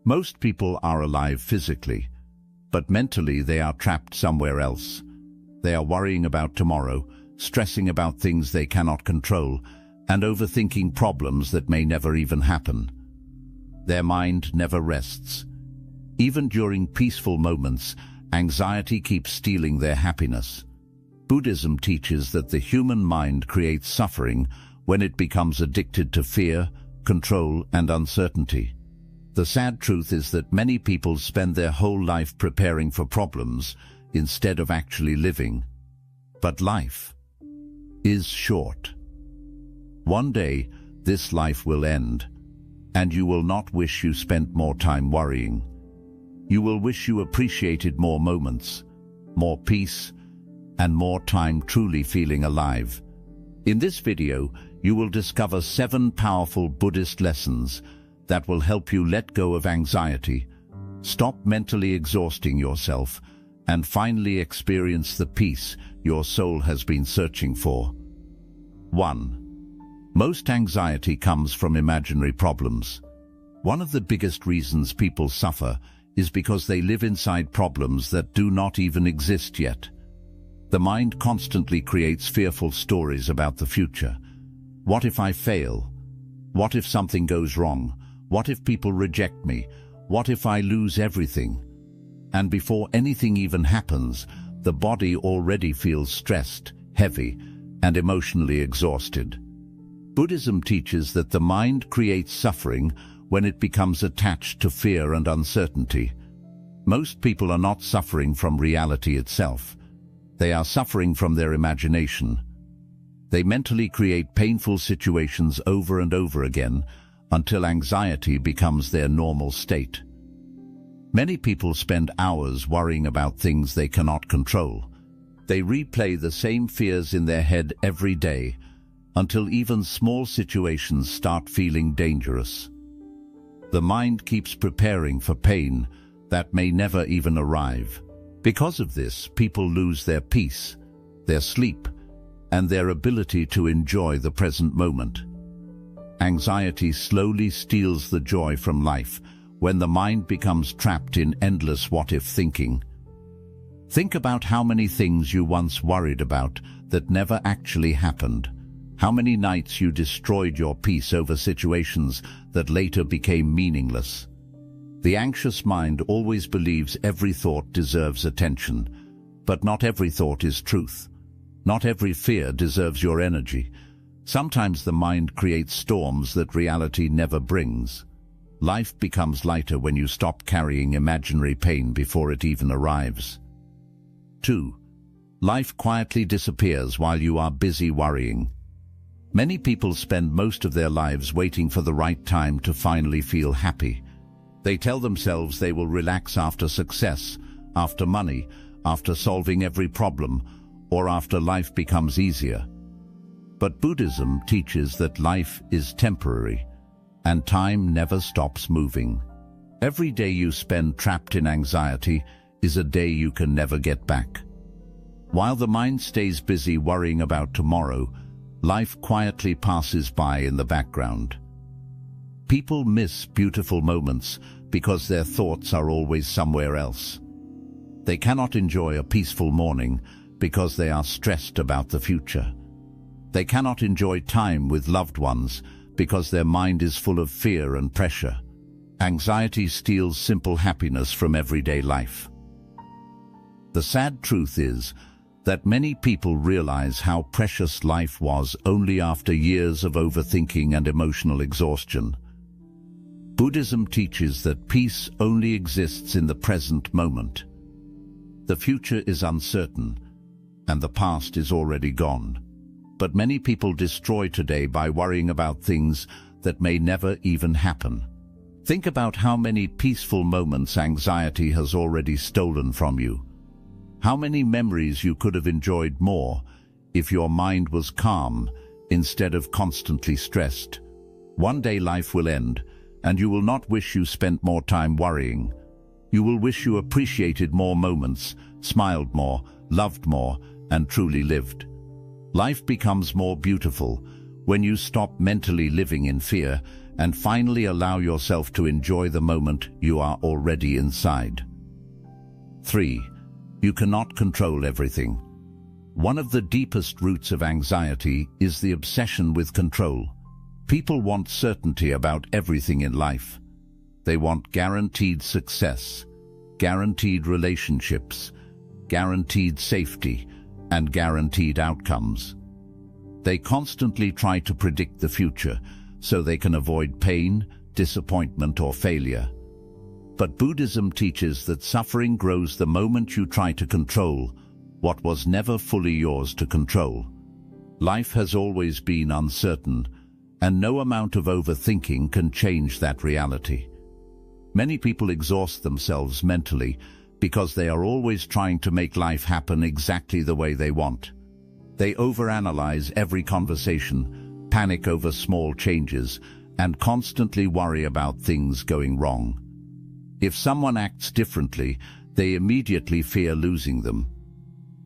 Most people are alive physically, but mentally they are trapped somewhere else. They are worrying about tomorrow, stressing about things they cannot control, and overthinking problems that may never even happen. Their mind never rests. Even during peaceful moments, anxiety keeps stealing their happiness. Buddhism teaches that the human mind creates suffering when it becomes addicted to fear, control, and uncertainty. The sad truth is that many people spend their whole life preparing for problems instead of actually living. But life is short. One day, this life will end, and you will not wish you spent more time worrying. You will wish you appreciated more moments, more peace, and more time truly feeling alive. In this video, you will discover 7 powerful Buddhist lessons that will help you let go of anxiety, stop mentally exhausting yourself, and finally experience the peace your soul has been searching for. 1. Most anxiety comes from imaginary problems. One of the biggest reasons people suffer is because they live inside problems that do not even exist yet. The mind constantly creates fearful stories about the future. What if I fail? What if something goes wrong? What if people reject me? What if I lose everything? And before anything even happens, the body already feels stressed, heavy, and emotionally exhausted. Buddhism teaches that the mind creates suffering when it becomes attached to fear and uncertainty. Most people are not suffering from reality itself. They are suffering from their imagination. They mentally create painful situations over and over again until anxiety becomes their normal state. Many people spend hours worrying about things they cannot control. They replay the same fears in their head every day until even small situations start feeling dangerous. The mind keeps preparing for pain that may never even arrive. Because of this, people lose their peace, their sleep, and their ability to enjoy the present moment. Anxiety slowly steals the joy from life when the mind becomes trapped in endless what-if thinking. Think about how many things you once worried about that never actually happened. How many nights you destroyed your peace over situations that later became meaningless. The anxious mind always believes every thought deserves attention, but not every thought is truth. Not every fear deserves your energy. Sometimes the mind creates storms that reality never brings. Life becomes lighter when you stop carrying imaginary pain before it even arrives. 2. Life quietly disappears while you are busy worrying. Many people spend most of their lives waiting for the right time to finally feel happy. They tell themselves they will relax after success, after money, after solving every problem, or after life becomes easier. But Buddhism teaches that life is temporary, and time never stops moving. Every day you spend trapped in anxiety is a day you can never get back. While the mind stays busy worrying about tomorrow, life quietly passes by in the background. People miss beautiful moments because their thoughts are always somewhere else. They cannot enjoy a peaceful morning because they are stressed about the future. They cannot enjoy time with loved ones because their mind is full of fear and pressure. Anxiety steals simple happiness from everyday life. The sad truth is that many people realize how precious life was only after years of overthinking and emotional exhaustion. Buddhism teaches that peace only exists in the present moment. The future is uncertain, and the past is already gone. But many people destroy today by worrying about things that may never even happen. Think about how many peaceful moments anxiety has already stolen from you. How many memories you could have enjoyed more if your mind was calm instead of constantly stressed. One day life will end, and you will not wish you spent more time worrying. You will wish you appreciated more moments, smiled more, loved more, and truly lived. Life becomes more beautiful when you stop mentally living in fear and finally allow yourself to enjoy the moment you are already inside. 3. You cannot control everything. One of the deepest roots of anxiety is the obsession with control. People want certainty about everything in life. They want guaranteed success, guaranteed relationships, guaranteed safety, and guaranteed outcomes. They constantly try to predict the future so they can avoid pain, disappointment, or failure. But Buddhism teaches that suffering grows the moment you try to control what was never fully yours to control. Life has always been uncertain, and no amount of overthinking can change that reality. Many people exhaust themselves mentally because they are always trying to make life happen exactly the way they want. They overanalyze every conversation, panic over small changes, and constantly worry about things going wrong. If someone acts differently, they immediately fear losing them.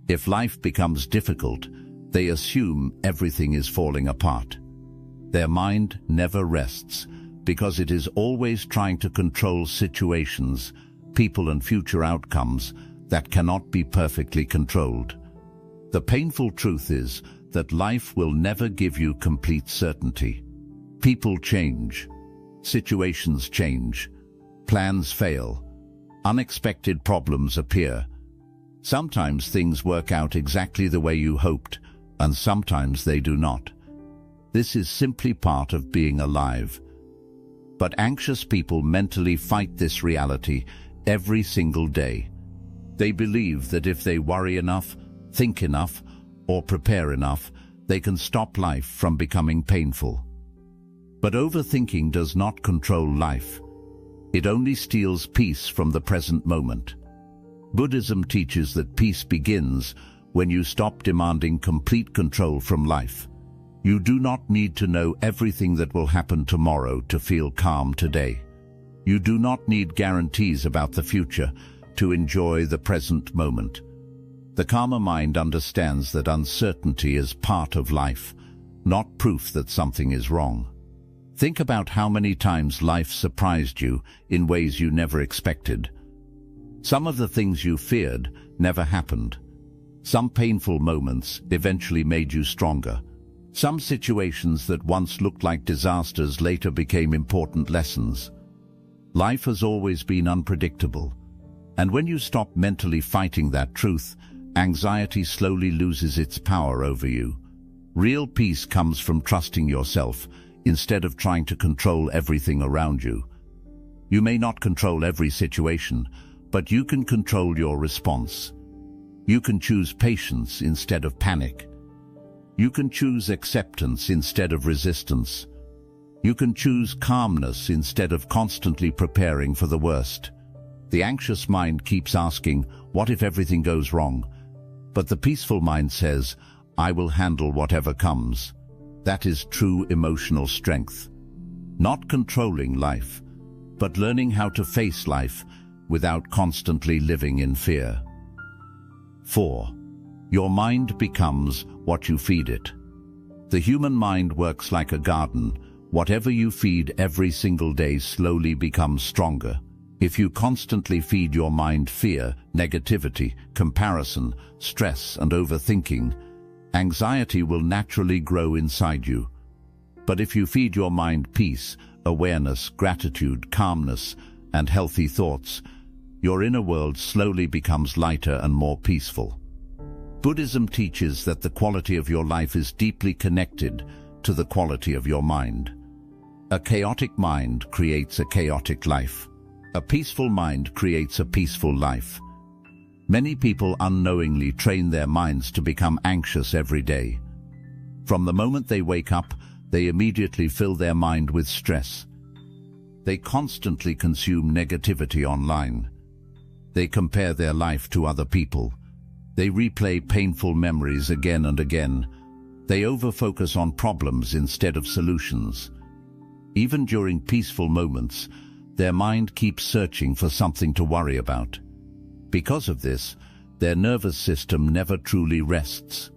If life becomes difficult, they assume everything is falling apart. Their mind never rests because it is always trying to control situations, people, and future outcomes that cannot be perfectly controlled. The painful truth is that life will never give you complete certainty. People change, situations change, plans fail, unexpected problems appear. Sometimes things work out exactly the way you hoped, and sometimes they do not. This is simply part of being alive. But anxious people mentally fight this reality every single day. They believe that if they worry enough, think enough, or prepare enough, they can stop life from becoming painful. But overthinking does not control life. It only steals peace from the present moment. Buddhism teaches that peace begins when you stop demanding complete control from life. You do not need to know everything that will happen tomorrow to feel calm today. You do not need guarantees about the future to enjoy the present moment. The calmer mind understands that uncertainty is part of life, not proof that something is wrong. Think about how many times life surprised you in ways you never expected. Some of the things you feared never happened. Some painful moments eventually made you stronger. Some situations that once looked like disasters later became important lessons. Life has always been unpredictable, and when you stop mentally fighting that truth, anxiety slowly loses its power over you. Real peace comes from trusting yourself instead of trying to control everything around you. You may not control every situation, but you can control your response. You can choose patience instead of panic. You can choose acceptance instead of resistance. You can choose calmness instead of constantly preparing for the worst. The anxious mind keeps asking, what if everything goes wrong? But the peaceful mind says, I will handle whatever comes. That is true emotional strength. Not controlling life, but learning how to face life without constantly living in fear. 4. Your mind becomes what you feed it. The human mind works like a garden. Whatever you feed every single day slowly becomes stronger. If you constantly feed your mind fear, negativity, comparison, stress, and overthinking, anxiety will naturally grow inside you. But if you feed your mind peace, awareness, gratitude, calmness, and healthy thoughts, your inner world slowly becomes lighter and more peaceful. Buddhism teaches that the quality of your life is deeply connected to the quality of your mind. A chaotic mind creates a chaotic life. A peaceful mind creates a peaceful life. Many people unknowingly train their minds to become anxious every day. From the moment they wake up, they immediately fill their mind with stress. They constantly consume negativity online. They compare their life to other people. They replay painful memories again and again. They overfocus on problems instead of solutions. Even during peaceful moments, their mind keeps searching for something to worry about. Because of this, their nervous system never truly rests.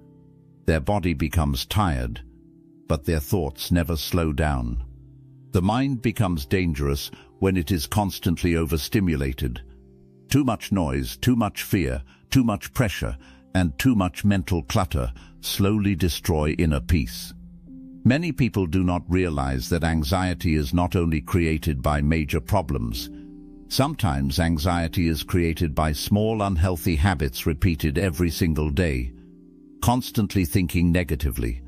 Their body becomes tired, but their thoughts never slow down. The mind becomes dangerous when it is constantly overstimulated. Too much noise, too much fear, too much pressure, and too much mental clutter slowly destroy inner peace. Many people do not realize that anxiety is not only created by major problems. Sometimes anxiety is created by small unhealthy habits repeated every single day, constantly thinking negatively,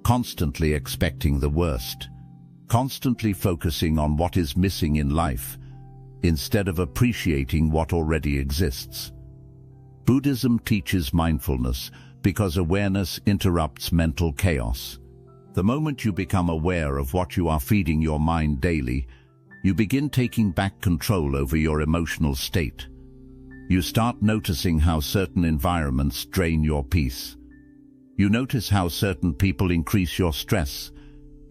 constantly expecting the worst, constantly focusing on what is missing in life, instead of appreciating what already exists. Buddhism teaches mindfulness because awareness interrupts mental chaos. The moment you become aware of what you are feeding your mind daily, you begin taking back control over your emotional state. You start noticing how certain environments drain your peace. You notice how certain people increase your stress.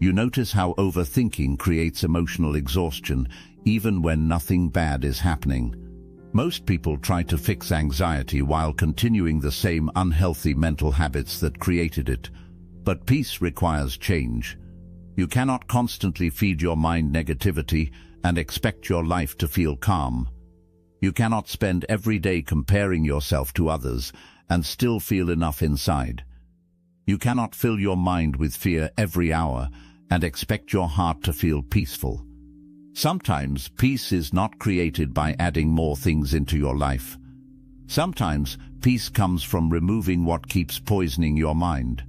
You notice how overthinking creates emotional exhaustion, even when nothing bad is happening. Most people try to fix anxiety while continuing the same unhealthy mental habits that created it. But peace requires change. You cannot constantly feed your mind negativity and expect your life to feel calm. You cannot spend every day comparing yourself to others and still feel enough inside. You cannot fill your mind with fear every hour and expect your heart to feel peaceful. Sometimes peace is not created by adding more things into your life. Sometimes peace comes from removing what keeps poisoning your mind.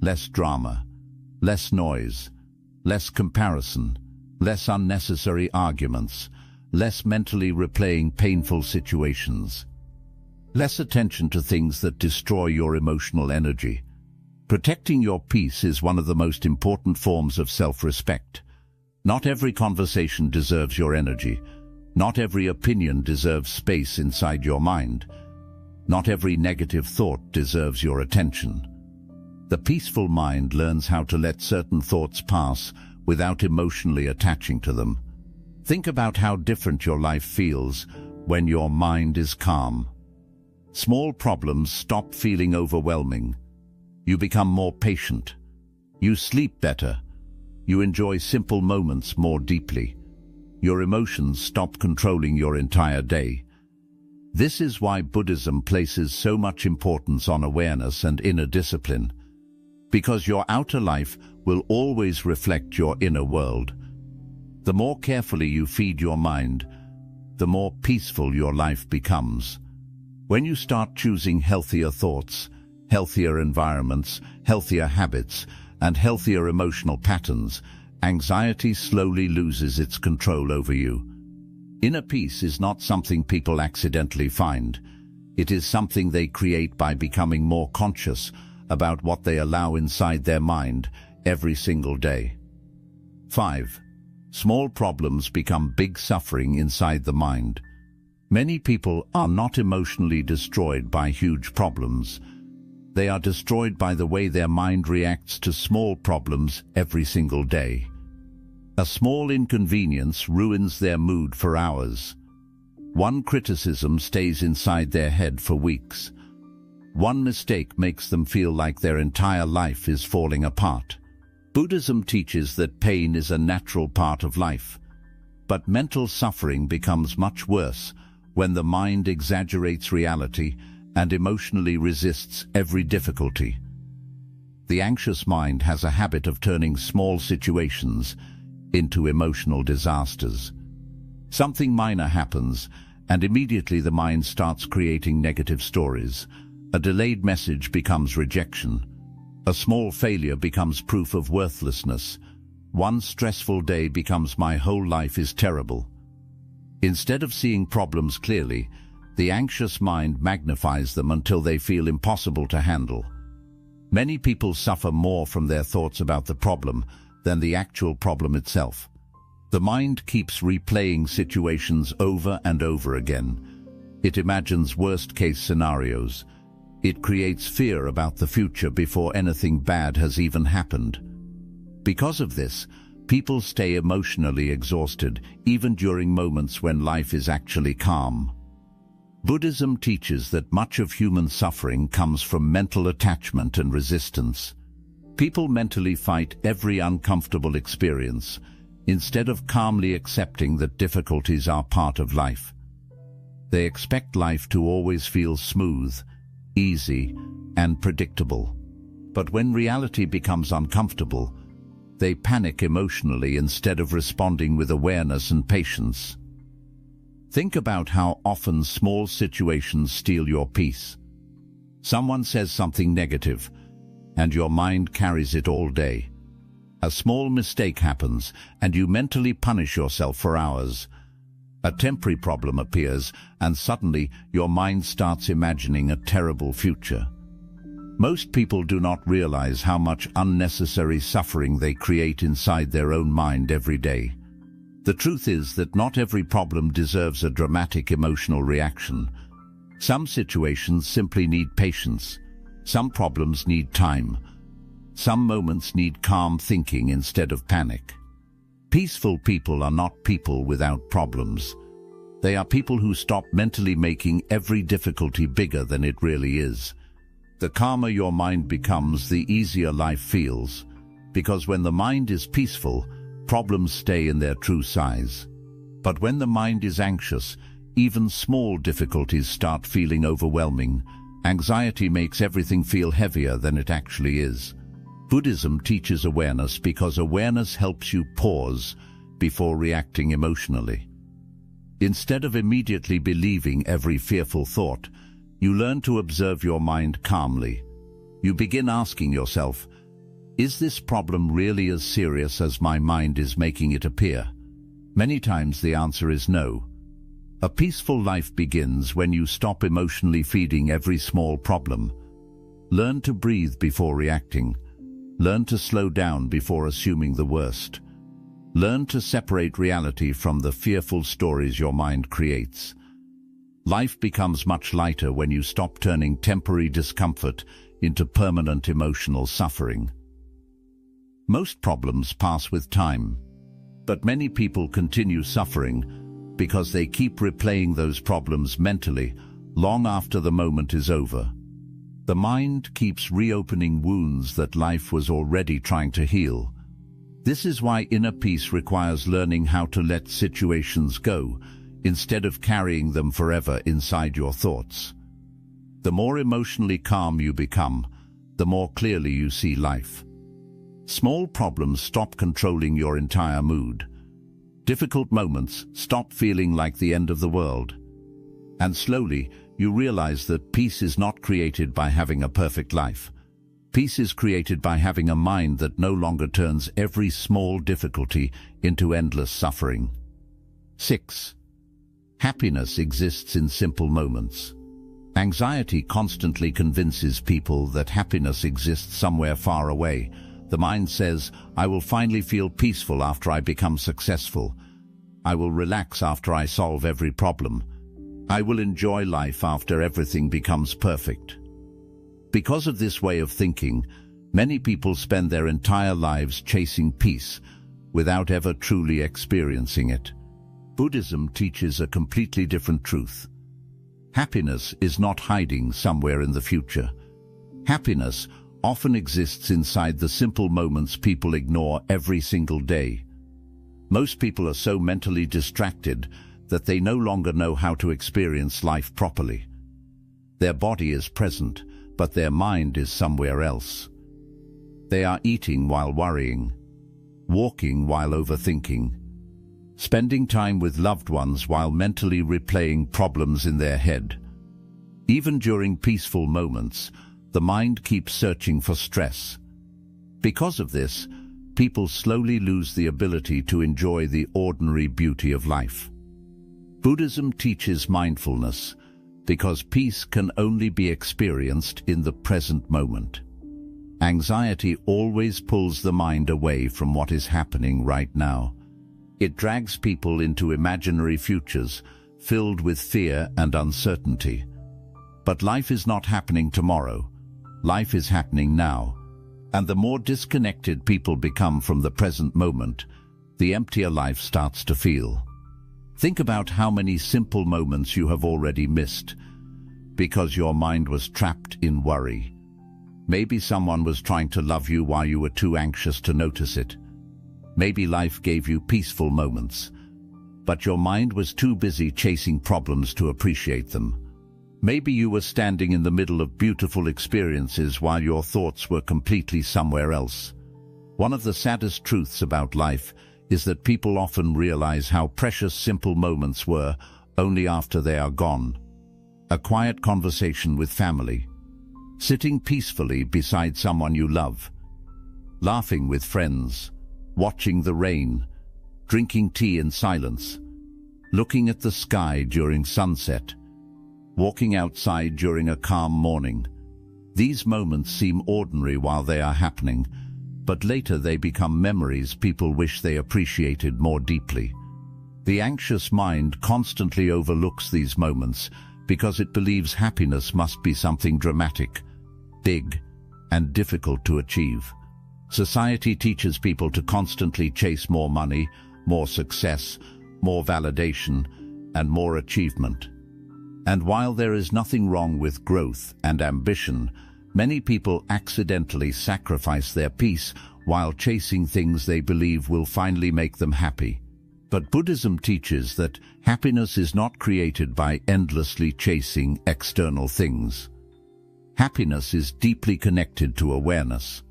Less drama, less noise, less comparison, less unnecessary arguments, less mentally replaying painful situations, less attention to things that destroy your emotional energy. Protecting your peace is one of the most important forms of self-respect. Not every conversation deserves your energy. Not every opinion deserves space inside your mind. Not every negative thought deserves your attention. The peaceful mind learns how to let certain thoughts pass without emotionally attaching to them. Think about how different your life feels when your mind is calm. Small problems stop feeling overwhelming. You become more patient. You sleep better. You enjoy simple moments more deeply. Your emotions stop controlling your entire day. This is why Buddhism places so much importance on awareness and inner discipline. Because your outer life will always reflect your inner world. The more carefully you feed your mind, the more peaceful your life becomes. When you start choosing healthier thoughts, healthier environments, healthier habits, and healthier emotional patterns, anxiety slowly loses its control over you. Inner peace is not something people accidentally find. It is something they create by becoming more conscious about what they allow inside their mind every single day. 5. Small problems become big suffering inside the mind. Many people are not emotionally destroyed by huge problems. They are destroyed by the way their mind reacts to small problems every single day. A small inconvenience ruins their mood for hours. One criticism stays inside their head for weeks. One mistake makes them feel like their entire life is falling apart. Buddhism teaches that pain is a natural part of life. But mental suffering becomes much worse when the mind exaggerates reality and emotionally resists every difficulty. The anxious mind has a habit of turning small situations into emotional disasters. Something minor happens, and immediately the mind starts creating negative stories. A delayed message becomes rejection. A small failure becomes proof of worthlessness. One stressful day becomes my whole life is terrible. Instead of seeing problems clearly, the anxious mind magnifies them until they feel impossible to handle. Many people suffer more from their thoughts about the problem than the actual problem itself. The mind keeps replaying situations over and over again. It imagines worst-case scenarios. It creates fear about the future before anything bad has even happened. Because of this, people stay emotionally exhausted even during moments when life is actually calm. Buddhism teaches that much of human suffering comes from mental attachment and resistance. People mentally fight every uncomfortable experience, instead of calmly accepting that difficulties are part of life. They expect life to always feel smooth, easy, and predictable. But when reality becomes uncomfortable, they panic emotionally instead of responding with awareness and patience. Think about how often small situations steal your peace. Someone says something negative, and your mind carries it all day. A small mistake happens, and you mentally punish yourself for hours. A temporary problem appears, and suddenly your mind starts imagining a terrible future. Most people do not realize how much unnecessary suffering they create inside their own mind every day. The truth is that not every problem deserves a dramatic emotional reaction. Some situations simply need patience. Some problems need time. Some moments need calm thinking instead of panic. Peaceful people are not people without problems. They are people who stop mentally making every difficulty bigger than it really is. The calmer your mind becomes, the easier life feels, because when the mind is peaceful, problems stay in their true size. But when the mind is anxious, even small difficulties start feeling overwhelming. Anxiety makes everything feel heavier than it actually is. Buddhism teaches awareness because awareness helps you pause before reacting emotionally. Instead of immediately believing every fearful thought, you learn to observe your mind calmly. You begin asking yourself, is this problem really as serious as my mind is making it appear? Many times the answer is no. A peaceful life begins when you stop emotionally feeding every small problem. Learn to breathe before reacting. Learn to slow down before assuming the worst. Learn to separate reality from the fearful stories your mind creates. Life becomes much lighter when you stop turning temporary discomfort into permanent emotional suffering. Most problems pass with time, but many people continue suffering because they keep replaying those problems mentally long after the moment is over. The mind keeps reopening wounds that life was already trying to heal. This is why inner peace requires learning how to let situations go, instead of carrying them forever inside your thoughts. The more emotionally calm you become, the more clearly you see life. Small problems stop controlling your entire mood. Difficult moments stop feeling like the end of the world. And slowly, you realize that peace is not created by having a perfect life. Peace is created by having a mind that no longer turns every small difficulty into endless suffering. 6. Happiness exists in simple moments. Anxiety constantly convinces people that happiness exists somewhere far away. The mind says, I will finally feel peaceful after I become successful. I will relax after I solve every problem. I will enjoy life after everything becomes perfect. Because of this way of thinking, many people spend their entire lives chasing peace without ever truly experiencing it. Buddhism teaches a completely different truth. Happiness is not hiding somewhere in the future. Happiness often exists inside the simple moments people ignore every single day. Most people are so mentally distracted that they no longer know how to experience life properly. Their body is present, but their mind is somewhere else. They are eating while worrying, walking while overthinking, spending time with loved ones while mentally replaying problems in their head. Even during peaceful moments, the mind keeps searching for stress. Because of this, people slowly lose the ability to enjoy the ordinary beauty of life. Buddhism teaches mindfulness, because peace can only be experienced in the present moment. Anxiety always pulls the mind away from what is happening right now. It drags people into imaginary futures filled with fear and uncertainty. But life is not happening tomorrow. Life is happening now. And the more disconnected people become from the present moment, the emptier life starts to feel. Think about how many simple moments you have already missed because your mind was trapped in worry. Maybe someone was trying to love you while you were too anxious to notice it. Maybe life gave you peaceful moments, but your mind was too busy chasing problems to appreciate them. Maybe you were standing in the middle of beautiful experiences while your thoughts were completely somewhere else. One of the saddest truths about life is that people often realize how precious simple moments were only after they are gone. A quiet conversation with family, sitting peacefully beside someone you love, laughing with friends, watching the rain, drinking tea in silence, looking at the sky during sunset, walking outside during a calm morning. These moments seem ordinary while they are happening, but later they become memories people wish they appreciated more deeply. The anxious mind constantly overlooks these moments because it believes happiness must be something dramatic, big, and difficult to achieve. Society teaches people to constantly chase more money, more success, more validation, and more achievement. And while there is nothing wrong with growth and ambition, many people accidentally sacrifice their peace while chasing things they believe will finally make them happy. But Buddhism teaches that happiness is not created by endlessly chasing external things. Happiness is deeply connected to awareness.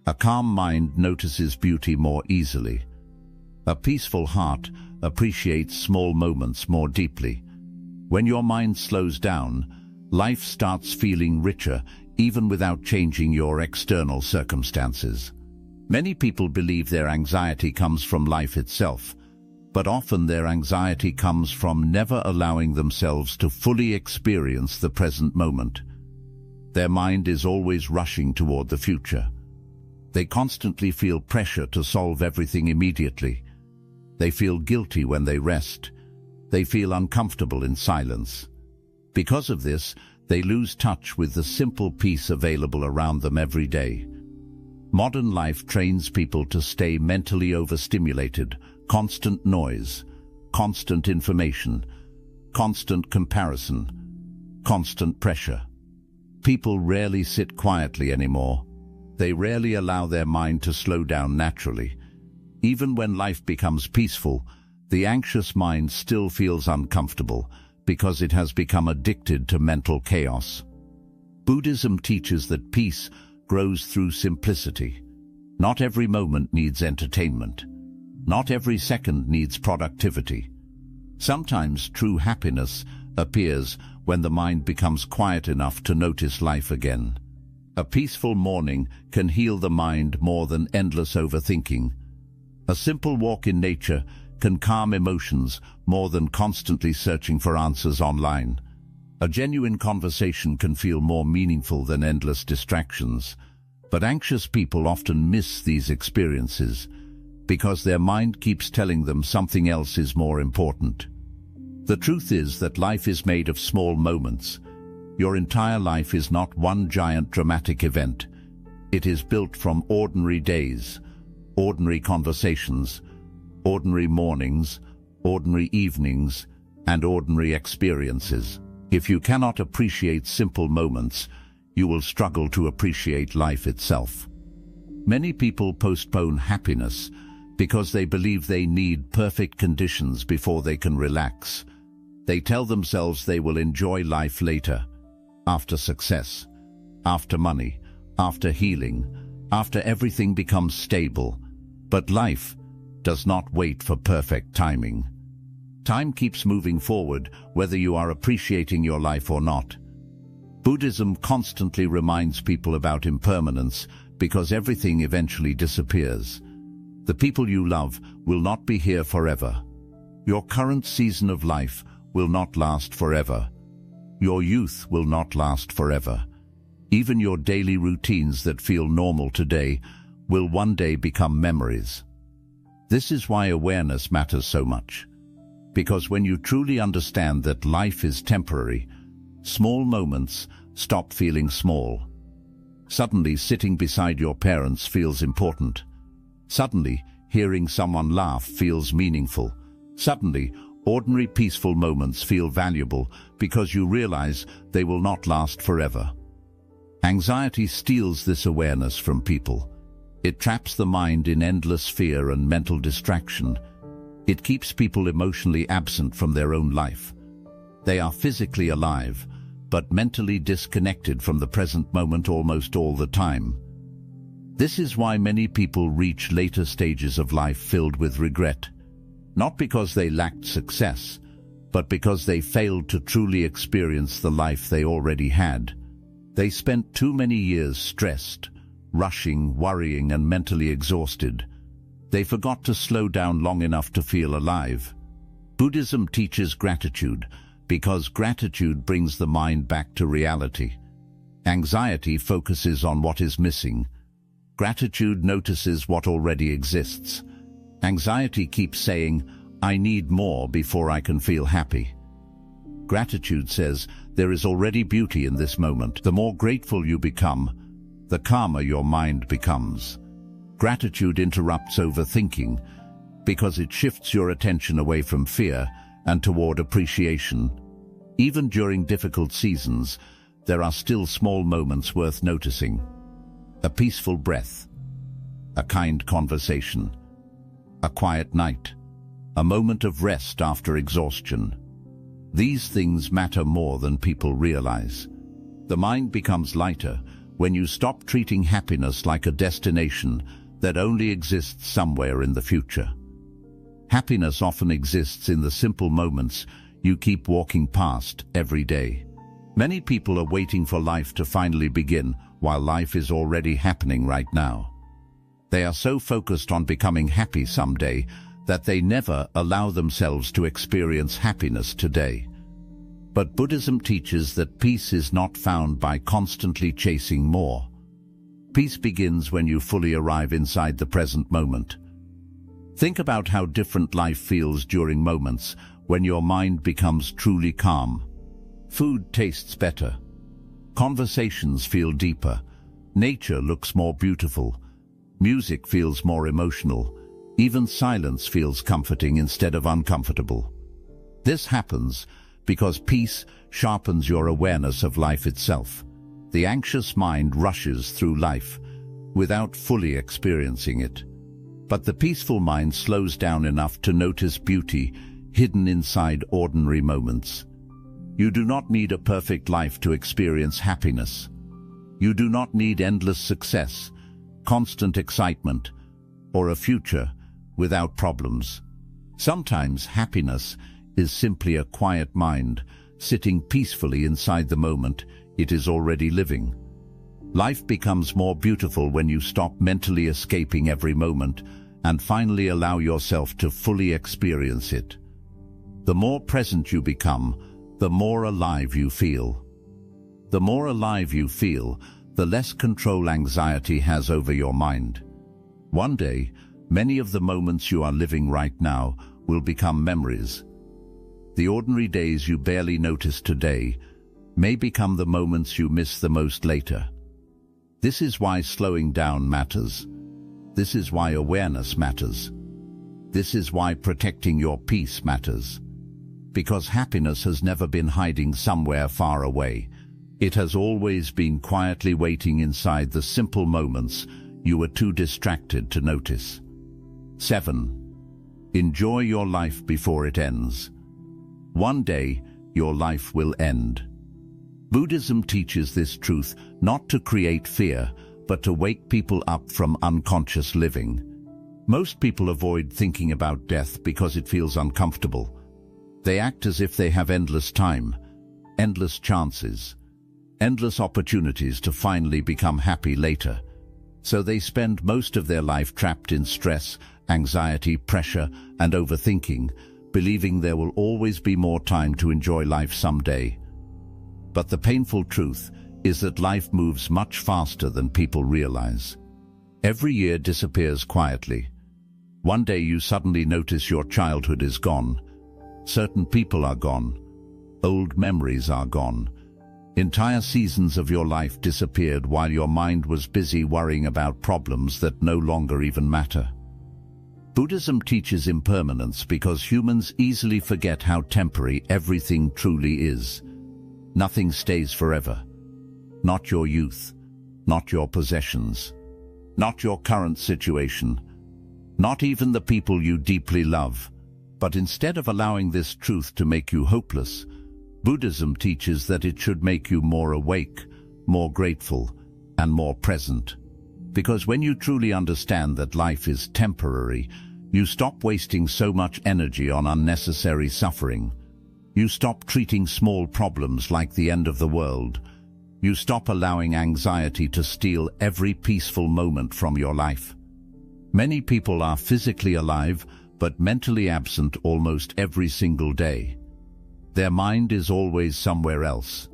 A calm mind notices beauty more easily. A peaceful heart appreciates small moments more deeply. When your mind slows down, life starts feeling richer even without changing your external circumstances. Many people believe their anxiety comes from life itself, but often their anxiety comes from never allowing themselves to fully experience the present moment. Their mind is always rushing toward the future. They constantly feel pressure to solve everything immediately. They feel guilty when they rest. They feel uncomfortable in silence. Because of this, they lose touch with the simple peace available around them every day. Modern life trains people to stay mentally overstimulated. Constant noise, constant information, constant comparison, constant pressure. People rarely sit quietly anymore. They rarely allow their mind to slow down naturally. Even when life becomes peaceful, the anxious mind still feels uncomfortable because it has become addicted to mental chaos. Buddhism teaches that peace grows through simplicity. Not every moment needs entertainment. Not every second needs productivity. Sometimes true happiness appears when the mind becomes quiet enough to notice life again. A peaceful morning can heal the mind more than endless overthinking. A simple walk in nature can calm emotions more than constantly searching for answers online. A genuine conversation can feel more meaningful than endless distractions. But anxious people often miss these experiences because their mind keeps telling them something else is more important. The truth is that life is made of small moments. Your entire life is not one giant dramatic event. It is built from ordinary days, ordinary conversations, ordinary mornings, ordinary evenings, and ordinary experiences. If you cannot appreciate simple moments, you will struggle to appreciate life itself. Many people postpone happiness because they believe they need perfect conditions before they can relax. They tell themselves they will enjoy life later, after success, after money, after healing, after everything becomes stable. But life does not wait for perfect timing. Time keeps moving forward, whether you are appreciating your life or not. Buddhism constantly reminds people about impermanence because everything eventually disappears. The people you love will not be here forever. Your current season of life will not last forever. Your youth will not last forever. Even your daily routines that feel normal today will one day become memories. This is why awareness matters so much. Because when you truly understand that life is temporary, small moments stop feeling small. Suddenly, sitting beside your parents feels important. Suddenly, hearing someone laugh feels meaningful. Suddenly, ordinary peaceful moments feel valuable because you realize they will not last forever. Anxiety steals this awareness from people. It traps the mind in endless fear and mental distraction. It keeps people emotionally absent from their own life. They are physically alive, but mentally disconnected from the present moment almost all the time. This is why many people reach later stages of life filled with regret, not because they lacked success, but because they failed to truly experience the life they already had. They spent too many years stressed, rushing, worrying, and mentally exhausted. They forgot to slow down long enough to feel alive. Buddhism teaches gratitude, because gratitude brings the mind back to reality. Anxiety focuses on what is missing. Gratitude notices what already exists. Anxiety keeps saying, "I need more before I can feel happy." Gratitude says, there is already beauty in this moment. The more grateful you become, the calmer your mind becomes. Gratitude interrupts overthinking, because it shifts your attention away from fear and toward appreciation. Even during difficult seasons, there are still small moments worth noticing. A peaceful breath, a kind conversation, a quiet night, a moment of rest after exhaustion. These things matter more than people realize. The mind becomes lighter when you stop treating happiness like a destination that only exists somewhere in the future. Happiness often exists in the simple moments you keep walking past every day. Many people are waiting for life to finally begin, while life is already happening right now. They are so focused on becoming happy someday that they never allow themselves to experience happiness today. But Buddhism teaches that peace is not found by constantly chasing more. Peace begins when you fully arrive inside the present moment. Think about how different life feels during moments when your mind becomes truly calm. Food tastes better. Conversations feel deeper. Nature looks more beautiful. Music feels more emotional. Even silence feels comforting instead of uncomfortable. This happens because peace sharpens your awareness of life itself. The anxious mind rushes through life without fully experiencing it. But the peaceful mind slows down enough to notice beauty hidden inside ordinary moments. You do not need a perfect life to experience happiness. You do not need endless success, constant excitement, or a future without problems. Sometimes happiness is simply a quiet mind sitting peacefully inside the moment it is already living. Life becomes more beautiful when you stop mentally escaping every moment and finally allow yourself to fully experience it. The more present you become, the more alive you feel. The more alive you feel, the less control anxiety has over your mind. One day, many of the moments you are living right now will become memories. The ordinary days you barely notice today may become the moments you miss the most later. This is why slowing down matters. This is why awareness matters. This is why protecting your peace matters. Because happiness has never been hiding somewhere far away. It has always been quietly waiting inside the simple moments you were too distracted to notice. 7. Enjoy your life before it ends. One day, your life will end. Buddhism teaches this truth not to create fear, but to wake people up from unconscious living. Most people avoid thinking about death because it feels uncomfortable. They act as if they have endless time, endless chances, endless opportunities to finally become happy later. So they spend most of their life trapped in stress, anxiety, pressure, and overthinking, believing there will always be more time to enjoy life someday. But the painful truth is that life moves much faster than people realize. Every year disappears quietly. One day you suddenly notice your childhood is gone. Certain people are gone. Old memories are gone. Entire seasons of your life disappeared while your mind was busy worrying about problems that no longer even matter. Buddhism teaches impermanence because humans easily forget how temporary everything truly is. Nothing stays forever. Not your youth, not your possessions, not your current situation, not even the people you deeply love. But instead of allowing this truth to make you hopeless, Buddhism teaches that it should make you more awake, more grateful, and more present. Because when you truly understand that life is temporary, you stop wasting so much energy on unnecessary suffering. You stop treating small problems like the end of the world. You stop allowing anxiety to steal every peaceful moment from your life. Many people are physically alive, but mentally absent almost every single day. Their mind is always somewhere else.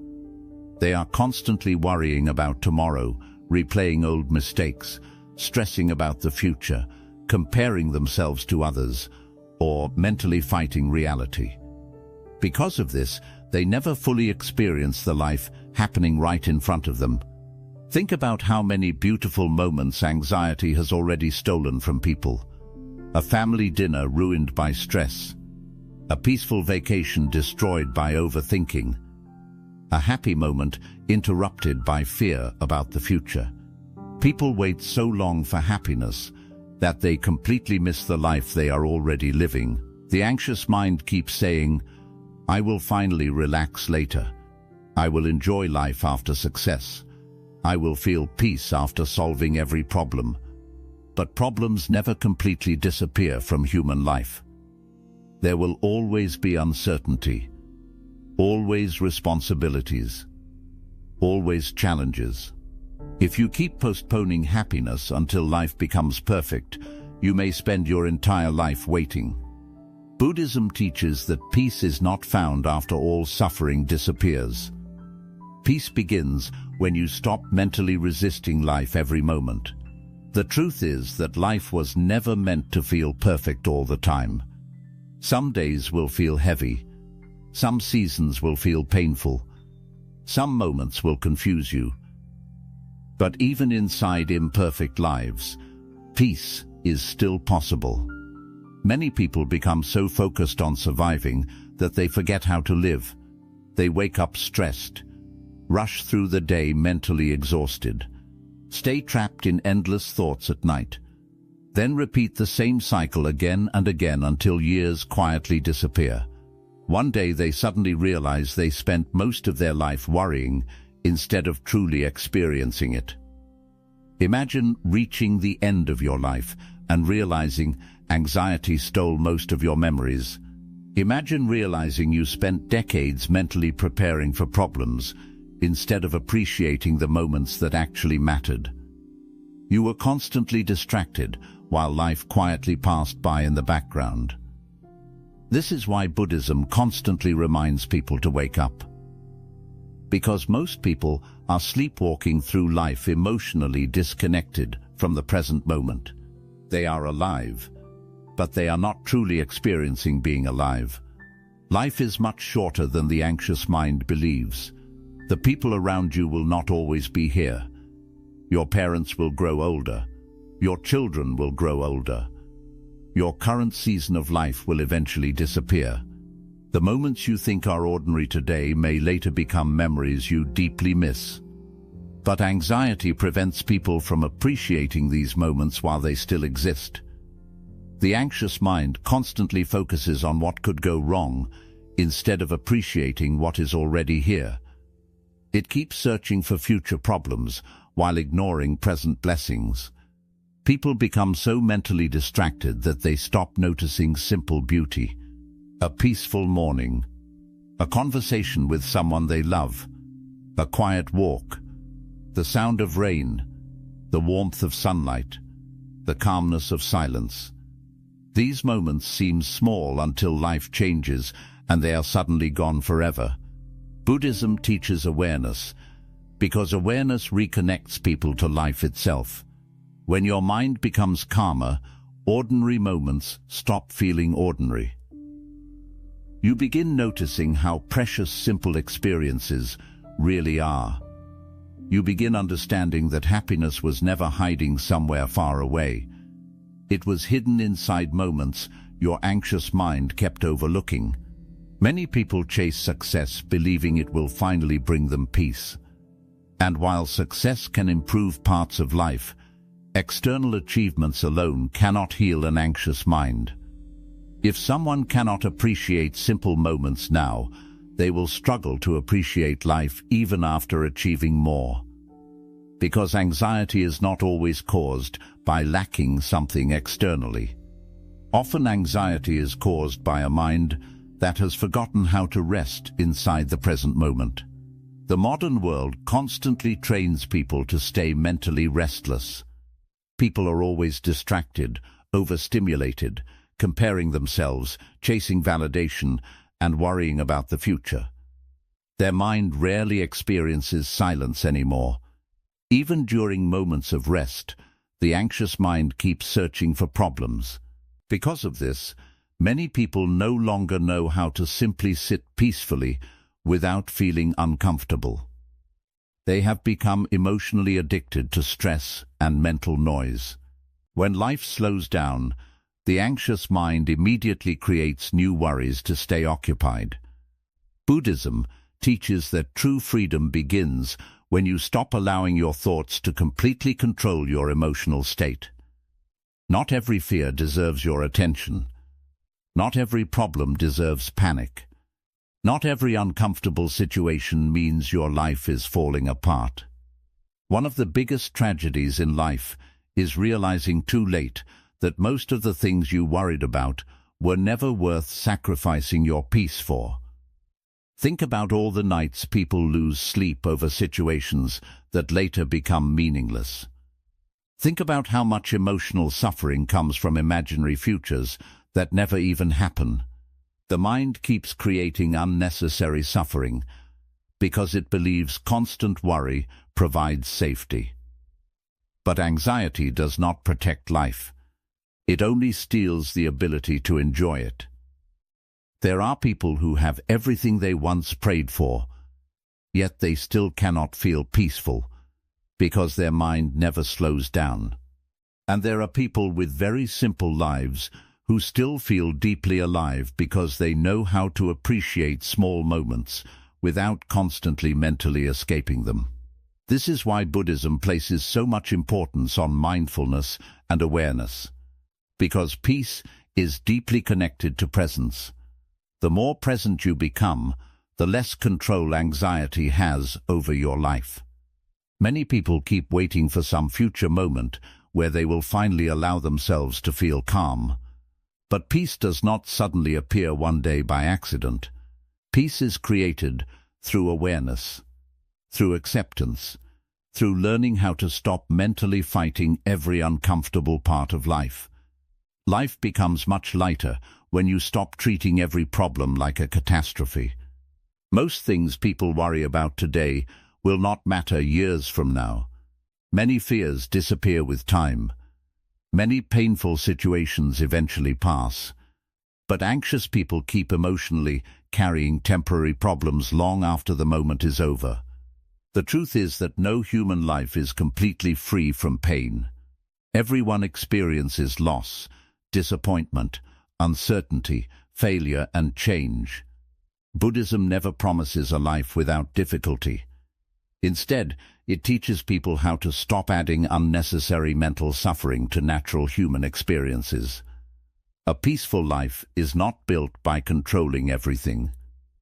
They are constantly worrying about tomorrow, replaying old mistakes, stressing about the future, comparing themselves to others, or mentally fighting reality. Because of this, they never fully experience the life happening right in front of them. Think about how many beautiful moments anxiety has already stolen from people. A family dinner ruined by stress. A peaceful vacation destroyed by overthinking. A happy moment interrupted by fear about the future. People wait so long for happiness that they completely miss the life they are already living. The anxious mind keeps saying, "I will finally relax later. I will enjoy life after success. I will feel peace after solving every problem." But problems never completely disappear from human life. There will always be uncertainty, always responsibilities, always challenges. If you keep postponing happiness until life becomes perfect, you may spend your entire life waiting. Buddhism teaches that peace is not found after all suffering disappears. Peace begins when you stop mentally resisting life every moment. The truth is that life was never meant to feel perfect all the time. Some days will feel heavy. Some seasons will feel painful. Some moments will confuse you. But even inside imperfect lives, peace is still possible. Many people become so focused on surviving that they forget how to live. They wake up stressed, rush through the day mentally exhausted, stay trapped in endless thoughts at night, then repeat the same cycle again and again until years quietly disappear. One day they suddenly realize they spent most of their life worrying instead of truly experiencing it. Imagine reaching the end of your life and realizing anxiety stole most of your memories. Imagine realizing you spent decades mentally preparing for problems instead of appreciating the moments that actually mattered. You were constantly distracted while life quietly passed by in the background. This is why Buddhism constantly reminds people to wake up. Because most people are sleepwalking through life emotionally disconnected from the present moment. They are alive, but they are not truly experiencing being alive. Life is much shorter than the anxious mind believes. The people around you will not always be here. Your parents will grow older. Your children will grow older. Your current season of life will eventually disappear. The moments you think are ordinary today may later become memories you deeply miss. But anxiety prevents people from appreciating these moments while they still exist. The anxious mind constantly focuses on what could go wrong instead of appreciating what is already here. It keeps searching for future problems while ignoring present blessings. People become so mentally distracted that they stop noticing simple beauty. A peaceful morning, a conversation with someone they love, a quiet walk, the sound of rain, the warmth of sunlight, the calmness of silence. These moments seem small until life changes and they are suddenly gone forever. Buddhism teaches awareness, because awareness reconnects people to life itself. When your mind becomes calmer, ordinary moments stop feeling ordinary. You begin noticing how precious simple experiences really are. You begin understanding that happiness was never hiding somewhere far away. It was hidden inside moments your anxious mind kept overlooking. Many people chase success believing it will finally bring them peace. And while success can improve parts of life, External achievements alone cannot heal an anxious mind. If someone cannot appreciate simple moments now, they will struggle to appreciate life even after achieving more. Because anxiety is not always caused by lacking something externally. Often anxiety is caused by a mind that has forgotten how to rest inside the present moment. The modern world constantly trains people to stay mentally restless. People are always distracted, overstimulated, comparing themselves, chasing validation, and worrying about the future. Their mind rarely experiences silence anymore. Even during moments of rest, the anxious mind keeps searching for problems. Because of this, many people no longer know how to simply sit peacefully without feeling uncomfortable. They have become emotionally addicted to stress and mental noise. When life slows down, the anxious mind immediately creates new worries to stay occupied. Buddhism teaches that true freedom begins when you stop allowing your thoughts to completely control your emotional state. Not every fear deserves your attention. Not every problem deserves panic. Not every uncomfortable situation means your life is falling apart. One of the biggest tragedies in life is realizing too late that most of the things you worried about were never worth sacrificing your peace for. Think about all the nights people lose sleep over situations that later become meaningless. Think about how much emotional suffering comes from imaginary futures that never even happen. The mind keeps creating unnecessary suffering because it believes constant worry provides safety. But anxiety does not protect life. It only steals the ability to enjoy it. There are people who have everything they once prayed for, yet they still cannot feel peaceful because their mind never slows down. And there are people with very simple lives who still feel deeply alive because they know how to appreciate small moments without constantly mentally escaping them. This is why Buddhism places so much importance on mindfulness and awareness, because peace is deeply connected to presence. The more present you become, the less control anxiety has over your life. Many people keep waiting for some future moment where they will finally allow themselves to feel calm. But peace does not suddenly appear one day by accident. Peace is created through awareness, through acceptance, through learning how to stop mentally fighting every uncomfortable part of life. Life becomes much lighter when you stop treating every problem like a catastrophe. Most things people worry about today will not matter years from now. Many fears disappear with time. Many painful situations eventually pass, but anxious people keep emotionally carrying temporary problems long after the moment is over. The truth is that no human life is completely free from pain. Everyone experiences loss, disappointment, uncertainty, failure, and change. Buddhism never promises a life without difficulty. Instead, it teaches people how to stop adding unnecessary mental suffering to natural human experiences. A peaceful life is not built by controlling everything.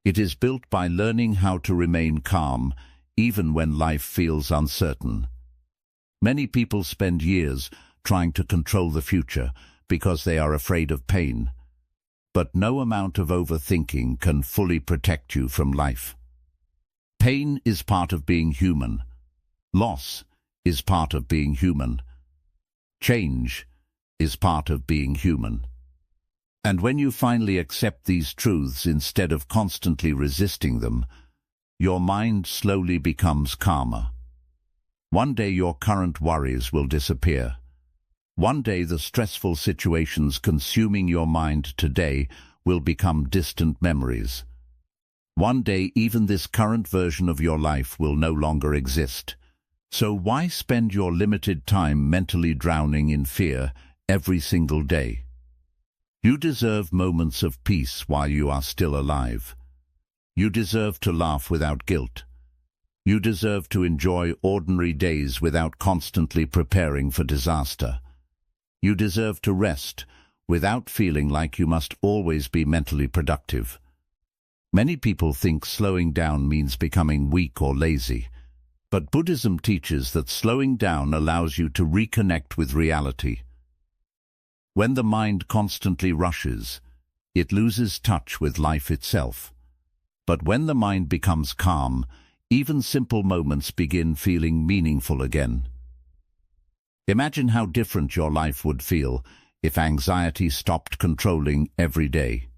It is built by learning how to remain calm even when life feels uncertain. Many people spend years trying to control the future because they are afraid of pain. But no amount of overthinking can fully protect you from life. Pain is part of being human. Loss is part of being human. Change is part of being human. And when you finally accept these truths instead of constantly resisting them, your mind slowly becomes calmer. One day your current worries will disappear. One day the stressful situations consuming your mind today will become distant memories. One day even this current version of your life will no longer exist. So why spend your limited time mentally drowning in fear every single day? You deserve moments of peace while you are still alive. You deserve to laugh without guilt. You deserve to enjoy ordinary days without constantly preparing for disaster. You deserve to rest without feeling like you must always be mentally productive. Many people think slowing down means becoming weak or lazy, but Buddhism teaches that slowing down allows you to reconnect with reality. When the mind constantly rushes, it loses touch with life itself. But when the mind becomes calm, even simple moments begin feeling meaningful again. Imagine how different your life would feel if anxiety stopped controlling every day.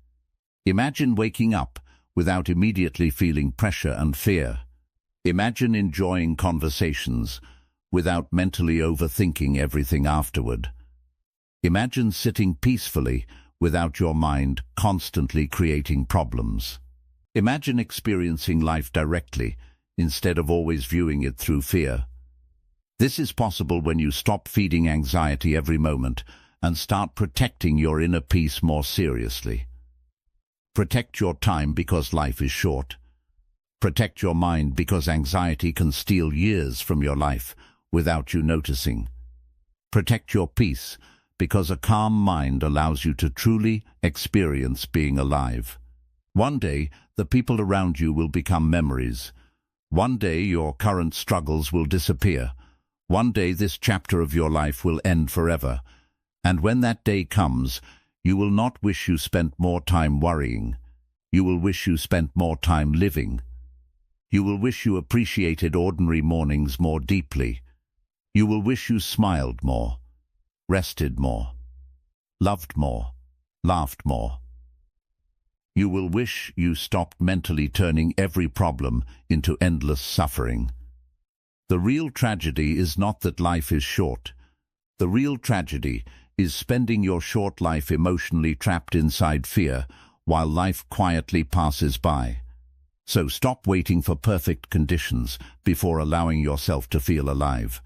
Imagine waking up without immediately feeling pressure and fear. Imagine enjoying conversations without mentally overthinking everything afterward. Imagine sitting peacefully without your mind constantly creating problems. Imagine experiencing life directly instead of always viewing it through fear. This is possible when you stop feeding anxiety every moment and start protecting your inner peace more seriously. Protect your time because life is short. Protect your mind because anxiety can steal years from your life without you noticing. Protect your peace because a calm mind allows you to truly experience being alive. One day, the people around you will become memories. One day, your current struggles will disappear. One day, this chapter of your life will end forever. And when that day comes, you will not wish you spent more time worrying. You will wish you spent more time living. You will wish you appreciated ordinary mornings more deeply. You will wish you smiled more, rested more, loved more, laughed more. You will wish you stopped mentally turning every problem into endless suffering. The real tragedy is not that life is short. The real tragedy is spending your short life emotionally trapped inside fear while life quietly passes by. So stop waiting for perfect conditions before allowing yourself to feel alive.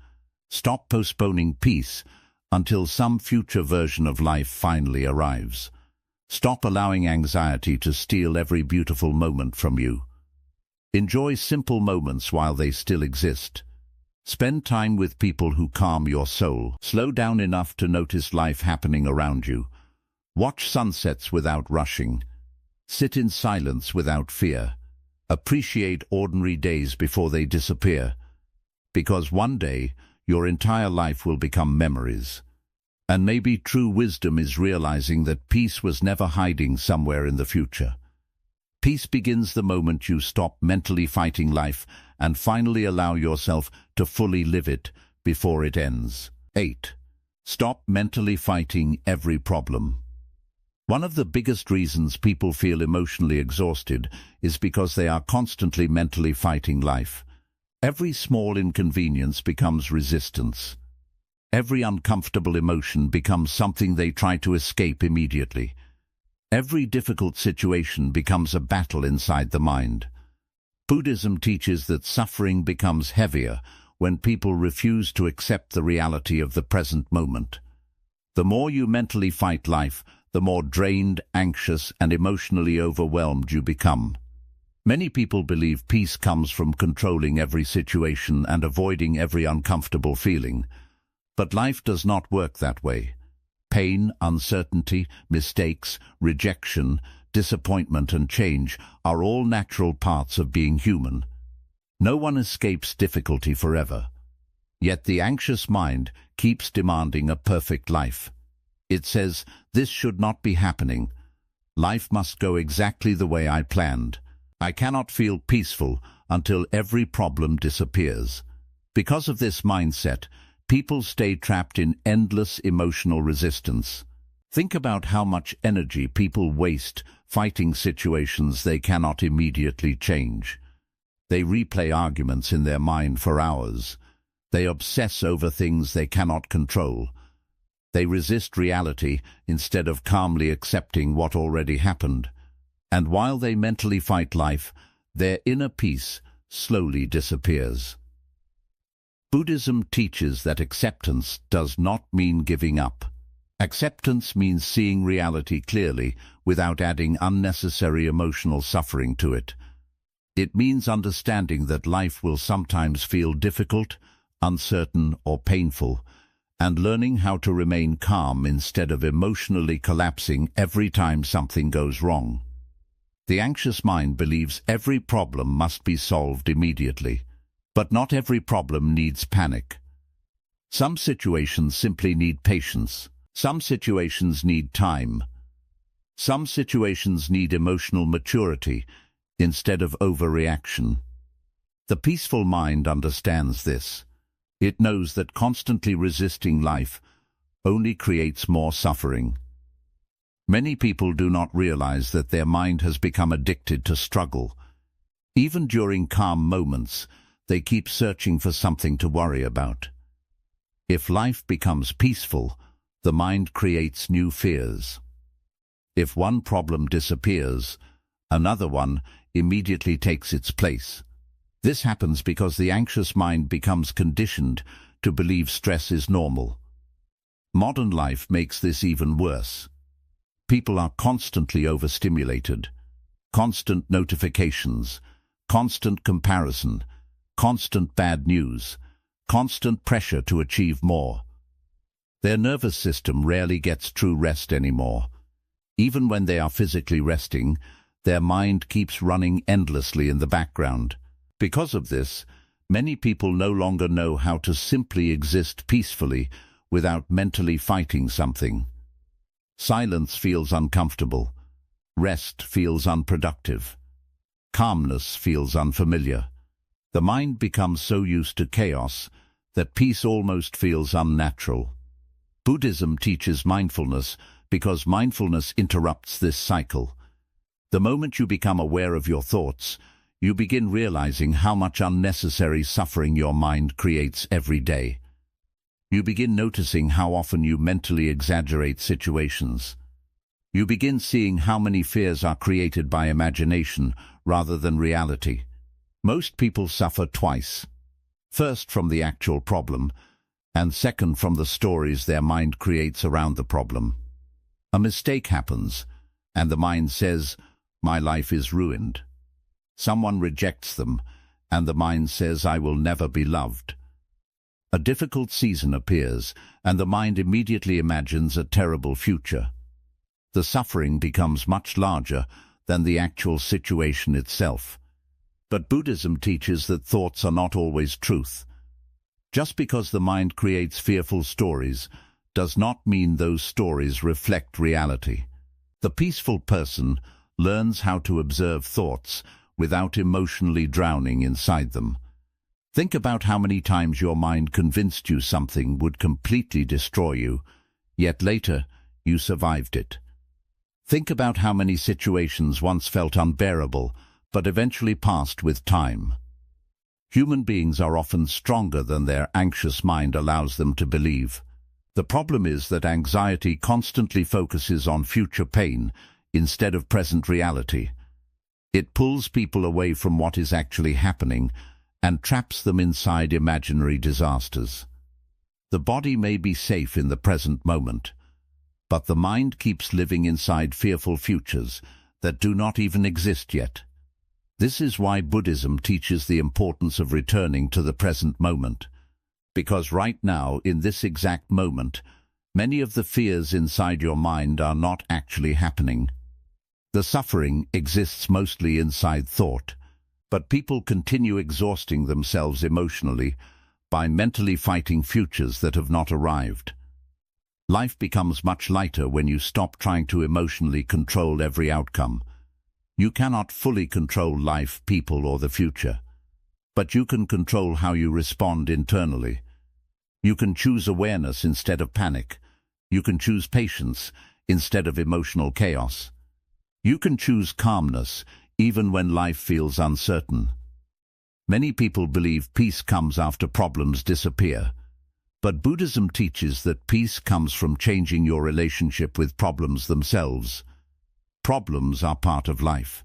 Stop postponing peace until some future version of life finally arrives. Stop allowing anxiety to steal every beautiful moment from you. Enjoy simple moments while they still exist. Spend time with people who calm your soul. Slow down enough to notice life happening around you. Watch sunsets without rushing. Sit in silence without fear. Appreciate ordinary days before they disappear. Because one day, your entire life will become memories. And maybe true wisdom is realizing that peace was never hiding somewhere in the future. Peace begins the moment you stop mentally fighting life and finally allow yourself to fully live it before it ends. 8. Stop mentally fighting every problem. One of the biggest reasons people feel emotionally exhausted is because they are constantly mentally fighting life. Every small inconvenience becomes resistance. Every uncomfortable emotion becomes something they try to escape immediately. Every difficult situation becomes a battle inside the mind. Buddhism teaches that suffering becomes heavier when people refuse to accept the reality of the present moment. The more you mentally fight life, the more drained, anxious, and emotionally overwhelmed you become. Many people believe peace comes from controlling every situation and avoiding every uncomfortable feeling. But life does not work that way. Pain, uncertainty, mistakes, rejection, disappointment, and change are all natural parts of being human. No one escapes difficulty forever. Yet the anxious mind keeps demanding a perfect life. It says, "This should not be happening. Life must go exactly the way I planned. I cannot feel peaceful until every problem disappears." Because of this mindset, people stay trapped in endless emotional resistance. Think about how much energy people waste fighting situations they cannot immediately change. They replay arguments in their mind for hours. They obsess over things they cannot control. They resist reality instead of calmly accepting what already happened. And while they mentally fight life, their inner peace slowly disappears. Buddhism teaches that acceptance does not mean giving up. Acceptance means seeing reality clearly without adding unnecessary emotional suffering to it. It means understanding that life will sometimes feel difficult, uncertain, or painful, and learning how to remain calm instead of emotionally collapsing every time something goes wrong. The anxious mind believes every problem must be solved immediately, but not every problem needs panic. Some situations simply need patience. Some situations need time. Some situations need emotional maturity instead of overreaction. The peaceful mind understands this. It knows that constantly resisting life only creates more suffering. Many people do not realize that their mind has become addicted to struggle. Even during calm moments, they keep searching for something to worry about. If life becomes peaceful, the mind creates new fears. If one problem disappears, another one immediately takes its place. This happens because the anxious mind becomes conditioned to believe stress is normal. Modern life makes this even worse. People are constantly overstimulated. Constant notifications, constant comparison, constant bad news, constant pressure to achieve more. Their nervous system rarely gets true rest anymore. Even when they are physically resting, their mind keeps running endlessly in the background. Because of this, many people no longer know how to simply exist peacefully without mentally fighting something. Silence feels uncomfortable. Rest feels unproductive. Calmness feels unfamiliar. The mind becomes so used to chaos that peace almost feels unnatural. Buddhism teaches mindfulness because mindfulness interrupts this cycle. The moment you become aware of your thoughts, you begin realizing how much unnecessary suffering your mind creates every day. You begin noticing how often you mentally exaggerate situations. You begin seeing how many fears are created by imagination rather than reality. Most people suffer twice. First from the actual problem, and second from the stories their mind creates around the problem. A mistake happens, and the mind says, "My life is ruined." Someone rejects them, and the mind says, "I will never be loved." A difficult season appears, and the mind immediately imagines a terrible future. The suffering becomes much larger than the actual situation itself. But Buddhism teaches that thoughts are not always truth. Just because the mind creates fearful stories does not mean those stories reflect reality. The peaceful person learns how to observe thoughts without emotionally drowning inside them. Think about how many times your mind convinced you something would completely destroy you, yet later you survived it. Think about how many situations once felt unbearable, but eventually passed with time. Human beings are often stronger than their anxious mind allows them to believe. The problem is that anxiety constantly focuses on future pain instead of present reality. It pulls people away from what is actually happening and traps them inside imaginary disasters. The body may be safe in the present moment, but the mind keeps living inside fearful futures that do not even exist yet. This is why Buddhism teaches the importance of returning to the present moment, because right now, in this exact moment, many of the fears inside your mind are not actually happening. The suffering exists mostly inside thought, but people continue exhausting themselves emotionally by mentally fighting futures that have not arrived. Life becomes much lighter when you stop trying to emotionally control every outcome. You cannot fully control life, people, or the future, but you can control how you respond internally. You can choose awareness instead of panic. You can choose patience instead of emotional chaos. You can choose calmness even when life feels uncertain. Many people believe peace comes after problems disappear, but Buddhism teaches that peace comes from changing your relationship with problems themselves. Problems are part of life.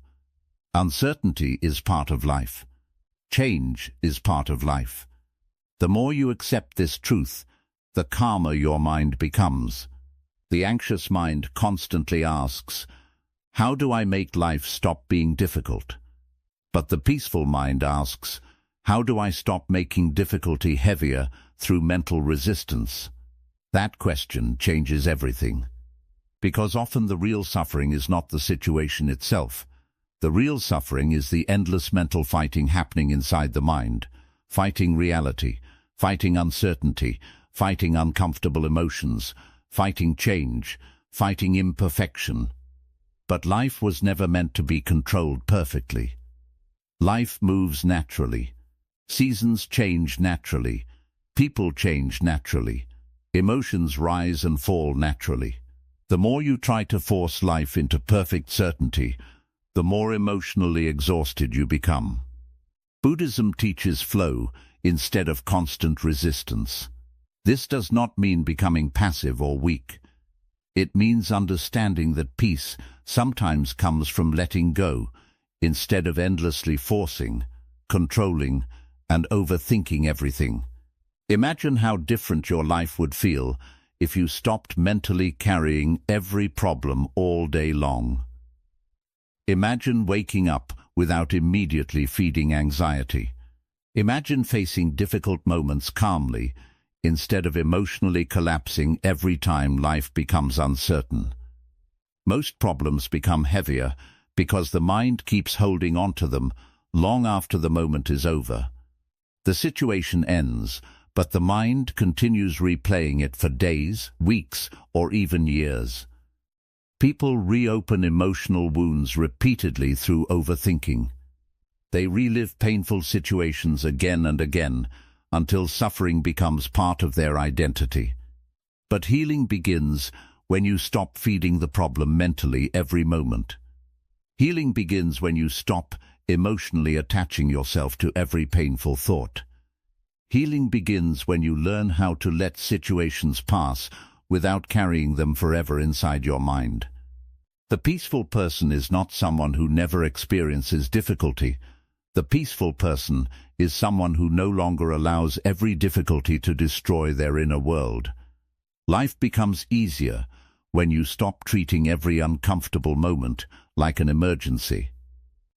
Uncertainty is part of life. Change is part of life. The more you accept this truth, the calmer your mind becomes. The anxious mind constantly asks, "How do I make life stop being difficult?" But the peaceful mind asks, how do I stop making difficulty heavier through mental resistance? That question changes everything. Because often the real suffering is not the situation itself. The real suffering is the endless mental fighting happening inside the mind, fighting reality, fighting uncertainty, fighting uncomfortable emotions, fighting change, fighting imperfection. But life was never meant to be controlled perfectly. Life moves naturally. Seasons change naturally. People change naturally. Emotions rise and fall naturally. The more you try to force life into perfect certainty, the more emotionally exhausted you become. Buddhism teaches flow instead of constant resistance. This does not mean becoming passive or weak. It means understanding that peace sometimes comes from letting go, instead of endlessly forcing, controlling, and overthinking everything. Imagine how different your life would feel if you stopped mentally carrying every problem all day long. Imagine waking up without immediately feeding anxiety. Imagine facing difficult moments calmly, instead of emotionally collapsing every time life becomes uncertain. Most problems become heavier because the mind keeps holding on to them long after the moment is over. The situation ends, but the mind continues replaying it for days, weeks, or even years. People reopen emotional wounds repeatedly through overthinking. They relive painful situations again and again until suffering becomes part of their identity. But healing begins when you stop feeding the problem mentally every moment. Healing begins when you stop emotionally attaching yourself to every painful thought. Healing begins when you learn how to let situations pass without carrying them forever inside your mind. The peaceful person is not someone who never experiences difficulty. The peaceful person is someone who no longer allows every difficulty to destroy their inner world. Life becomes easier when you stop treating every uncomfortable moment like an emergency.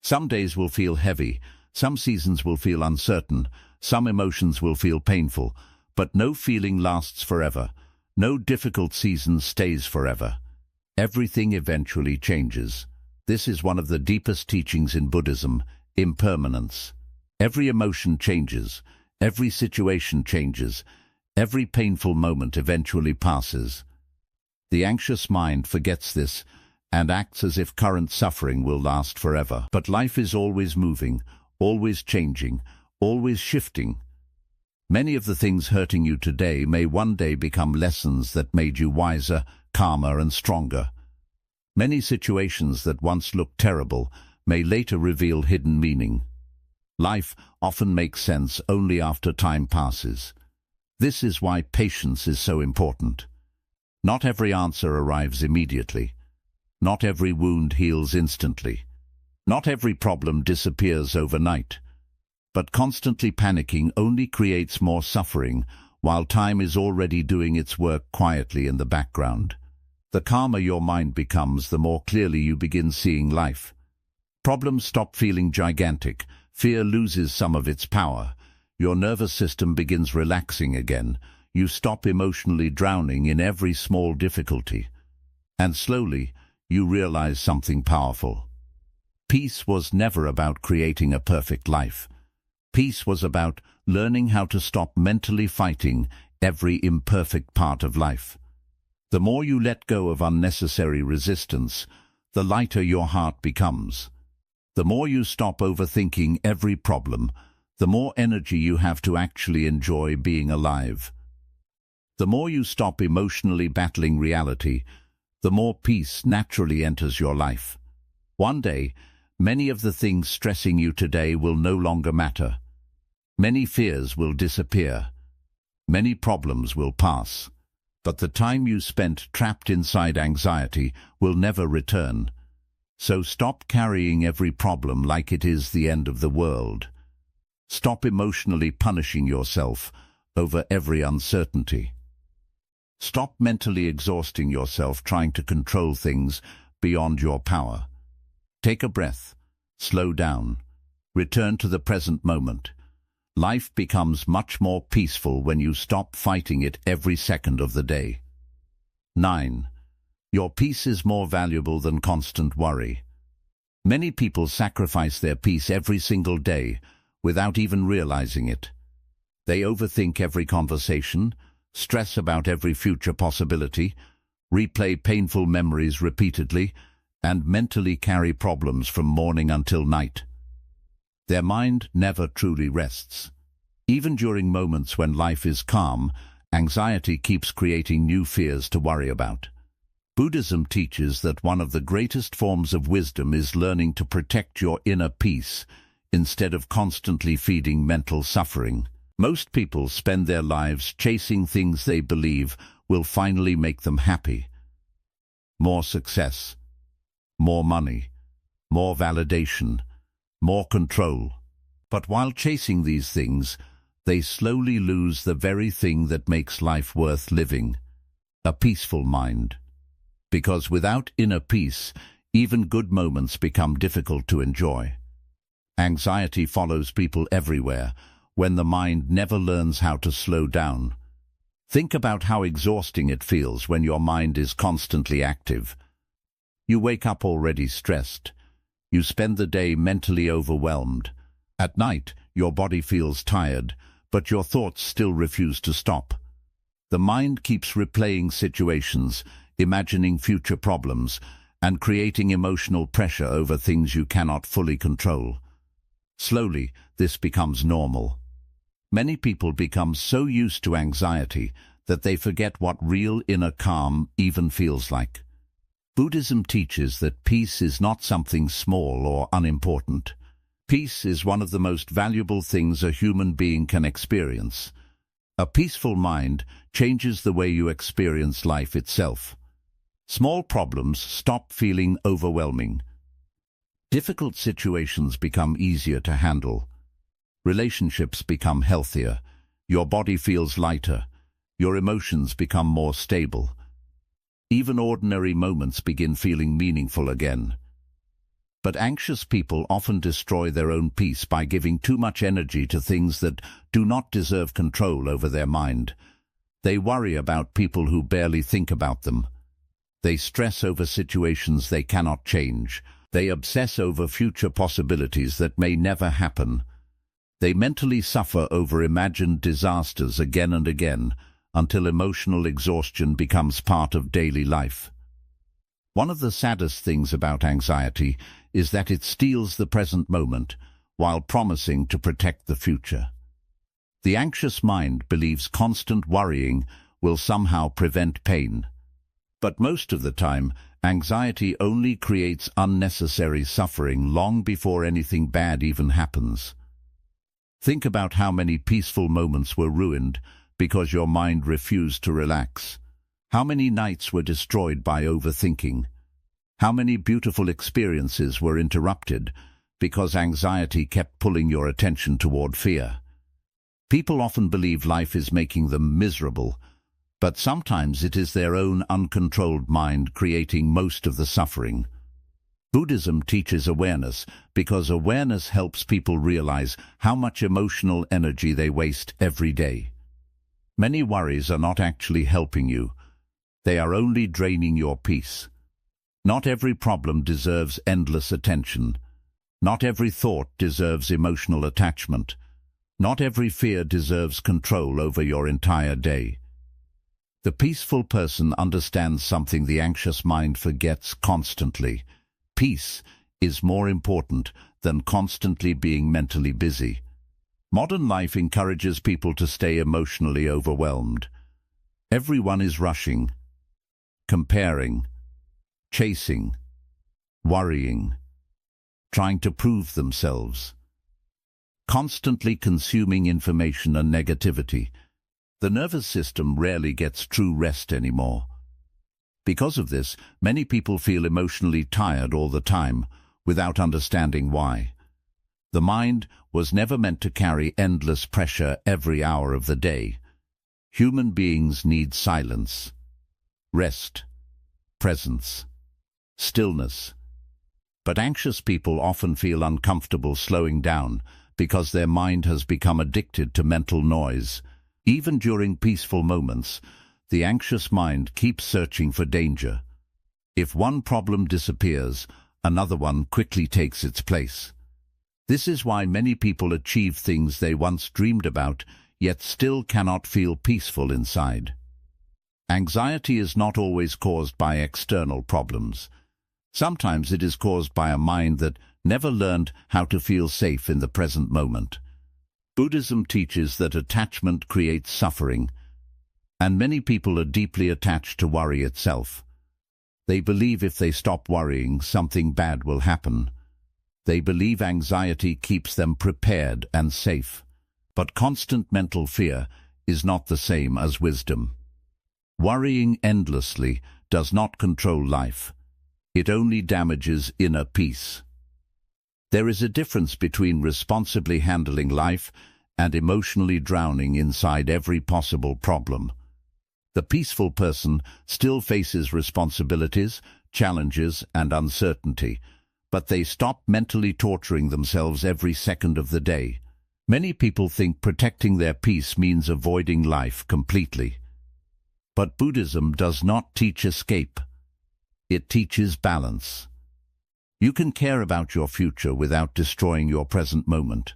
Some days will feel heavy, some seasons will feel uncertain, some emotions will feel painful, but no feeling lasts forever. No difficult season stays forever. Everything eventually changes. This is one of the deepest teachings in Buddhism, impermanence. Every emotion changes, every situation changes, every painful moment eventually passes. The anxious mind forgets this and acts as if current suffering will last forever. But life is always moving, always changing, always shifting. Many of the things hurting you today may one day become lessons that made you wiser, calmer and stronger. Many situations that once looked terrible may later reveal hidden meaning. Life often makes sense only after time passes. This is why patience is so important. Not every answer arrives immediately. Not every wound heals instantly. Not every problem disappears overnight. But constantly panicking only creates more suffering, while time is already doing its work quietly in the background. The calmer your mind becomes, the more clearly you begin seeing life. Problems stop feeling gigantic. Fear loses some of its power. Your nervous system begins relaxing again. You stop emotionally drowning in every small difficulty. And slowly, you realize something powerful. Peace was never about creating a perfect life. Peace was about learning how to stop mentally fighting every imperfect part of life. The more you let go of unnecessary resistance, the lighter your heart becomes. The more you stop overthinking every problem, the more energy you have to actually enjoy being alive. The more you stop emotionally battling reality, the more peace naturally enters your life. One day, many of the things stressing you today will no longer matter. Many fears will disappear. Many problems will pass. But the time you spent trapped inside anxiety will never return. So stop carrying every problem like it is the end of the world. Stop emotionally punishing yourself over every uncertainty. Stop mentally exhausting yourself trying to control things beyond your power. Take a breath, slow down, Return to the present moment. Life becomes much more peaceful when you stop fighting it every second of the day. 9. Your peace is more valuable than constant worry. Many people sacrifice their peace every single day without even realizing it. They overthink every conversation, stress about every future possibility, replay painful memories repeatedly, and mentally carry problems from morning until night. Their mind never truly rests. Even during moments when life is calm, anxiety keeps creating new fears to worry about. Buddhism teaches that one of the greatest forms of wisdom is learning to protect your inner peace instead of constantly feeding mental suffering. Most people spend their lives chasing things they believe will finally make them happy. More success, more money, more validation, more control. But while chasing these things, they slowly lose the very thing that makes life worth living, a peaceful mind. Because without inner peace, even good moments become difficult to enjoy. Anxiety follows people everywhere when the mind never learns how to slow down. Think about how exhausting it feels when your mind is constantly active. You wake up already stressed. You spend the day mentally overwhelmed. At night, your body feels tired, but your thoughts still refuse to stop. The mind keeps replaying situations, imagining future problems, and creating emotional pressure over things you cannot fully control. Slowly, this becomes normal. Many people become so used to anxiety that they forget what real inner calm even feels like. Buddhism teaches that peace is not something small or unimportant. Peace is one of the most valuable things a human being can experience. A peaceful mind changes the way you experience life itself. Small problems stop feeling overwhelming. Difficult situations become easier to handle. Relationships become healthier. Your body feels lighter. Your emotions become more stable. Even ordinary moments begin feeling meaningful again. But anxious people often destroy their own peace by giving too much energy to things that do not deserve control over their mind. They worry about people who barely think about them. They stress over situations they cannot change. They obsess over future possibilities that may never happen. They mentally suffer over imagined disasters again and again, until emotional exhaustion becomes part of daily life. One of the saddest things about anxiety is that it steals the present moment while promising to protect the future. The anxious mind believes constant worrying will somehow prevent pain. But most of the time, anxiety only creates unnecessary suffering long before anything bad even happens. Think about how many peaceful moments were ruined because your mind refused to relax. How many nights were destroyed by overthinking? How many beautiful experiences were interrupted because anxiety kept pulling your attention toward fear? People often believe life is making them miserable, but sometimes it is their own uncontrolled mind creating most of the suffering. Buddhism teaches awareness because awareness helps people realize how much emotional energy they waste every day. Many worries are not actually helping you. They are only draining your peace. Not every problem deserves endless attention. Not every thought deserves emotional attachment. Not every fear deserves control over your entire day. The peaceful person understands something the anxious mind forgets constantly. Peace is more important than constantly being mentally busy. Modern life encourages people to stay emotionally overwhelmed. Everyone is rushing, comparing, chasing, worrying, trying to prove themselves, constantly consuming information and negativity. The nervous system rarely gets true rest anymore. Because of this, many people feel emotionally tired all the time, without understanding why. The mind was never meant to carry endless pressure every hour of the day. Human beings need silence, rest, presence, stillness. But anxious people often feel uncomfortable slowing down because their mind has become addicted to mental noise. Even during peaceful moments, the anxious mind keeps searching for danger. If one problem disappears, another one quickly takes its place. This is why many people achieve things they once dreamed about, yet still cannot feel peaceful inside. Anxiety is not always caused by external problems. Sometimes it is caused by a mind that never learned how to feel safe in the present moment. Buddhism teaches that attachment creates suffering, and many people are deeply attached to worry itself. They believe if they stop worrying, something bad will happen. They believe anxiety keeps them prepared and safe. But constant mental fear is not the same as wisdom. Worrying endlessly does not control life. It only damages inner peace. There is a difference between responsibly handling life and emotionally drowning inside every possible problem. The peaceful person still faces responsibilities, challenges, and uncertainty, but they stop mentally torturing themselves every second of the day. Many people think protecting their peace means avoiding life completely. But Buddhism does not teach escape. It teaches balance. You can care about your future without destroying your present moment.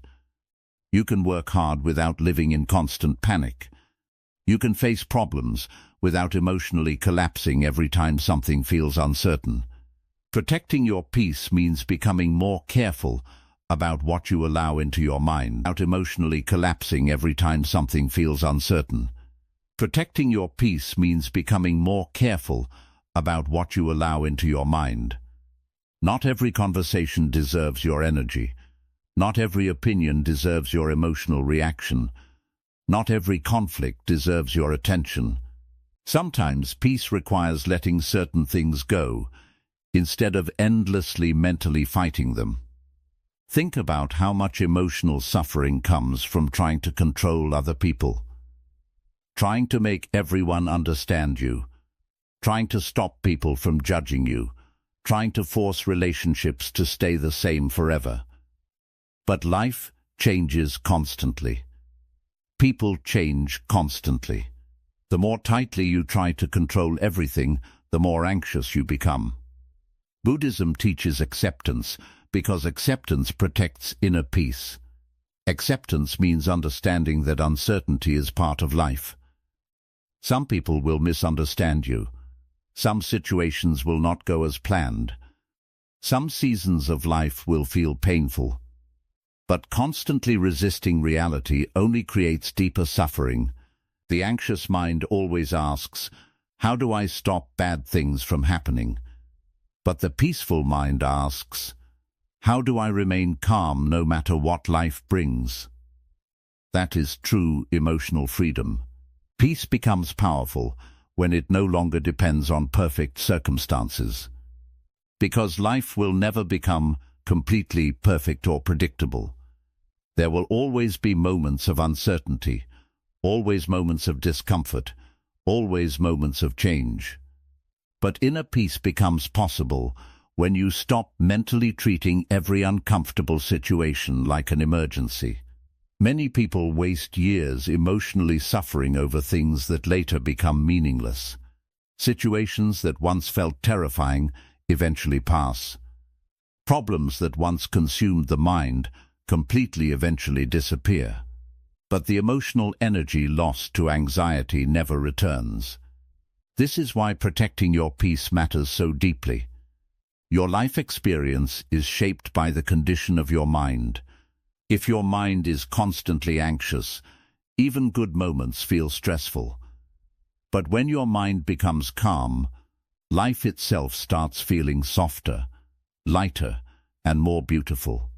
You can work hard without living in constant panic. You can face problems without emotionally collapsing every time something feels uncertain. Protecting your peace means becoming more careful about what you allow into your mind, without emotionally collapsing every time something feels uncertain. Protecting your peace means becoming more careful about what you allow into your mind. Not every conversation deserves your energy. Not every opinion deserves your emotional reaction. Not every conflict deserves your attention. Sometimes peace requires letting certain things go, instead of endlessly mentally fighting them. Think about how much emotional suffering comes from trying to control other people. Trying to make everyone understand you. Trying to stop people from judging you. Trying to force relationships to stay the same forever. But life changes constantly. People change constantly. The more tightly you try to control everything, the more anxious you become. Buddhism teaches acceptance because acceptance protects inner peace. Acceptance means understanding that uncertainty is part of life. Some people will misunderstand you. Some situations will not go as planned. Some seasons of life will feel painful. But constantly resisting reality only creates deeper suffering. The anxious mind always asks, how do I stop bad things from happening? But the peaceful mind asks, how do I remain calm no matter what life brings? That is true emotional freedom. Peace becomes powerful when it no longer depends on perfect circumstances. Because life will never become completely perfect or predictable. There will always be moments of uncertainty, always moments of discomfort, always moments of change. But inner peace becomes possible when you stop mentally treating every uncomfortable situation like an emergency. Many people waste years emotionally suffering over things that later become meaningless. Situations that once felt terrifying eventually pass. Problems that once consumed the mind completely eventually disappear. But the emotional energy lost to anxiety never returns. This is why protecting your peace matters so deeply. Your life experience is shaped by the condition of your mind. If your mind is constantly anxious, even good moments feel stressful. But when your mind becomes calm, life itself starts feeling softer, lighter, and more beautiful.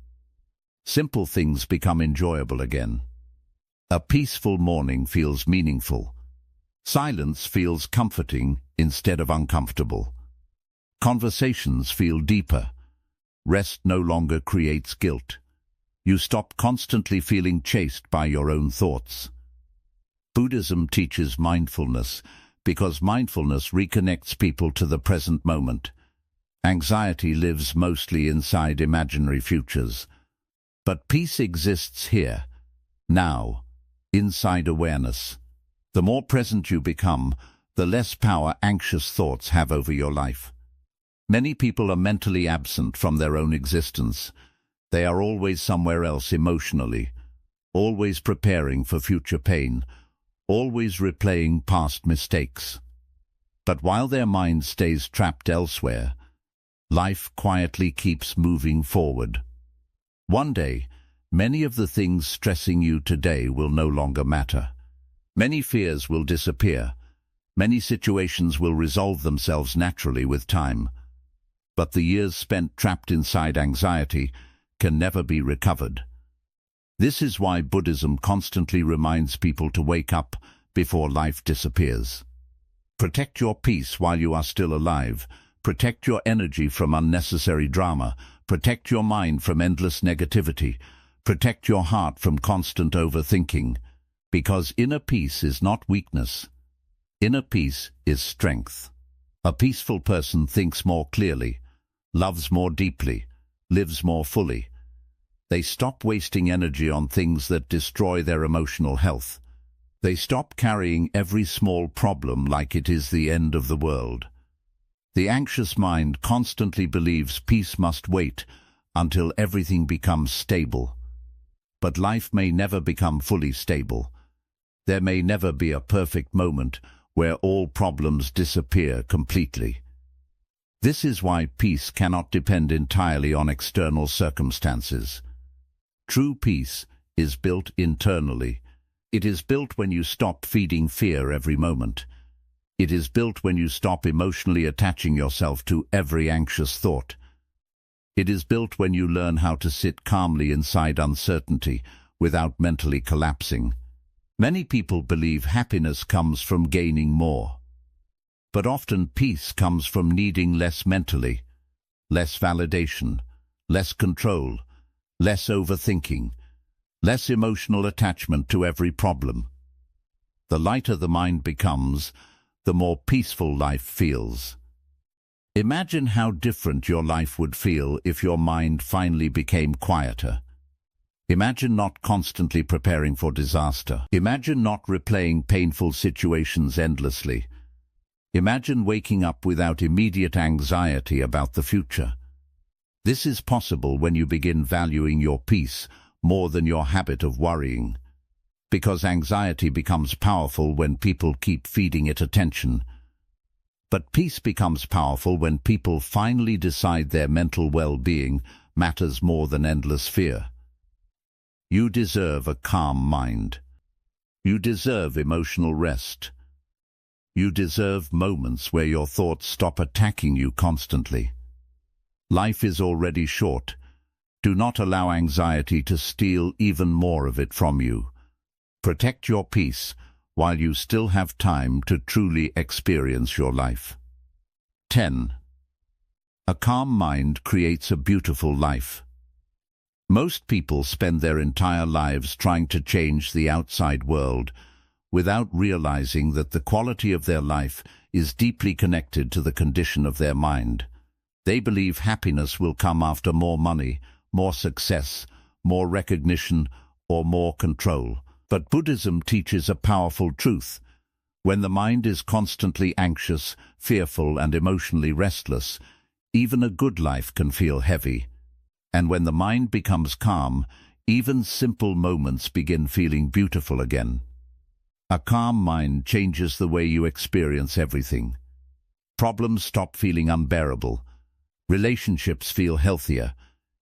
Simple things become enjoyable again. A peaceful morning feels meaningful. Silence feels comforting instead of uncomfortable. Conversations feel deeper. Rest no longer creates guilt. You stop constantly feeling chased by your own thoughts. Buddhism teaches mindfulness because mindfulness reconnects people to the present moment. Anxiety lives mostly inside imaginary futures. But peace exists here, now, inside awareness. The more present you become, the less power anxious thoughts have over your life. Many people are mentally absent from their own existence. They are always somewhere else emotionally, always preparing for future pain, always replaying past mistakes. But while their mind stays trapped elsewhere, life quietly keeps moving forward. One day, many of the things stressing you today will no longer matter. Many fears will disappear. Many situations will resolve themselves naturally with time. But the years spent trapped inside anxiety can never be recovered. This is why Buddhism constantly reminds people to wake up before life disappears. Protect your peace while you are still alive. Protect your energy from unnecessary drama. Protect your mind from endless negativity. Protect your heart from constant overthinking. Because inner peace is not weakness. Inner peace is strength. A peaceful person thinks more clearly, loves more deeply, lives more fully. They stop wasting energy on things that destroy their emotional health. They stop carrying every small problem like it is the end of the world. The anxious mind constantly believes peace must wait until everything becomes stable. But life may never become fully stable. There may never be a perfect moment where all problems disappear completely. This is why peace cannot depend entirely on external circumstances. True peace is built internally. It is built when you stop feeding fear every moment. It is built when you stop emotionally attaching yourself to every anxious thought. It is built when you learn how to sit calmly inside uncertainty without mentally collapsing. Many people believe happiness comes from gaining more. But often peace comes from needing less mentally, less validation, less control, less overthinking, less emotional attachment to every problem. The lighter the mind becomes, the more peaceful life feels. Imagine how different your life would feel if your mind finally became quieter. Imagine not constantly preparing for disaster. Imagine not replaying painful situations endlessly. Imagine waking up without immediate anxiety about the future. This is possible when you begin valuing your peace more than your habit of worrying. Because anxiety becomes powerful when people keep feeding it attention. But peace becomes powerful when people finally decide their mental well-being matters more than endless fear. You deserve a calm mind. You deserve emotional rest. You deserve moments where your thoughts stop attacking you constantly. Life is already short. Do not allow anxiety to steal even more of it from you. Protect your peace while you still have time to truly experience your life. 10. A calm mind creates a beautiful life. Most people spend their entire lives trying to change the outside world without realizing that the quality of their life is deeply connected to the condition of their mind. They believe happiness will come after more money, more success, more recognition, or more control. But Buddhism teaches a powerful truth. When the mind is constantly anxious, fearful, and emotionally restless, even a good life can feel heavy. And when the mind becomes calm, even simple moments begin feeling beautiful again. A calm mind changes the way you experience everything. Problems stop feeling unbearable. Relationships feel healthier.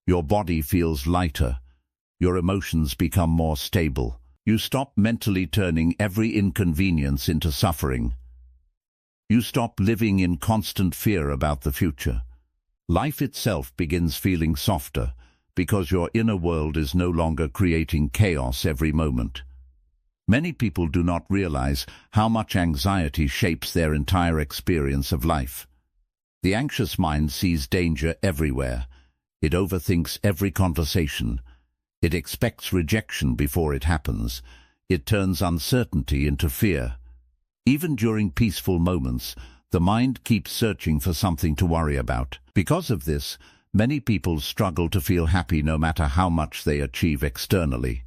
Your body feels lighter. Your emotions become more stable. You stop mentally turning every inconvenience into suffering. You stop living in constant fear about the future. Life itself begins feeling softer because your inner world is no longer creating chaos every moment. Many people do not realize how much anxiety shapes their entire experience of life. The anxious mind sees danger everywhere. It overthinks every conversation. It expects rejection before it happens. It turns uncertainty into fear. Even during peaceful moments, The mind keeps searching for something to worry about. Because of this, many people struggle to feel happy no matter how much they achieve externally.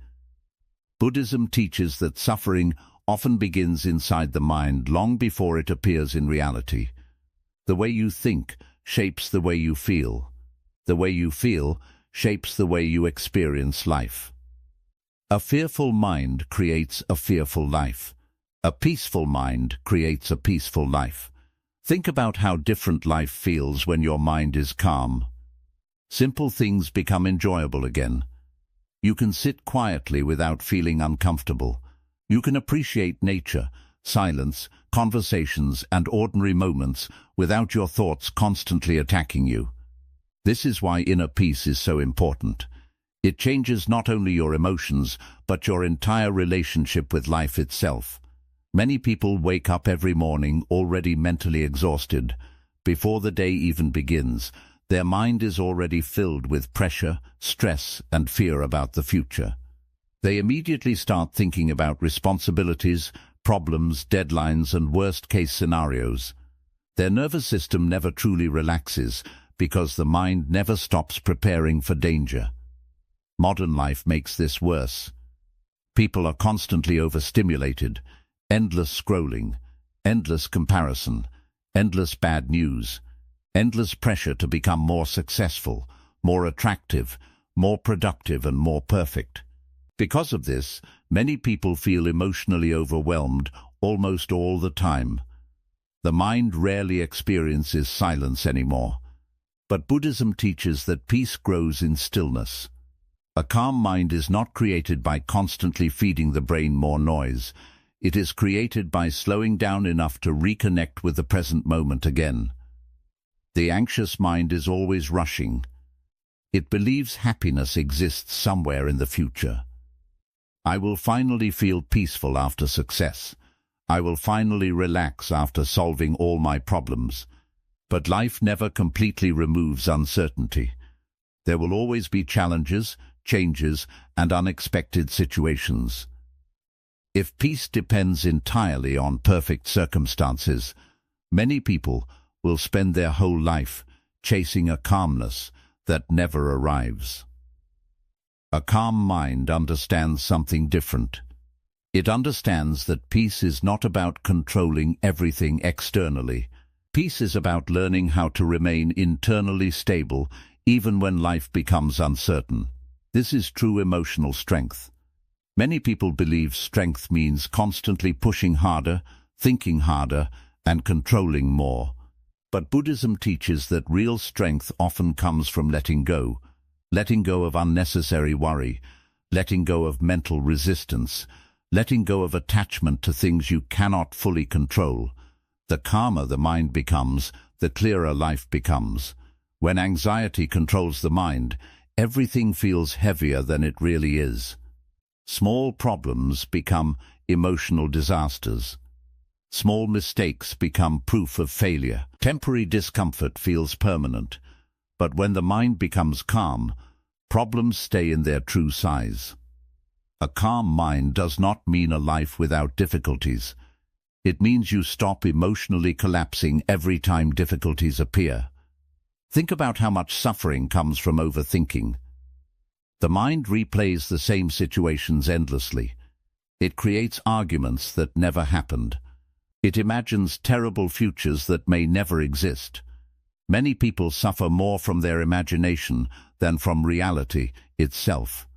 Buddhism teaches that suffering often begins inside the mind long before it appears in reality. The way you think shapes the way you feel. The way you feel shapes the way you experience life. A fearful mind creates a fearful life. A peaceful mind creates a peaceful life. Think about how different life feels when your mind is calm. Simple things become enjoyable again. You can sit quietly without feeling uncomfortable. You can appreciate nature, silence, conversations, and ordinary moments without your thoughts constantly attacking you. This is why inner peace is so important. It changes not only your emotions, but your entire relationship with life itself. Many people wake up every morning already mentally exhausted. Before the day even begins, their mind is already filled with pressure, stress, and fear about the future. They immediately start thinking about responsibilities, problems, deadlines, and worst-case scenarios. Their nervous system never truly relaxes because the mind never stops preparing for danger. Modern life makes this worse. People are constantly overstimulated. Endless scrolling, endless comparison, endless bad news, endless pressure to become more successful, more attractive, more productive, and more perfect. Because of this, many people feel emotionally overwhelmed almost all the time. The mind rarely experiences silence anymore. But Buddhism teaches that peace grows in stillness. A calm mind is not created by constantly feeding the brain more noise. It is created by slowing down enough to reconnect with the present moment again. The anxious mind is always rushing. It believes happiness exists somewhere in the future. I will finally feel peaceful after success. I will finally relax after solving all my problems. But life never completely removes uncertainty. There will always be challenges, changes, and unexpected situations. If peace depends entirely on perfect circumstances, many people will spend their whole life chasing a calmness that never arrives. A calm mind understands something different. It understands that peace is not about controlling everything externally. Peace is about learning how to remain internally stable even when life becomes uncertain. This is true emotional strength. Many people believe strength means constantly pushing harder, thinking harder, and controlling more. But Buddhism teaches that real strength often comes from letting go of unnecessary worry, letting go of mental resistance, letting go of attachment to things you cannot fully control. The calmer the mind becomes, the clearer life becomes. When anxiety controls the mind, everything feels heavier than it really is. Small problems become emotional disasters. Small mistakes become proof of failure. Temporary discomfort feels permanent. But when the mind becomes calm, problems stay in their true size. A calm mind does not mean a life without difficulties. It means you stop emotionally collapsing every time difficulties appear. Think about how much suffering comes from overthinking. The mind replays the same situations endlessly. It creates arguments that never happened. It imagines terrible futures that may never exist. Many people suffer more from their imagination than from reality itself.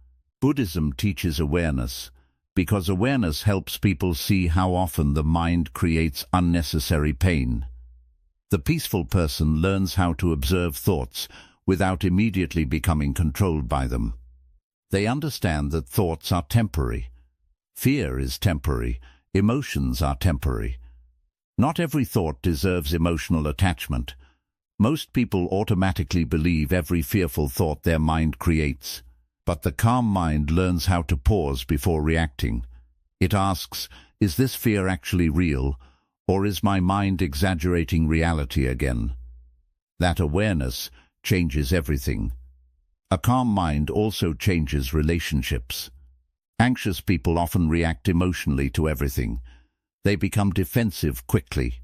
Buddhism teaches awareness, because awareness helps people see how often the mind creates unnecessary pain. The peaceful person learns how to observe thoughts without immediately becoming controlled by them. They understand that thoughts are temporary. Fear is temporary. Emotions are temporary. Not every thought deserves emotional attachment. Most people automatically believe every fearful thought their mind creates. But the calm mind learns how to pause before reacting. It asks, is this fear actually real, or is my mind exaggerating reality again? That awareness changes everything. A calm mind also changes relationships. Anxious people often react emotionally to everything. They become defensive quickly.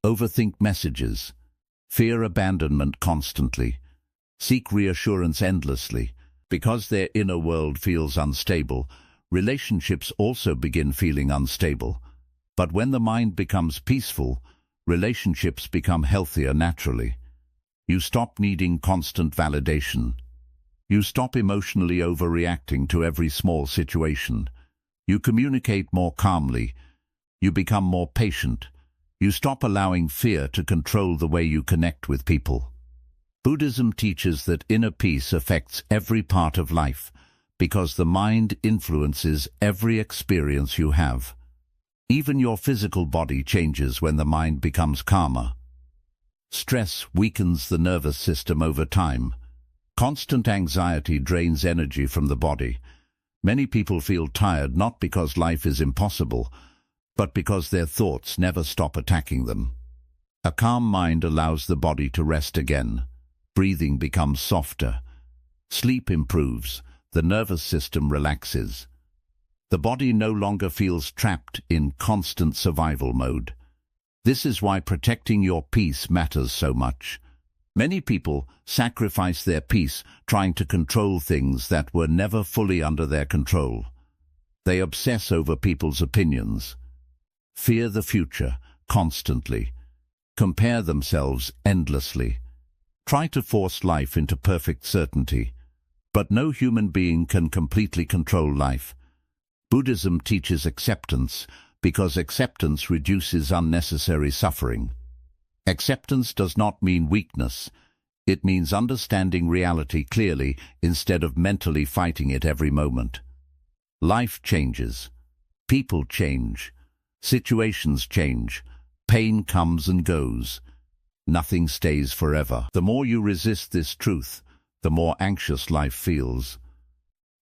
overthink messages, fear abandonment constantly, seek reassurance endlessly. Because their inner world feels unstable, relationships also begin feeling unstable. But when the mind becomes peaceful, relationships become healthier naturally. You stop needing constant validation. You stop emotionally overreacting to every small situation. You communicate more calmly. You become more patient. You stop allowing fear to control the way you connect with people. Buddhism teaches that inner peace affects every part of life because the mind influences every experience you have. Even your physical body changes when the mind becomes calmer. Stress weakens the nervous system over time. Constant anxiety drains energy from the body. Many people feel tired not because life is impossible, but because their thoughts never stop attacking them. A calm mind allows the body to rest again. Breathing becomes softer. Sleep improves. The nervous system relaxes. The body no longer feels trapped in constant survival mode. This is why protecting your peace matters so much. Many people sacrifice their peace trying to control things that were never fully under their control. They obsess over people's opinions, fear the future constantly, compare themselves endlessly, try to force life into perfect certainty. But no human being can completely control life. Buddhism teaches acceptance because acceptance reduces unnecessary suffering. Acceptance does not mean weakness. It means understanding reality clearly instead of mentally fighting it every moment. Life changes. People change. Situations change. Pain comes and goes. Nothing stays forever. The more you resist this truth, the more anxious life feels.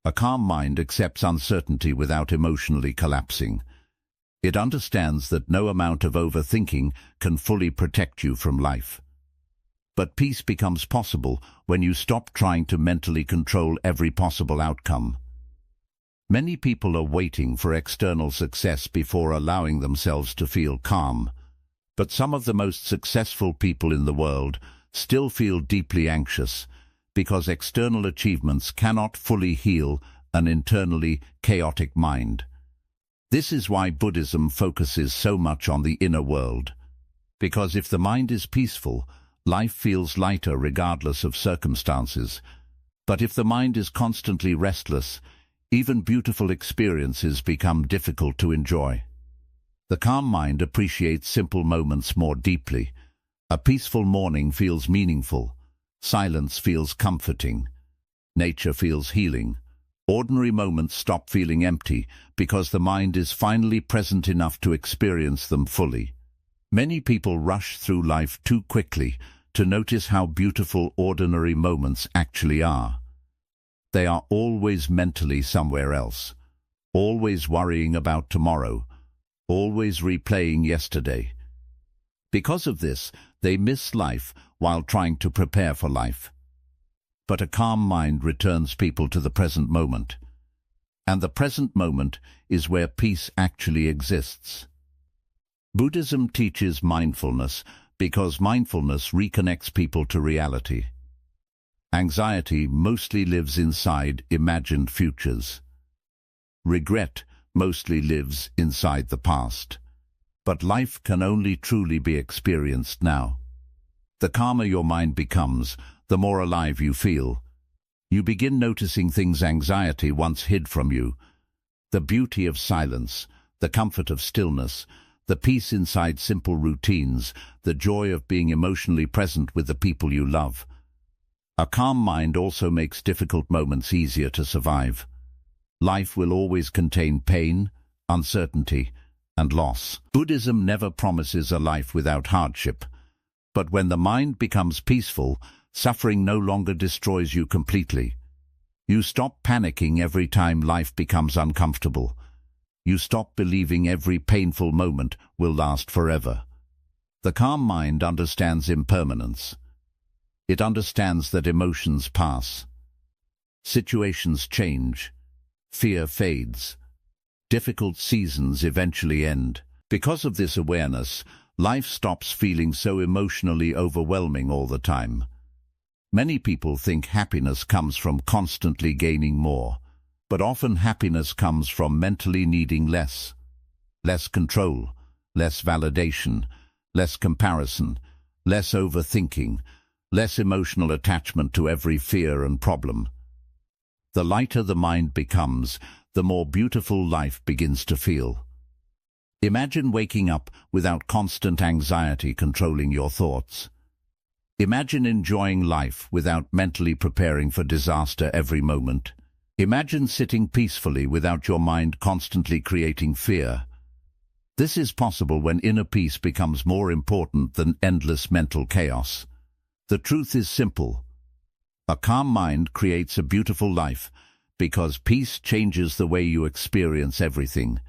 A calm mind accepts uncertainty without emotionally collapsing. It understands that no amount of overthinking can fully protect you from life. But peace becomes possible when you stop trying to mentally control every possible outcome. Many people are waiting for external success before allowing themselves to feel calm. But some of the most successful people in the world still feel deeply anxious because external achievements cannot fully heal an internally chaotic mind. This is why Buddhism focuses so much on the inner world. Because if the mind is peaceful, life feels lighter regardless of circumstances. But if the mind is constantly restless, even beautiful experiences become difficult to enjoy. The calm mind appreciates simple moments more deeply. A peaceful morning feels meaningful. Silence feels comforting. Nature feels healing. Ordinary moments stop feeling empty because the mind is finally present enough to experience them fully. Many people rush through life too quickly to notice how beautiful ordinary moments actually are. They are always mentally somewhere else, always worrying about tomorrow, always replaying yesterday. Because of this, they miss life while trying to prepare for life. But a calm mind returns people to the present moment. And the present moment is where peace actually exists. Buddhism teaches mindfulness because mindfulness reconnects people to reality. Anxiety mostly lives inside imagined futures. Regret mostly lives inside the past. But life can only truly be experienced now. The calmer your mind becomes, the more alive you feel. You begin noticing things anxiety once hid from you. The beauty of silence, the comfort of stillness, the peace inside simple routines, the joy of being emotionally present with the people you love. A calm mind also makes difficult moments easier to survive. Life will always contain pain, uncertainty, and loss. Buddhism never promises a life without hardship. But when the mind becomes peaceful, suffering no longer destroys you completely. You stop panicking every time life becomes uncomfortable. You stop believing every painful moment will last forever. The calm mind understands impermanence. It understands that emotions pass. Situations change. Fear fades. Difficult seasons eventually end. Because of this awareness, life stops feeling so emotionally overwhelming all the time. Many people think happiness comes from constantly gaining more, but often happiness comes from mentally needing less. Less control, less validation, less comparison, less overthinking, less emotional attachment to every fear and problem. The lighter the mind becomes, the more beautiful life begins to feel. Imagine waking up without constant anxiety controlling your thoughts. Imagine enjoying life without mentally preparing for disaster every moment. Imagine sitting peacefully without your mind constantly creating fear. This is possible when inner peace becomes more important than endless mental chaos. The truth is simple. A calm mind creates a beautiful life because peace changes the way you experience everything.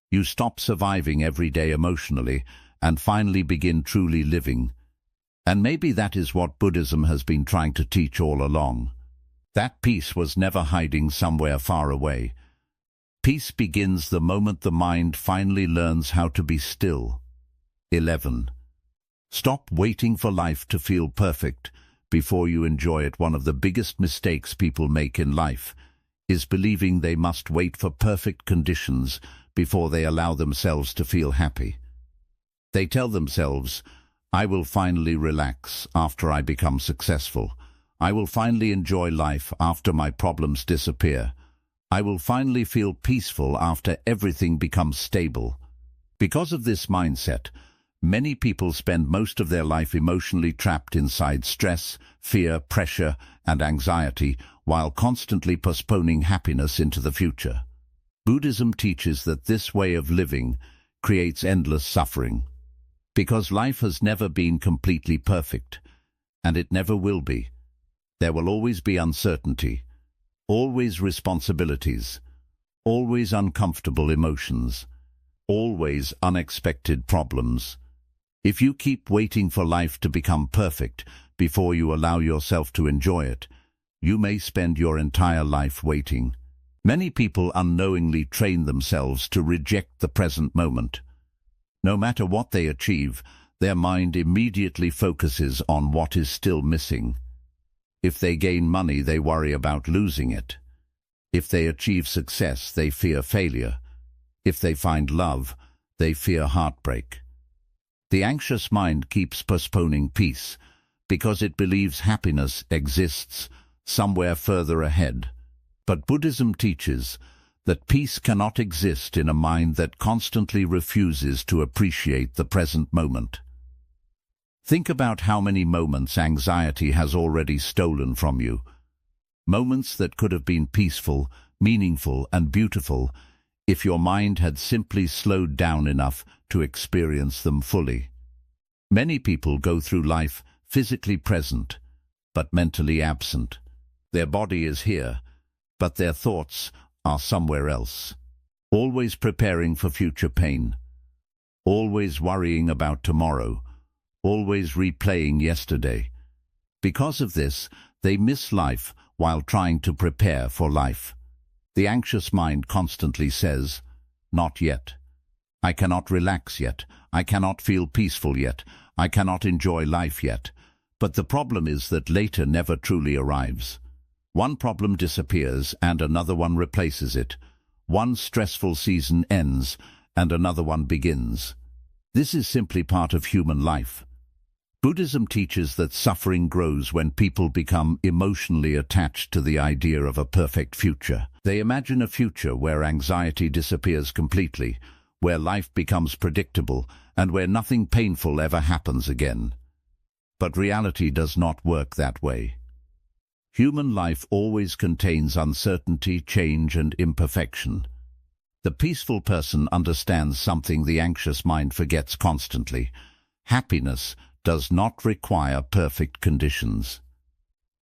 You stop surviving every day emotionally and finally begin truly living. And maybe that is what Buddhism has been trying to teach all along. That peace was never hiding somewhere far away. Peace begins the moment the mind finally learns how to be still. 11. Stop waiting for life to feel perfect before you enjoy it. One of the biggest mistakes people make in life is believing they must wait for perfect conditions before they allow themselves to feel happy. They tell themselves, "I will finally relax after I become successful. I will finally enjoy life after my problems disappear. I will finally feel peaceful after everything becomes stable." Because of this mindset, many people spend most of their life emotionally trapped inside stress, fear, pressure, and anxiety, while constantly postponing happiness into the future. Buddhism teaches that this way of living creates endless suffering. Because life has never been completely perfect, and it never will be. There will always be uncertainty, always responsibilities, always uncomfortable emotions, always unexpected problems. If you keep waiting for life to become perfect before you allow yourself to enjoy it, you may spend your entire life waiting. Many people unknowingly train themselves to reject the present moment. No matter what they achieve, their mind immediately focuses on what is still missing. If they gain money, they worry about losing it. If they achieve success, they fear failure. If they find love, they fear heartbreak. The anxious mind keeps postponing peace because it believes happiness exists somewhere further ahead. But Buddhism teaches that peace cannot exist in a mind that constantly refuses to appreciate the present moment. Think about how many moments anxiety has already stolen from you. Moments that could have been peaceful, meaningful, and beautiful if your mind had simply slowed down enough to experience them fully. Many people go through life physically present, but mentally absent. Their body is here, but their thoughts are somewhere else. Always preparing for future pain. Always worrying about tomorrow. Always replaying yesterday. Because of this, they miss life while trying to prepare for life. The anxious mind constantly says, "Not yet. I cannot relax yet. I cannot feel peaceful yet. I cannot enjoy life yet." But the problem is that later never truly arrives. One problem disappears and another one replaces it. One stressful season ends and another one begins. This is simply part of human life. Buddhism teaches that suffering grows when people become emotionally attached to the idea of a perfect future. They imagine a future where anxiety disappears completely, where life becomes predictable, and where nothing painful ever happens again. But reality does not work that way. Human life always contains uncertainty, change, and imperfection. The peaceful person understands something the anxious mind forgets constantly. Happiness does not require perfect conditions.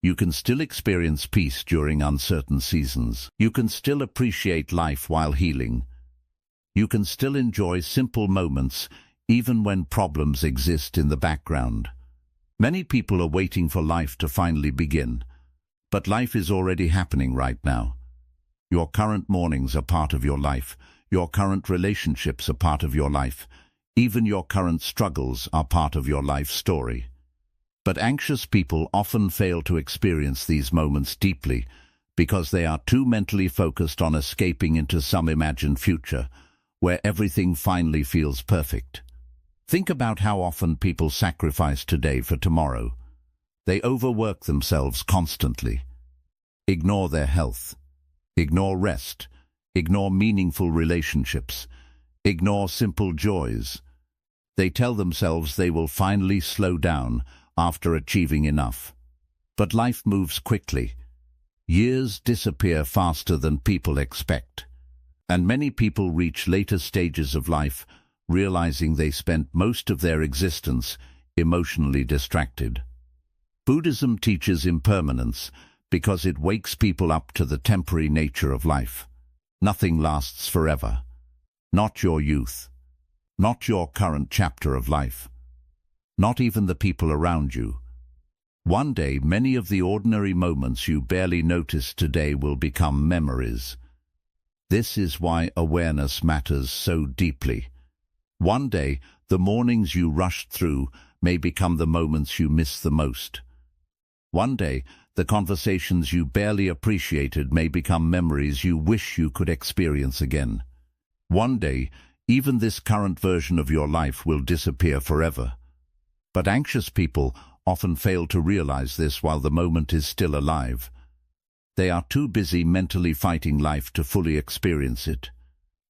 You can still experience peace during uncertain seasons. You can still appreciate life while healing. You can still enjoy simple moments even when problems exist in the background. Many people are waiting for life to finally begin, but life is already happening right now. Your current mornings are part of your life. Your current relationships are part of your life. Even your current struggles are part of your life story. But anxious people often fail to experience these moments deeply because they are too mentally focused on escaping into some imagined future where everything finally feels perfect. Think about how often people sacrifice today for tomorrow. They overwork themselves constantly, ignore their health, ignore rest, ignore meaningful relationships, ignore simple joys. They tell themselves they will finally slow down after achieving enough. But life moves quickly. Years disappear faster than people expect. And many people reach later stages of life realizing they spent most of their existence emotionally distracted. Buddhism teaches impermanence because it wakes people up to the temporary nature of life. Nothing lasts forever. Not your youth. Not your current chapter of life. Not even the people around you. One day, many of the ordinary moments you barely notice today will become memories. This is why awareness matters so deeply. One day, the mornings you rushed through may become the moments you miss the most. One day, the conversations you barely appreciated may become memories you wish you could experience again. One day, even this current version of your life will disappear forever. But anxious people often fail to realize this while the moment is still alive. They are too busy mentally fighting life to fully experience it.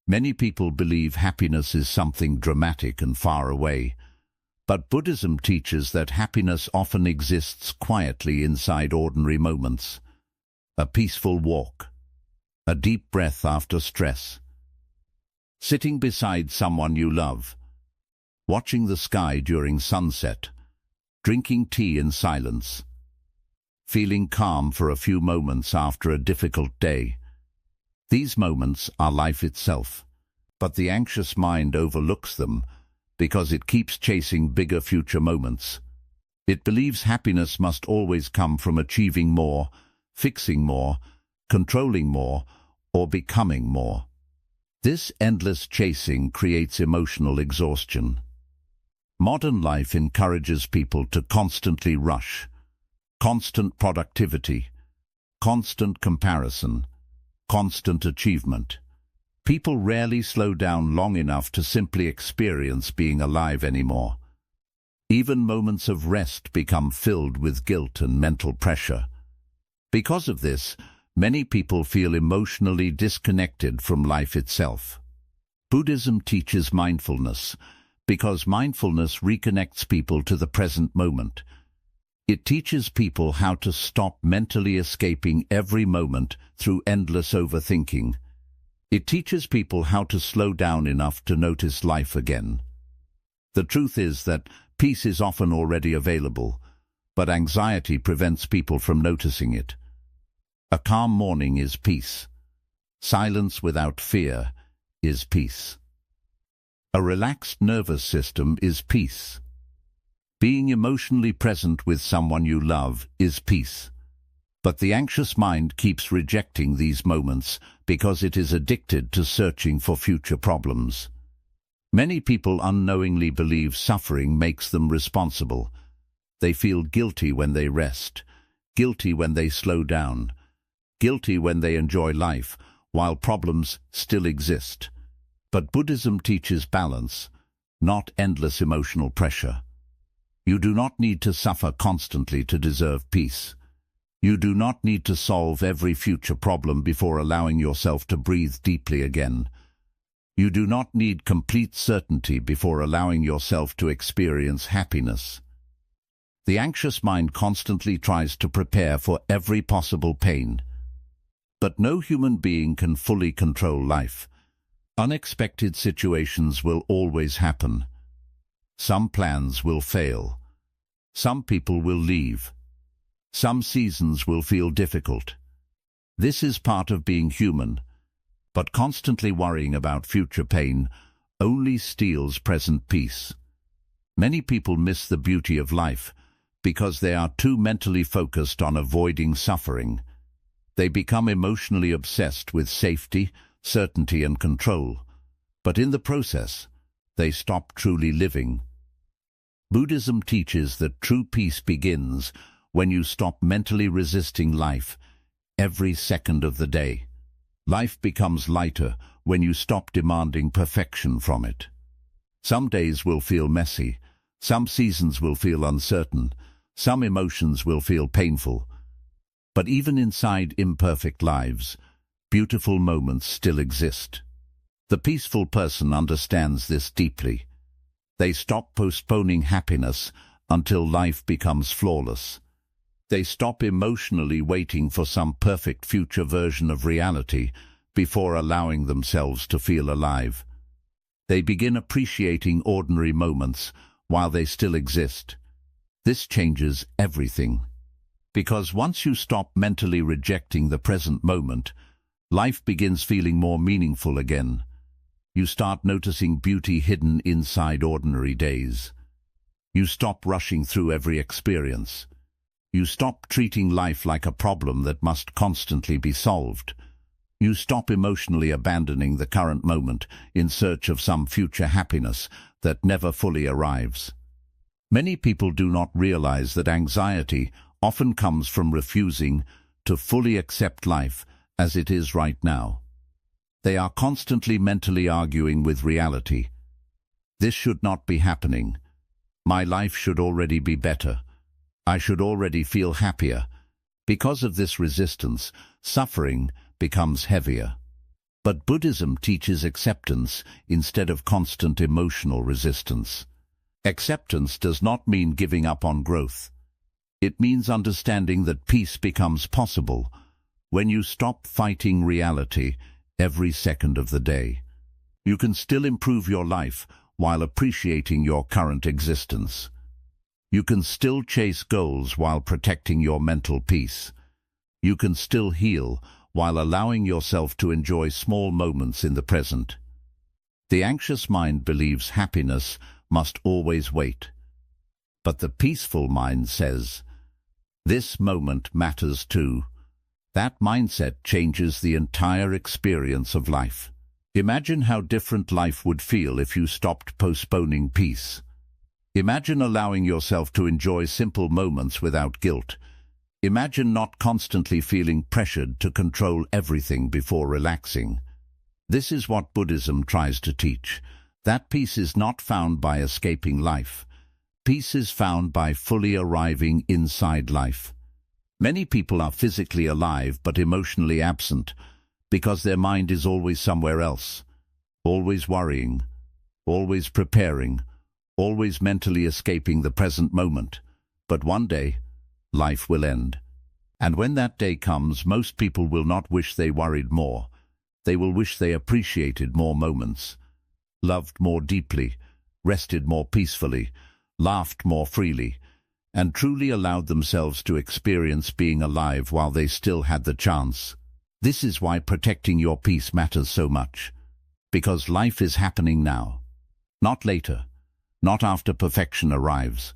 Many people believe happiness is something dramatic and far away, but Buddhism teaches that happiness often exists quietly inside ordinary moments. A peaceful walk, a deep breath after stress, sitting beside someone you love, watching the sky during sunset, drinking tea in silence, feeling calm for a few moments after a difficult day. These moments are life itself, but the anxious mind overlooks them because it keeps chasing bigger future moments. It believes happiness must always come from achieving more, fixing more, controlling more, or becoming more. This endless chasing creates emotional exhaustion. Modern life encourages people to constantly rush, constant productivity, constant comparison, constant achievement. People rarely slow down long enough to simply experience being alive anymore. Even moments of rest become filled with guilt and mental pressure. Because of this, many people feel emotionally disconnected from life itself. Buddhism teaches mindfulness because mindfulness reconnects people to the present moment. It teaches people how to stop mentally escaping every moment through endless overthinking. It teaches people how to slow down enough to notice life again. The truth is that peace is often already available, but anxiety prevents people from noticing it. A calm morning is peace. Silence without fear is peace. A relaxed nervous system is peace. Being emotionally present with someone you love is peace. But the anxious mind keeps rejecting these moments because it is addicted to searching for future problems. Many people unknowingly believe suffering makes them responsible. They feel guilty when they rest, guilty when they slow down, guilty when they enjoy life, while problems still exist. But Buddhism teaches balance, not endless emotional pressure. You do not need to suffer constantly to deserve peace. You do not need to solve every future problem before allowing yourself to breathe deeply again. You do not need complete certainty before allowing yourself to experience happiness. The anxious mind constantly tries to prepare for every possible pain. But no human being can fully control life. Unexpected situations will always happen. Some plans will fail. Some people will leave. Some seasons will feel difficult. This is part of being human, but constantly worrying about future pain only steals present peace. Many people miss the beauty of life because they are too mentally focused on avoiding suffering. They become emotionally obsessed with safety, certainty and control, but in the process, they stop truly living. Buddhism teaches that true peace begins when you stop mentally resisting life every second of the day. Life becomes lighter when you stop demanding perfection from it. Some days will feel messy, some seasons will feel uncertain, some emotions will feel painful. But even inside imperfect lives, beautiful moments still exist. The peaceful person understands this deeply. They stop postponing happiness until life becomes flawless. They stop emotionally waiting for some perfect future version of reality before allowing themselves to feel alive. They begin appreciating ordinary moments while they still exist. This changes everything. Because once you stop mentally rejecting the present moment, life begins feeling more meaningful again. You start noticing beauty hidden inside ordinary days. You stop rushing through every experience. You stop treating life like a problem that must constantly be solved. You stop emotionally abandoning the current moment in search of some future happiness that never fully arrives. Many people do not realize that anxiety often comes from refusing to fully accept life as it is right now. They are constantly mentally arguing with reality. This should not be happening. My life should already be better. I should already feel happier. Because of this resistance, suffering becomes heavier. But Buddhism teaches acceptance instead of constant emotional resistance. Acceptance does not mean giving up on growth. It means understanding that peace becomes possible when you stop fighting reality every second of the day. You can still improve your life while appreciating your current existence. You can still chase goals while protecting your mental peace. You can still heal while allowing yourself to enjoy small moments in the present. The anxious mind believes happiness must always wait. But the peaceful mind says, "This moment matters too." That mindset changes the entire experience of life. Imagine how different life would feel if you stopped postponing peace. Imagine allowing yourself to enjoy simple moments without guilt. Imagine not constantly feeling pressured to control everything before relaxing. This is what Buddhism tries to teach. That peace is not found by escaping life. Peace is found by fully arriving inside life. Many people are physically alive but emotionally absent because their mind is always somewhere else, always worrying, always preparing, always mentally escaping the present moment. But one day, life will end. And when that day comes, most people will not wish they worried more. They will wish they appreciated more moments, loved more deeply, rested more peacefully, laughed more freely, and truly allowed themselves to experience being alive while they still had the chance. This is why protecting your peace matters so much. Because life is happening now, not later, not after perfection arrives,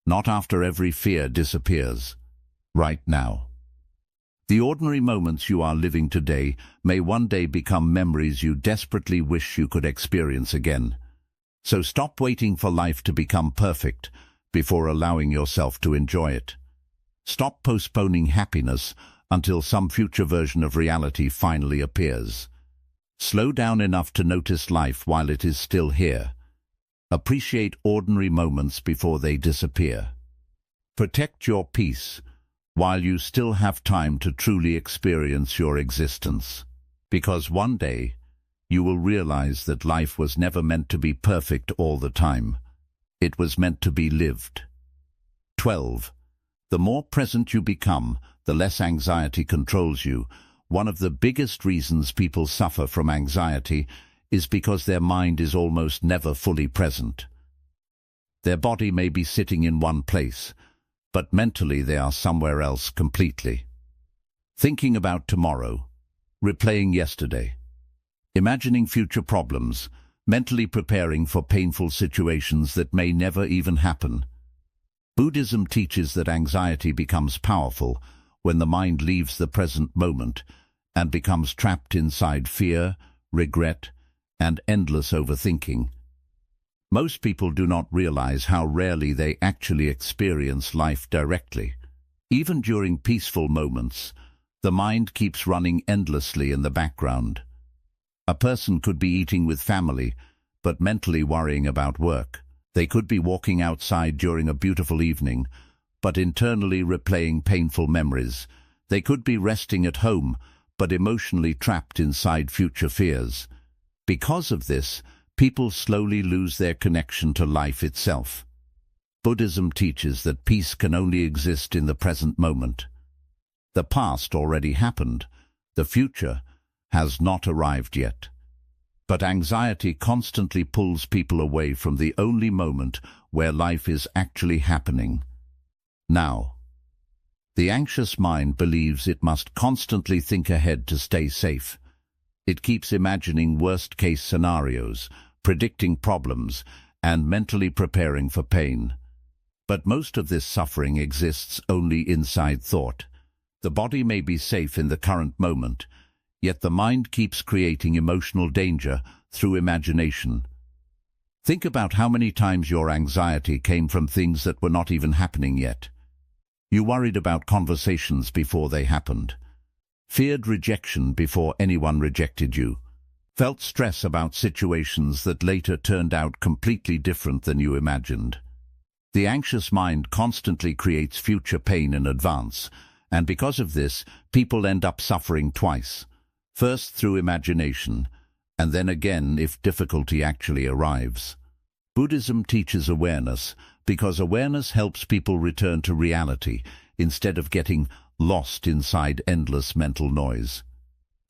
not after every fear disappears. Right now. The ordinary moments you are living today may one day become memories you desperately wish you could experience again. So stop waiting for life to become perfect before allowing yourself to enjoy it. Stop postponing happiness until some future version of reality finally appears. Slow down enough to notice life while it is still here. Appreciate ordinary moments before they disappear. Protect your peace while you still have time to truly experience your existence. Because one day, you will realize that life was never meant to be perfect all the time. It was meant to be lived. 12. The more present you become, the less anxiety controls you. One of the biggest reasons people suffer from anxiety is because their mind is almost never fully present. Their body may be sitting in one place, but mentally they are somewhere else completely. Thinking about tomorrow, replaying yesterday, imagining future problems, mentally preparing for painful situations that may never even happen. Buddhism teaches that anxiety becomes powerful when the mind leaves the present moment and becomes trapped inside fear, regret, and endless overthinking. Most people do not realize how rarely they actually experience life directly. Even during peaceful moments, the mind keeps running endlessly in the background. A person could be eating with family, but mentally worrying about work. They could be walking outside during a beautiful evening, but internally replaying painful memories. They could be resting at home, but emotionally trapped inside future fears. Because of this, people slowly lose their connection to life itself. Buddhism teaches that peace can only exist in the present moment. The past already happened. The future has not arrived yet. But anxiety constantly pulls people away from the only moment where life is actually happening. Now, the anxious mind believes it must constantly think ahead to stay safe. It keeps imagining worst-case scenarios, predicting problems, and mentally preparing for pain. But most of this suffering exists only inside thought. The body may be safe in the current moment, yet the mind keeps creating emotional danger through imagination. Think about how many times your anxiety came from things that were not even happening yet. You worried about conversations before they happened, feared rejection before anyone rejected you, felt stress about situations that later turned out completely different than you imagined. The anxious mind constantly creates future pain in advance, and because of this, people end up suffering twice, first through imagination, and then again if difficulty actually arrives. Buddhism teaches awareness because awareness helps people return to reality instead of getting lost inside endless mental noise.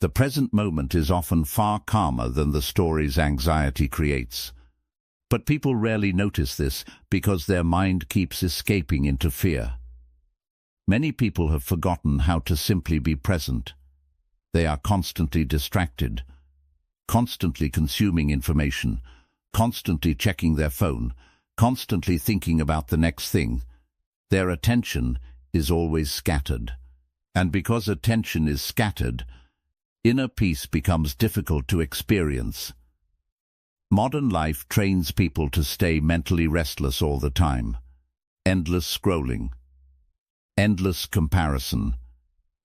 The present moment is often far calmer than the stories anxiety creates. But people rarely notice this because their mind keeps escaping into fear. Many people have forgotten how to simply be present. They are constantly distracted, constantly consuming information, constantly checking their phone, constantly thinking about the next thing. Their attention is always scattered. And because attention is scattered, inner peace becomes difficult to experience. Modern life trains people to stay mentally restless all the time. Endless scrolling, endless comparison,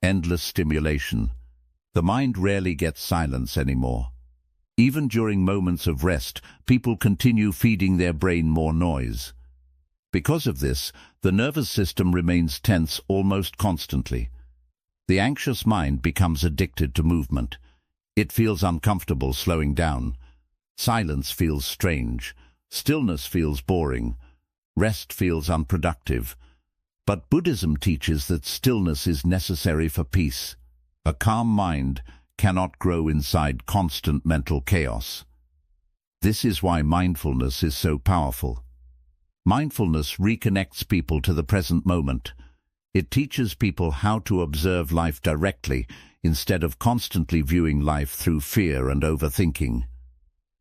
endless stimulation. The mind rarely gets silence anymore. Even during moments of rest, people continue feeding their brain more noise. Because of this, the nervous system remains tense almost constantly. The anxious mind becomes addicted to movement. It feels uncomfortable slowing down. Silence feels strange. Stillness feels boring. Rest feels unproductive. But Buddhism teaches that stillness is necessary for peace. A calm mind cannot grow inside constant mental chaos. This is why mindfulness is so powerful. Mindfulness reconnects people to the present moment. It teaches people how to observe life directly instead of constantly viewing life through fear and overthinking.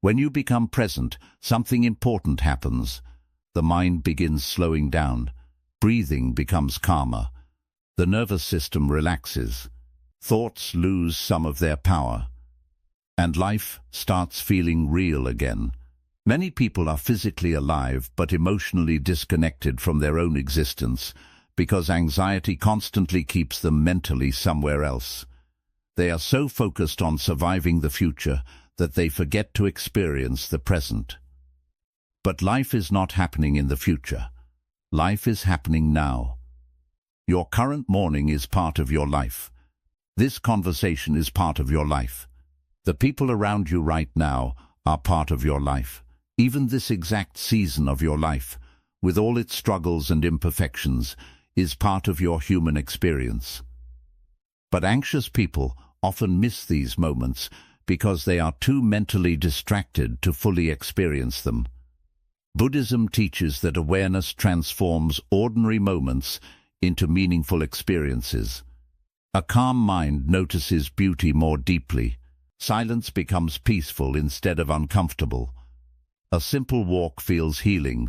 When you become present, something important happens. The mind begins slowing down. Breathing becomes calmer. The nervous system relaxes. Thoughts lose some of their power. And life starts feeling real again. Many people are physically alive but emotionally disconnected from their own existence because anxiety constantly keeps them mentally somewhere else. They are so focused on surviving the future that they forget to experience the present. But life is not happening in the future. Life is happening now. Your current morning is part of your life. This conversation is part of your life. The people around you right now are part of your life. Even this exact season of your life, with all its struggles and imperfections, is part of your human experience. But anxious people often miss these moments because they are too mentally distracted to fully experience them. Buddhism teaches that awareness transforms ordinary moments into meaningful experiences. A calm mind notices beauty more deeply. Silence becomes peaceful instead of uncomfortable. A simple walk feels healing.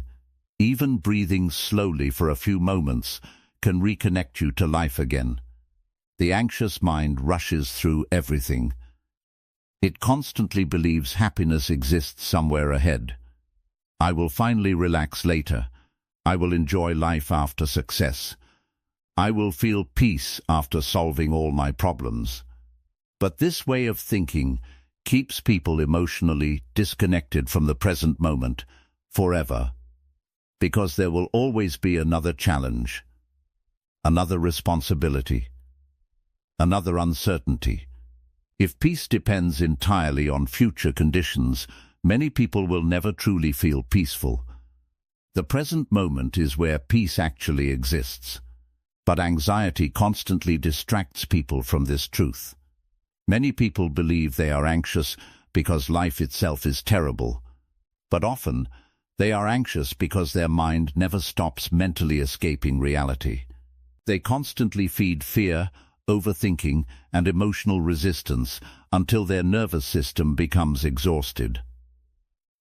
Even breathing slowly for a few moments can reconnect you to life again. The anxious mind rushes through everything. It constantly believes happiness exists somewhere ahead. I will finally relax later. I will enjoy life after success. I will feel peace after solving all my problems. But this way of thinking keeps people emotionally disconnected from the present moment forever, because there will always be another challenge, another responsibility, another uncertainty. If peace depends entirely on future conditions, many people will never truly feel peaceful. The present moment is where peace actually exists, but anxiety constantly distracts people from this truth. Many people believe they are anxious because life itself is terrible, but often they are anxious because their mind never stops mentally escaping reality. They constantly feed fear, overthinking, and emotional resistance until their nervous system becomes exhausted.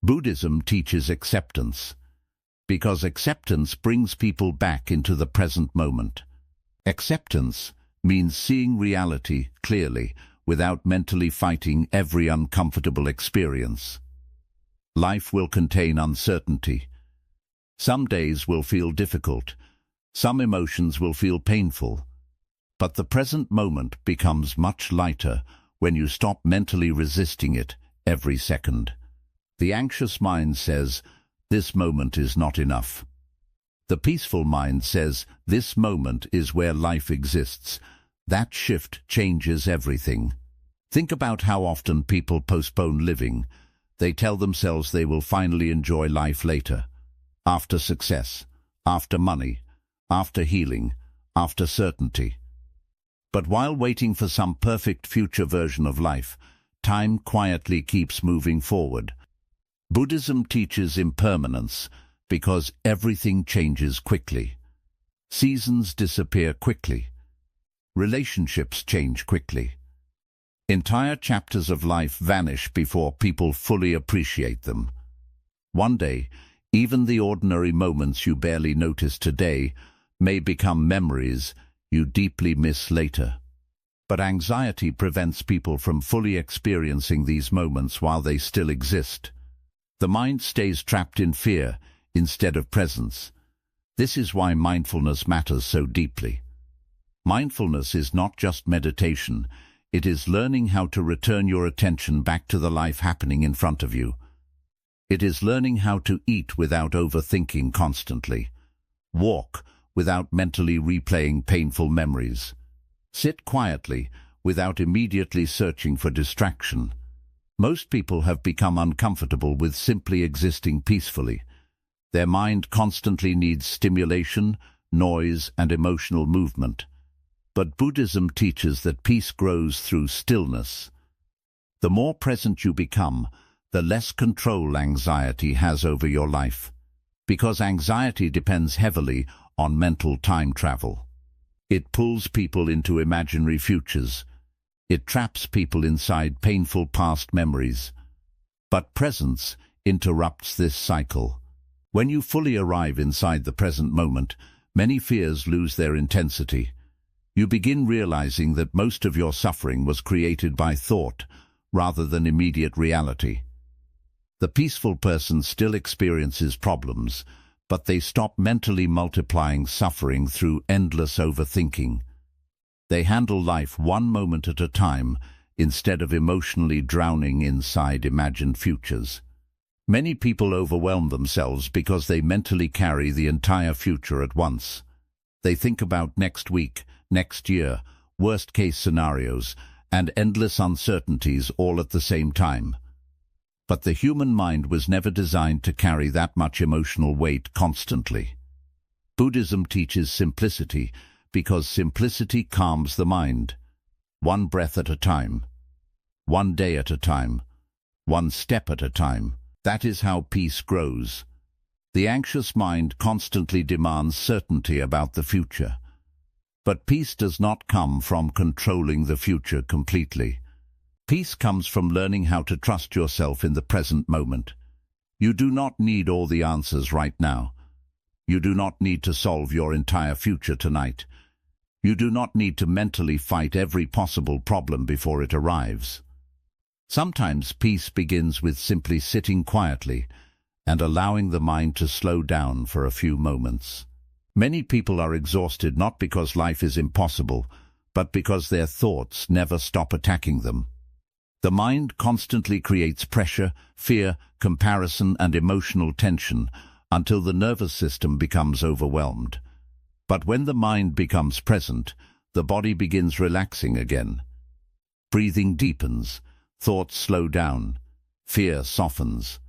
Buddhism teaches acceptance, because acceptance brings people back into the present moment. Acceptance means seeing reality clearly without mentally fighting every uncomfortable experience. Life will contain uncertainty. Some days will feel difficult. Some emotions will feel painful. But the present moment becomes much lighter when you stop mentally resisting it every second. The anxious mind says, "This moment is not enough." The peaceful mind says, "This moment is where life exists." That shift changes everything. Think about how often people postpone living. They tell themselves they will finally enjoy life later, after success, after money, after healing, after certainty. But while waiting for some perfect future version of life, time quietly keeps moving forward. Buddhism teaches impermanence because everything changes quickly. Seasons disappear quickly. Relationships change quickly. Entire chapters of life vanish before people fully appreciate them. One day, even the ordinary moments you barely notice today may become memories you deeply miss later. But anxiety prevents people from fully experiencing these moments while they still exist. The mind stays trapped in fear instead of presence. This is why mindfulness matters so deeply. Mindfulness is not just meditation. It is learning how to return your attention back to the life happening in front of you. It is learning how to eat without overthinking constantly, walk without mentally replaying painful memories, sit quietly without immediately searching for distraction. Most people have become uncomfortable with simply existing peacefully. Their mind constantly needs stimulation, noise, and emotional movement. But Buddhism teaches that peace grows through stillness. The more present you become, the less control anxiety has over your life, because anxiety depends heavily on mental time travel. It pulls people into imaginary futures. It traps people inside painful past memories. But presence interrupts this cycle. When you fully arrive inside the present moment, many fears lose their intensity. You begin realizing that most of your suffering was created by thought rather than immediate reality. The peaceful person still experiences problems, but they stop mentally multiplying suffering through endless overthinking. They handle life one moment at a time instead of emotionally drowning inside imagined futures. Many people overwhelm themselves because they mentally carry the entire future at once. They think about next week, next year, worst-case scenarios, and endless uncertainties all at the same time. But the human mind was never designed to carry that much emotional weight constantly. Buddhism teaches simplicity because simplicity calms the mind. One breath at a time, one day at a time, one step at a time. That is how peace grows. The anxious mind constantly demands certainty about the future. But peace does not come from controlling the future completely. Peace comes from learning how to trust yourself in the present moment. You do not need all the answers right now. You do not need to solve your entire future tonight. You do not need to mentally fight every possible problem before it arrives. Sometimes peace begins with simply sitting quietly and allowing the mind to slow down for a few moments. Many people are exhausted not because life is impossible, but because their thoughts never stop attacking them. The mind constantly creates pressure, fear, comparison, and emotional tension until the nervous system becomes overwhelmed. But when the mind becomes present, the body begins relaxing again. Breathing deepens, thoughts slow down, fear softens,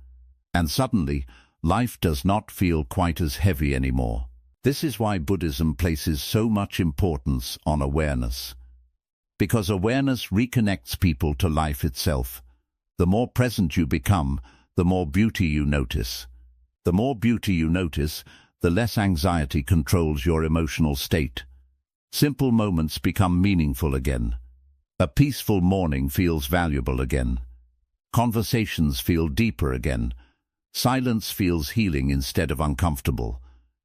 and suddenly, life does not feel quite as heavy anymore. This is why Buddhism places so much importance on awareness. Because awareness reconnects people to life itself. The more present you become, the more beauty you notice. The more beauty you notice, the less anxiety controls your emotional state. Simple moments become meaningful again. A peaceful morning feels valuable again. Conversations feel deeper again. Silence feels healing instead of uncomfortable.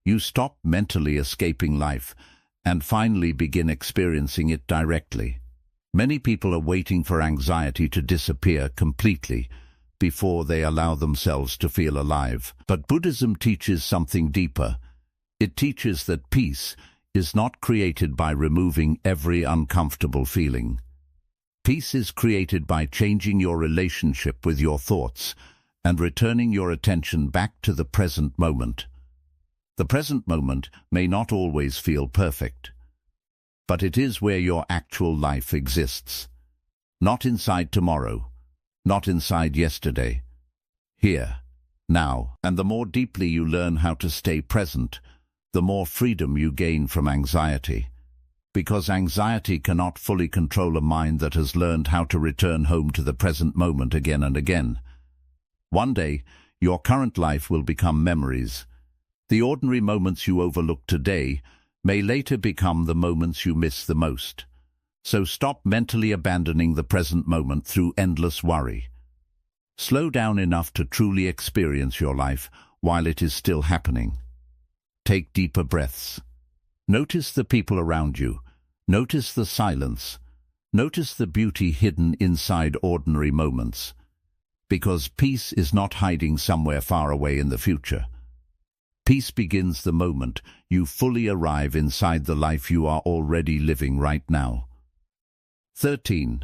You stop mentally escaping life and finally begin experiencing it directly. Many people are waiting for anxiety to disappear completely before they allow themselves to feel alive. But Buddhism teaches something deeper. It teaches that peace is not created by removing every uncomfortable feeling. Peace is created by changing your relationship with your thoughts and returning your attention back to the present moment. The present moment may not always feel perfect, but it is where your actual life exists. Not inside tomorrow, not inside yesterday. Here, now. And the more deeply you learn how to stay present, the more freedom you gain from anxiety. Because anxiety cannot fully control a mind that has learned how to return home to the present moment again and again. One day, your current life will become memories. The ordinary moments you overlook today may later become the moments you miss the most. So stop mentally abandoning the present moment through endless worry. Slow down enough to truly experience your life while it is still happening. Take deeper breaths. Notice the people around you. Notice the silence. Notice the beauty hidden inside ordinary moments. Because peace is not hiding somewhere far away in the future. Peace begins the moment you fully arrive inside the life you are already living right now. 13.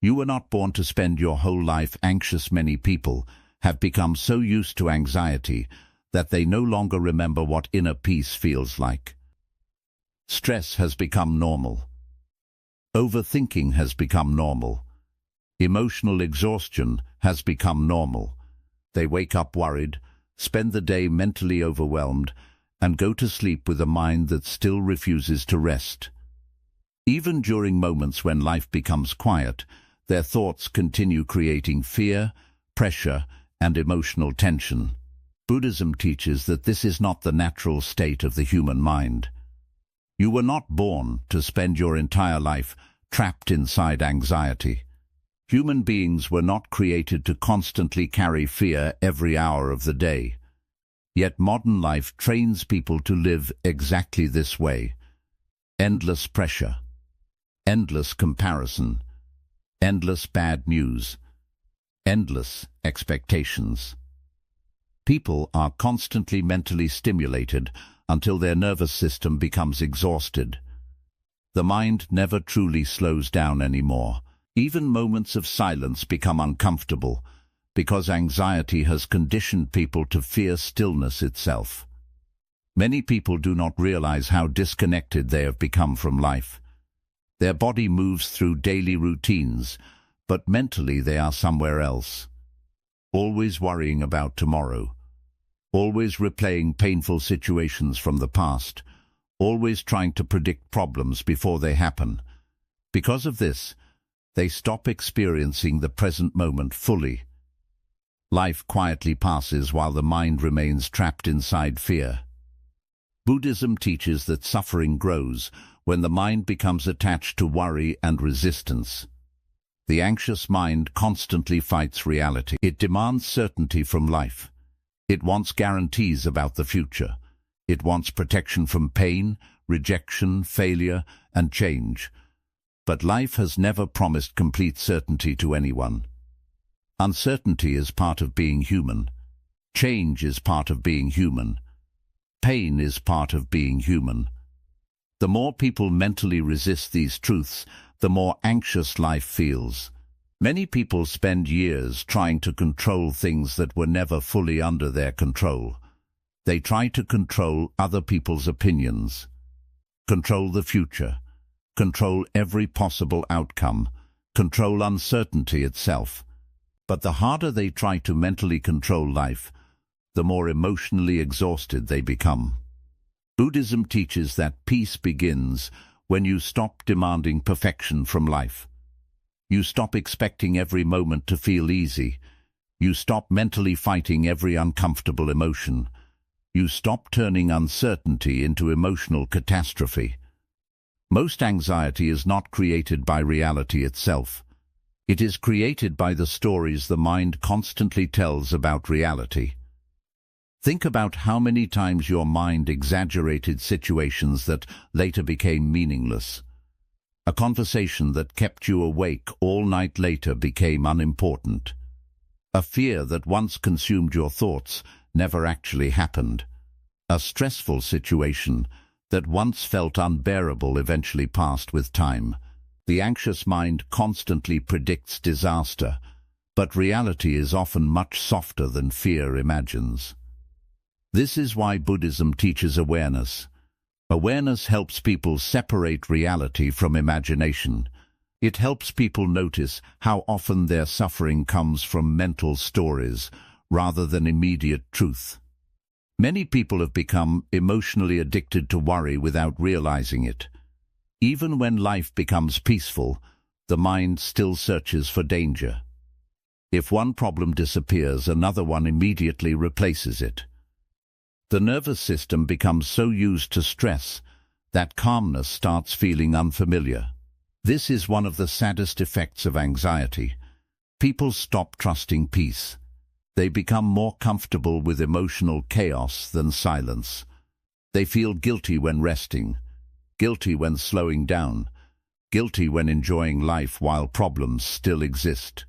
You were not born to spend your whole life anxious. Many people have become so used to anxiety that they no longer remember what inner peace feels like. Stress has become normal. Overthinking has become normal. Emotional exhaustion has become normal. They wake up worried, spend the day mentally overwhelmed, and go to sleep with a mind that still refuses to rest. Even during moments when life becomes quiet, their thoughts continue creating fear, pressure, and emotional tension. Buddhism teaches that this is not the natural state of the human mind. You were not born to spend your entire life trapped inside anxiety. Human beings were not created to constantly carry fear every hour of the day. Yet modern life trains people to live exactly this way. Endless pressure, endless comparison, endless bad news, endless expectations. People are constantly mentally stimulated until their nervous system becomes exhausted. The mind never truly slows down anymore. Even moments of silence become uncomfortable because anxiety has conditioned people to fear stillness itself. Many people do not realize how disconnected they have become from life. Their body moves through daily routines, but mentally they are somewhere else. Always worrying about tomorrow. Always replaying painful situations from the past. Always trying to predict problems before they happen. Because of this, they stop experiencing the present moment fully. Life quietly passes while the mind remains trapped inside fear. Buddhism teaches that suffering grows when the mind becomes attached to worry and resistance. The anxious mind constantly fights reality. It demands certainty from life. It wants guarantees about the future. It wants protection from pain, rejection, failure, and change. But life has never promised complete certainty to anyone. Uncertainty is part of being human. Change is part of being human. Pain is part of being human. The more people mentally resist these truths, the more anxious life feels. Many people spend years trying to control things that were never fully under their control. They try to control other people's opinions, control the future, control every possible outcome, control uncertainty itself. But the harder they try to mentally control life, the more emotionally exhausted they become. Buddhism teaches that peace begins when you stop demanding perfection from life. You stop expecting every moment to feel easy. You stop mentally fighting every uncomfortable emotion. You stop turning uncertainty into emotional catastrophe. Most anxiety is not created by reality itself. It is created by the stories the mind constantly tells about reality. Think about how many times your mind exaggerated situations that later became meaningless. A conversation that kept you awake all night later became unimportant. A fear that once consumed your thoughts never actually happened. A stressful situation that once felt unbearable eventually passed with time. The anxious mind constantly predicts disaster, but reality is often much softer than fear imagines. This is why Buddhism teaches awareness. Awareness helps people separate reality from imagination. It helps people notice how often their suffering comes from mental stories rather than immediate truth. Many people have become emotionally addicted to worry without realizing it. Even when life becomes peaceful, the mind still searches for danger. If one problem disappears, another one immediately replaces it. The nervous system becomes so used to stress that calmness starts feeling unfamiliar. This is one of the saddest effects of anxiety. People stop trusting peace. They become more comfortable with emotional chaos than silence. They feel guilty when resting, guilty when slowing down, guilty when enjoying life while problems still exist.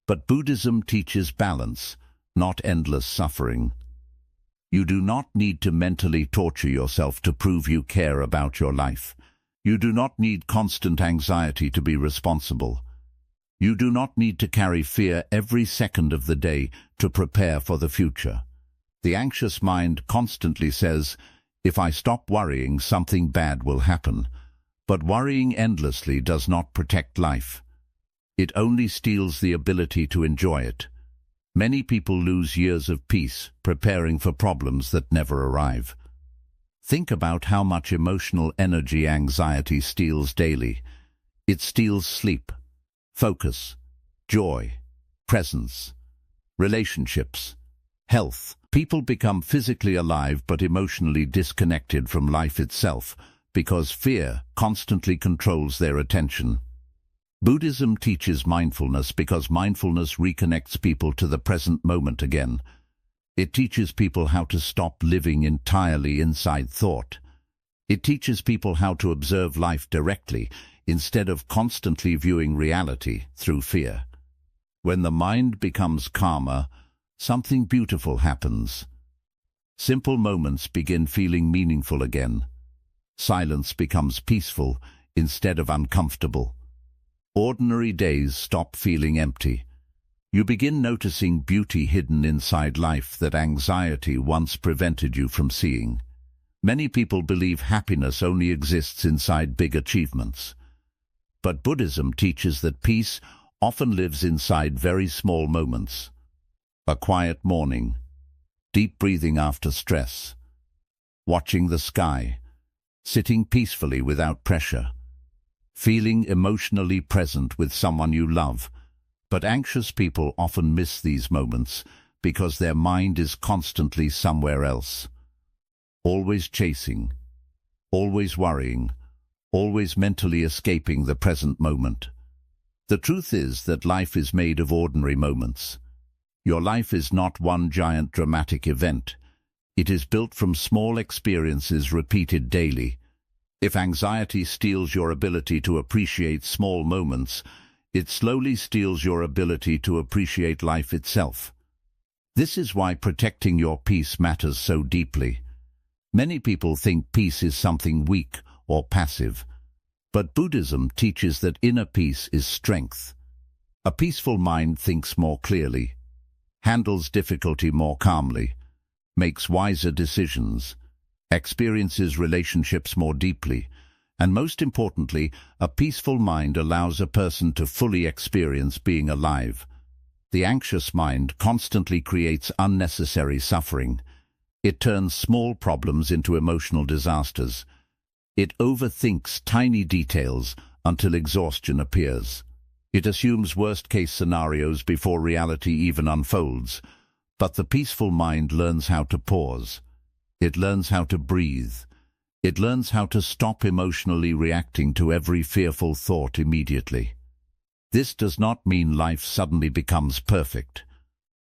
But Buddhism teaches balance, not endless suffering. You do not need to mentally torture yourself to prove you care about your life. You do not need constant anxiety to be responsible. You do not need to carry fear every second of the day to prepare for the future. The anxious mind constantly says, "If I stop worrying, something bad will happen." But worrying endlessly does not protect life. It only steals the ability to enjoy it. Many people lose years of peace preparing for problems that never arrive. Think about how much emotional energy anxiety steals daily. It steals sleep, focus, joy, presence, relationships, health. People become physically alive but emotionally disconnected from life itself because fear constantly controls their attention. Buddhism teaches mindfulness because mindfulness reconnects people to the present moment again. It teaches people how to stop living entirely inside thought. It teaches people how to observe life directly instead of constantly viewing reality through fear. When the mind becomes calmer, something beautiful happens. Simple moments begin feeling meaningful again. Silence becomes peaceful instead of uncomfortable. Ordinary days stop feeling empty. You begin noticing beauty hidden inside life that anxiety once prevented you from seeing. Many people believe happiness only exists inside big achievements. But Buddhism teaches that peace often lives inside very small moments. A quiet morning, deep breathing after stress, watching the sky, sitting peacefully without pressure, feeling emotionally present with someone you love. But anxious people often miss these moments because their mind is constantly somewhere else. Always chasing, always worrying, always mentally escaping the present moment. The truth is that life is made of ordinary moments. Your life is not one giant dramatic event. It is built from small experiences repeated daily. If anxiety steals your ability to appreciate small moments, it slowly steals your ability to appreciate life itself. This is why protecting your peace matters so deeply. Many people think peace is something weak or passive, but Buddhism teaches that inner peace is strength. A peaceful mind thinks more clearly, handles difficulty more calmly, makes wiser decisions, experiences relationships more deeply, and most importantly, a peaceful mind allows a person to fully experience being alive. The anxious mind constantly creates unnecessary suffering. It turns small problems into emotional disasters. It overthinks tiny details until exhaustion appears. It assumes worst-case scenarios before reality even unfolds. But the peaceful mind learns how to pause. It learns how to breathe. It learns how to stop emotionally reacting to every fearful thought immediately. This does not mean life suddenly becomes perfect.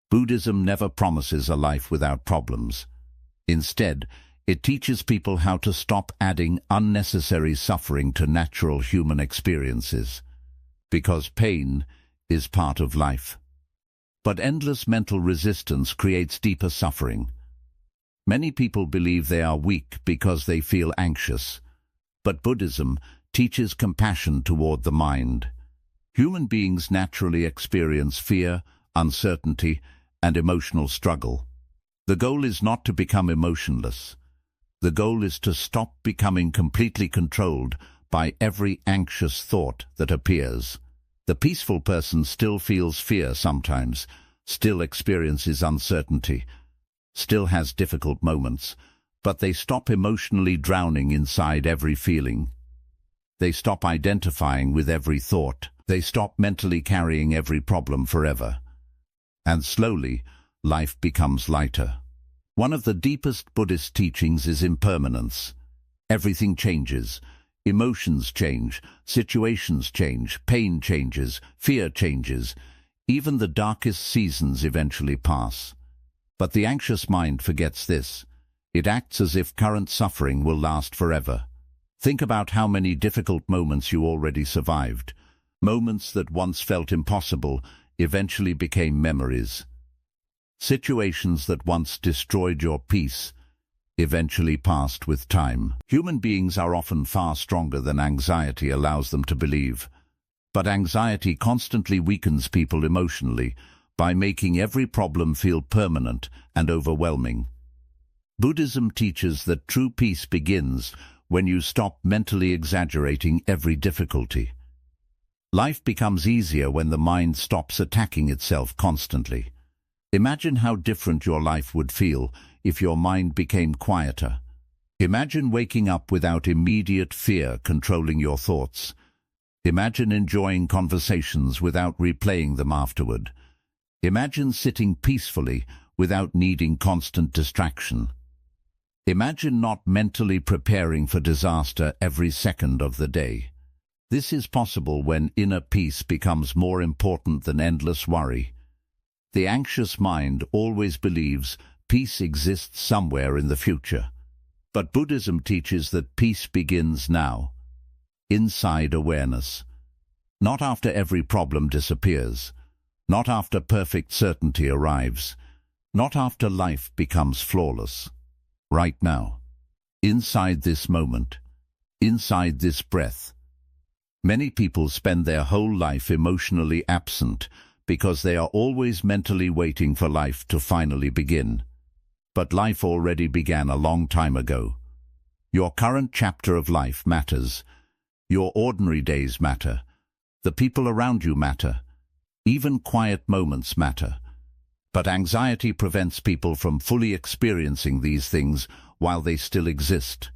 Buddhism never promises a life without problems. Instead, it teaches people how to stop adding unnecessary suffering to natural human experiences. Because pain is part of life. But endless mental resistance creates deeper suffering. Many people believe they are weak because they feel anxious. But Buddhism teaches compassion toward the mind. Human beings naturally experience fear, uncertainty, and emotional struggle. The goal is not to become emotionless. The goal is to stop becoming completely controlled by every anxious thought that appears. The peaceful person still feels fear sometimes, still experiences uncertainty, still has difficult moments, but they stop emotionally drowning inside every feeling. They stop identifying with every thought. They stop mentally carrying every problem forever. And slowly, life becomes lighter. One of the deepest Buddhist teachings is impermanence. Everything changes. Emotions change, situations change, pain changes, fear changes. Even the darkest seasons eventually pass. But the anxious mind forgets this. It acts as if current suffering will last forever. Think about how many difficult moments you already survived. Moments that once felt impossible eventually became memories. Situations that once destroyed your peace eventually passed with time. Human beings are often far stronger than anxiety allows them to believe. But anxiety constantly weakens people emotionally by making every problem feel permanent and overwhelming. Buddhism teaches that true peace begins when you stop mentally exaggerating every difficulty. Life becomes easier when the mind stops attacking itself constantly. Imagine how different your life would feel if your mind became quieter. Imagine waking up without immediate fear controlling your thoughts. Imagine enjoying conversations without replaying them afterward. Imagine sitting peacefully without needing constant distraction. Imagine not mentally preparing for disaster every second of the day. This is possible when inner peace becomes more important than endless worry. The anxious mind always believes peace exists somewhere in the future. But Buddhism teaches that peace begins now, inside awareness. Not after every problem disappears, not after perfect certainty arrives, not after life becomes flawless. Right now, inside this moment, inside this breath. Many people spend their whole life emotionally absent because they are always mentally waiting for life to finally begin. But life already began a long time ago. Your current chapter of life matters. Your ordinary days matter. The people around you matter. Even quiet moments matter. But anxiety prevents people from fully experiencing these things while they still exist.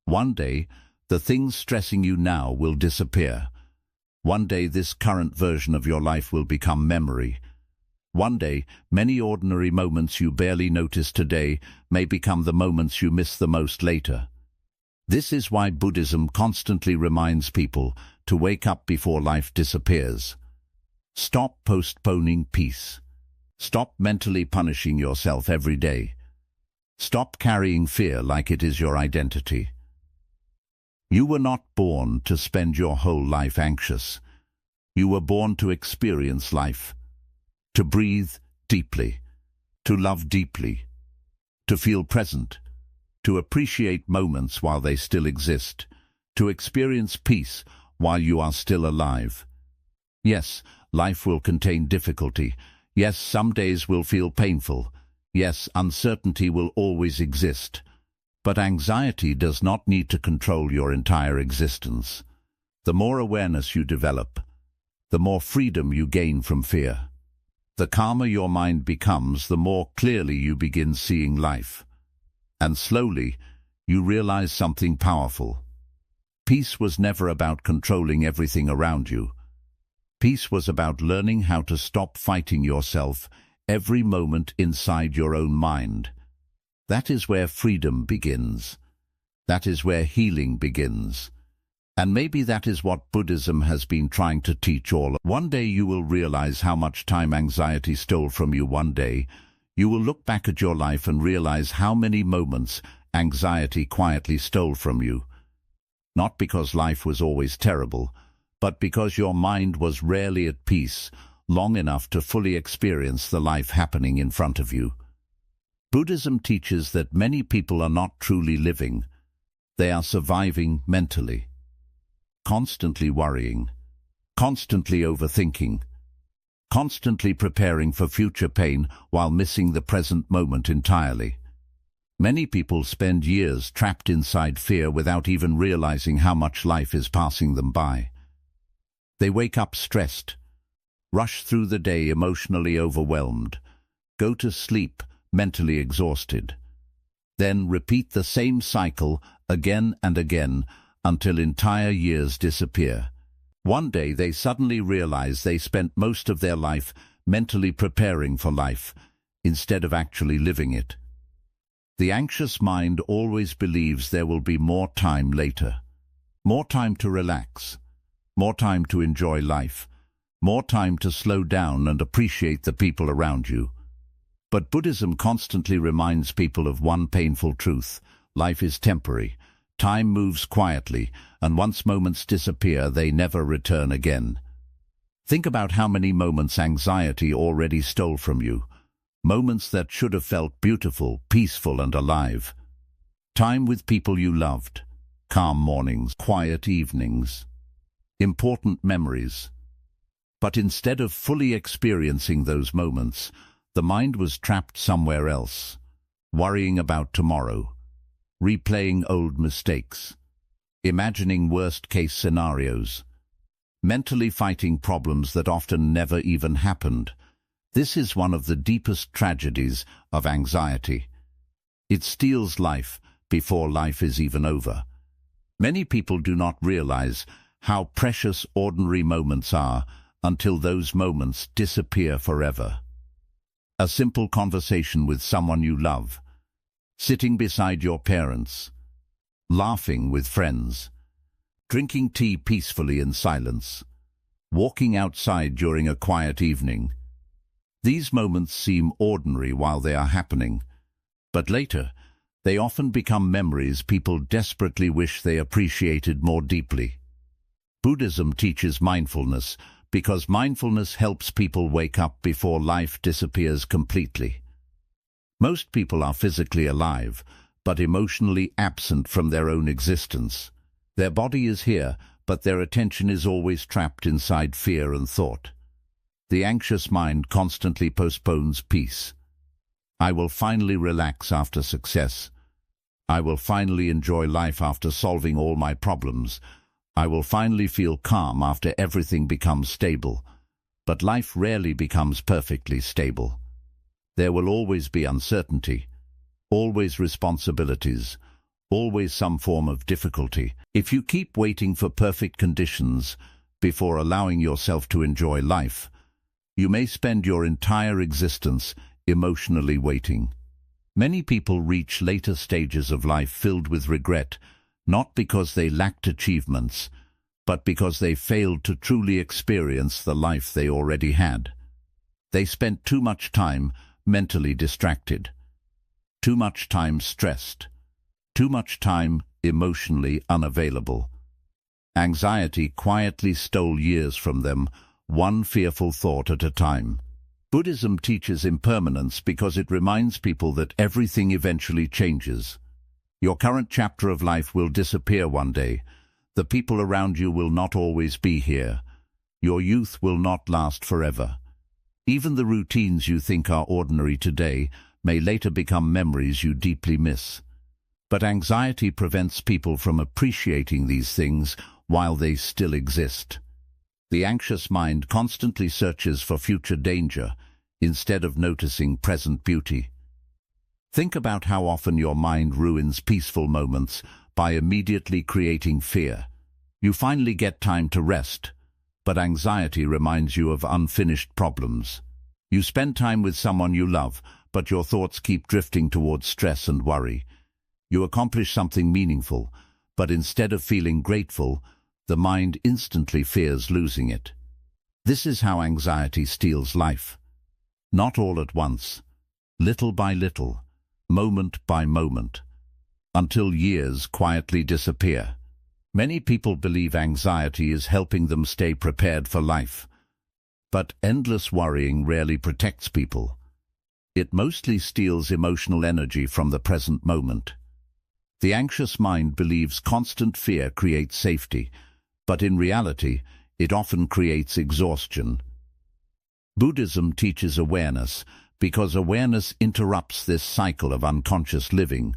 One day, the things stressing you now will disappear. One day, this current version of your life will become memory. One day, many ordinary moments you barely notice today may become the moments you miss the most later. This is why Buddhism constantly reminds people to wake up before life disappears. Stop postponing peace. Stop mentally punishing yourself every day. Stop carrying fear like it is your identity. You were not born to spend your whole life anxious. You were born to experience life, to breathe deeply, to love deeply, to feel present, to appreciate moments while they still exist, to experience peace while you are still alive. Yes, life will contain difficulty. Yes, some days will feel painful. Yes, uncertainty will always exist. But anxiety does not need to control your entire existence. The more awareness you develop, the more freedom you gain from fear. The calmer your mind becomes, the more clearly you begin seeing life. And slowly, you realize something powerful. Peace was never about controlling everything around you. Peace was about learning how to stop fighting yourself every moment inside your own mind. That is where freedom begins. That is where healing begins. And maybe that is what Buddhism has been trying to teach all. One day you will realize how much time anxiety stole from you. One day you will look back at your life and realize how many moments anxiety quietly stole from you. Not because life was always terrible, but because your mind was rarely at peace long enough to fully experience the life happening in front of you. Buddhism teaches that many people are not truly living. They are surviving mentally, constantly worrying, constantly overthinking, constantly preparing for future pain while missing the present moment entirely. Many people spend years trapped inside fear without even realizing how much life is passing them by. They wake up stressed, rush through the day emotionally overwhelmed, go to sleep mentally exhausted, then repeat the same cycle again and again until entire years disappear. One day they suddenly realize they spent most of their life mentally preparing for life instead of actually living it. The anxious mind always believes there will be more time later, more time to relax, more time to enjoy life, more time to slow down and appreciate the people around you. But Buddhism constantly reminds people of one painful truth: life is temporary, time moves quietly, and once moments disappear, they never return again. Think about how many moments anxiety already stole from you. Moments that should have felt beautiful, peaceful, and alive. Time with people you loved. Calm mornings, quiet evenings. Important memories. But instead of fully experiencing those moments, the mind was trapped somewhere else, worrying about tomorrow, replaying old mistakes, imagining worst-case scenarios, mentally fighting problems that often never even happened. This is one of the deepest tragedies of anxiety. It steals life before life is even over. Many people do not realize how precious ordinary moments are until those moments disappear forever. A simple conversation with someone you love, sitting beside your parents, laughing with friends, drinking tea peacefully in silence, walking outside during a quiet evening. These moments seem ordinary while they are happening, but later they often become memories people desperately wish they appreciated more deeply. Buddhism teaches mindfulness because mindfulness helps people wake up before life disappears completely. Most people are physically alive, but emotionally absent from their own existence. Their body is here, but their attention is always trapped inside fear and thought. The anxious mind constantly postpones peace. I will finally relax after success. I will finally enjoy life after solving all my problems. I will finally feel calm after everything becomes stable. But life rarely becomes perfectly stable. There will always be uncertainty, always responsibilities, always some form of difficulty. If you keep waiting for perfect conditions before allowing yourself to enjoy life, you may spend your entire existence emotionally waiting. Many people reach later stages of life filled with regret, not because they lacked achievements, but because they failed to truly experience the life they already had. They spent too much time mentally distracted, too much time stressed, too much time emotionally unavailable. Anxiety quietly stole years from them, one fearful thought at a time. Buddhism teaches impermanence because it reminds people that everything eventually changes. Your current chapter of life will disappear one day. The people around you will not always be here. Your youth will not last forever. Even the routines you think are ordinary today may later become memories you deeply miss. But anxiety prevents people from appreciating these things while they still exist. The anxious mind constantly searches for future danger instead of noticing present beauty. Think about how often your mind ruins peaceful moments by immediately creating fear. You finally get time to rest, but anxiety reminds you of unfinished problems. You spend time with someone you love, but your thoughts keep drifting towards stress and worry. You accomplish something meaningful, but instead of feeling grateful, the mind instantly fears losing it. This is how anxiety steals life. Not all at once, little by little, moment by moment, until years quietly disappear. Many people believe anxiety is helping them stay prepared for life, but endless worrying rarely protects people. It mostly steals emotional energy from the present moment. The anxious mind believes constant fear creates safety, but in reality, it often creates exhaustion. Buddhism teaches awareness because awareness interrupts this cycle of unconscious living.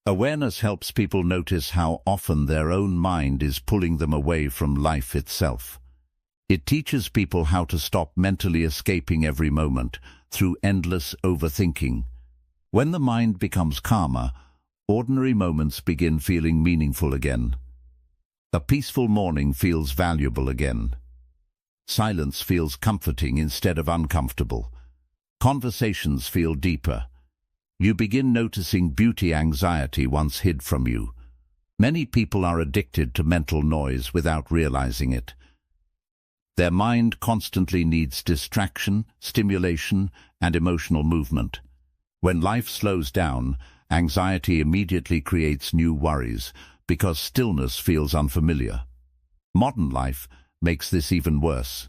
Awareness helps people notice how often their own mind is pulling them away from life itself. It teaches people how to stop mentally escaping every moment through endless overthinking. When the mind becomes calmer, ordinary moments begin feeling meaningful again. A peaceful morning feels valuable again. Silence feels comforting instead of uncomfortable. Conversations feel deeper. You begin noticing beauty anxiety once hid from you. Many people are addicted to mental noise without realizing it. Their mind constantly needs distraction, stimulation, and emotional movement. When life slows down, anxiety immediately creates new worries because stillness feels unfamiliar. Modern life makes this even worse.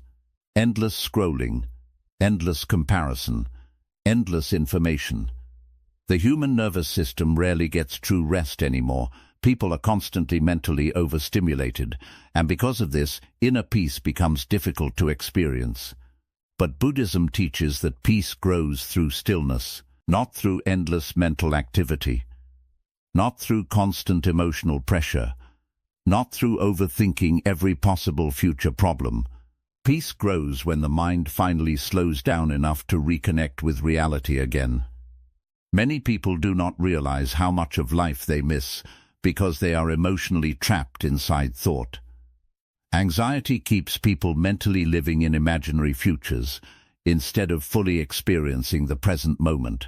Endless scrolling, endless comparison, endless information. The human nervous system rarely gets true rest anymore. People are constantly mentally overstimulated, and because of this, inner peace becomes difficult to experience. But Buddhism teaches that peace grows through stillness, not through endless mental activity, not through constant emotional pressure, not through overthinking every possible future problem. Peace grows when the mind finally slows down enough to reconnect with reality again. Many people do not realize how much of life they miss because they are emotionally trapped inside thought. Anxiety keeps people mentally living in imaginary futures instead of fully experiencing the present moment.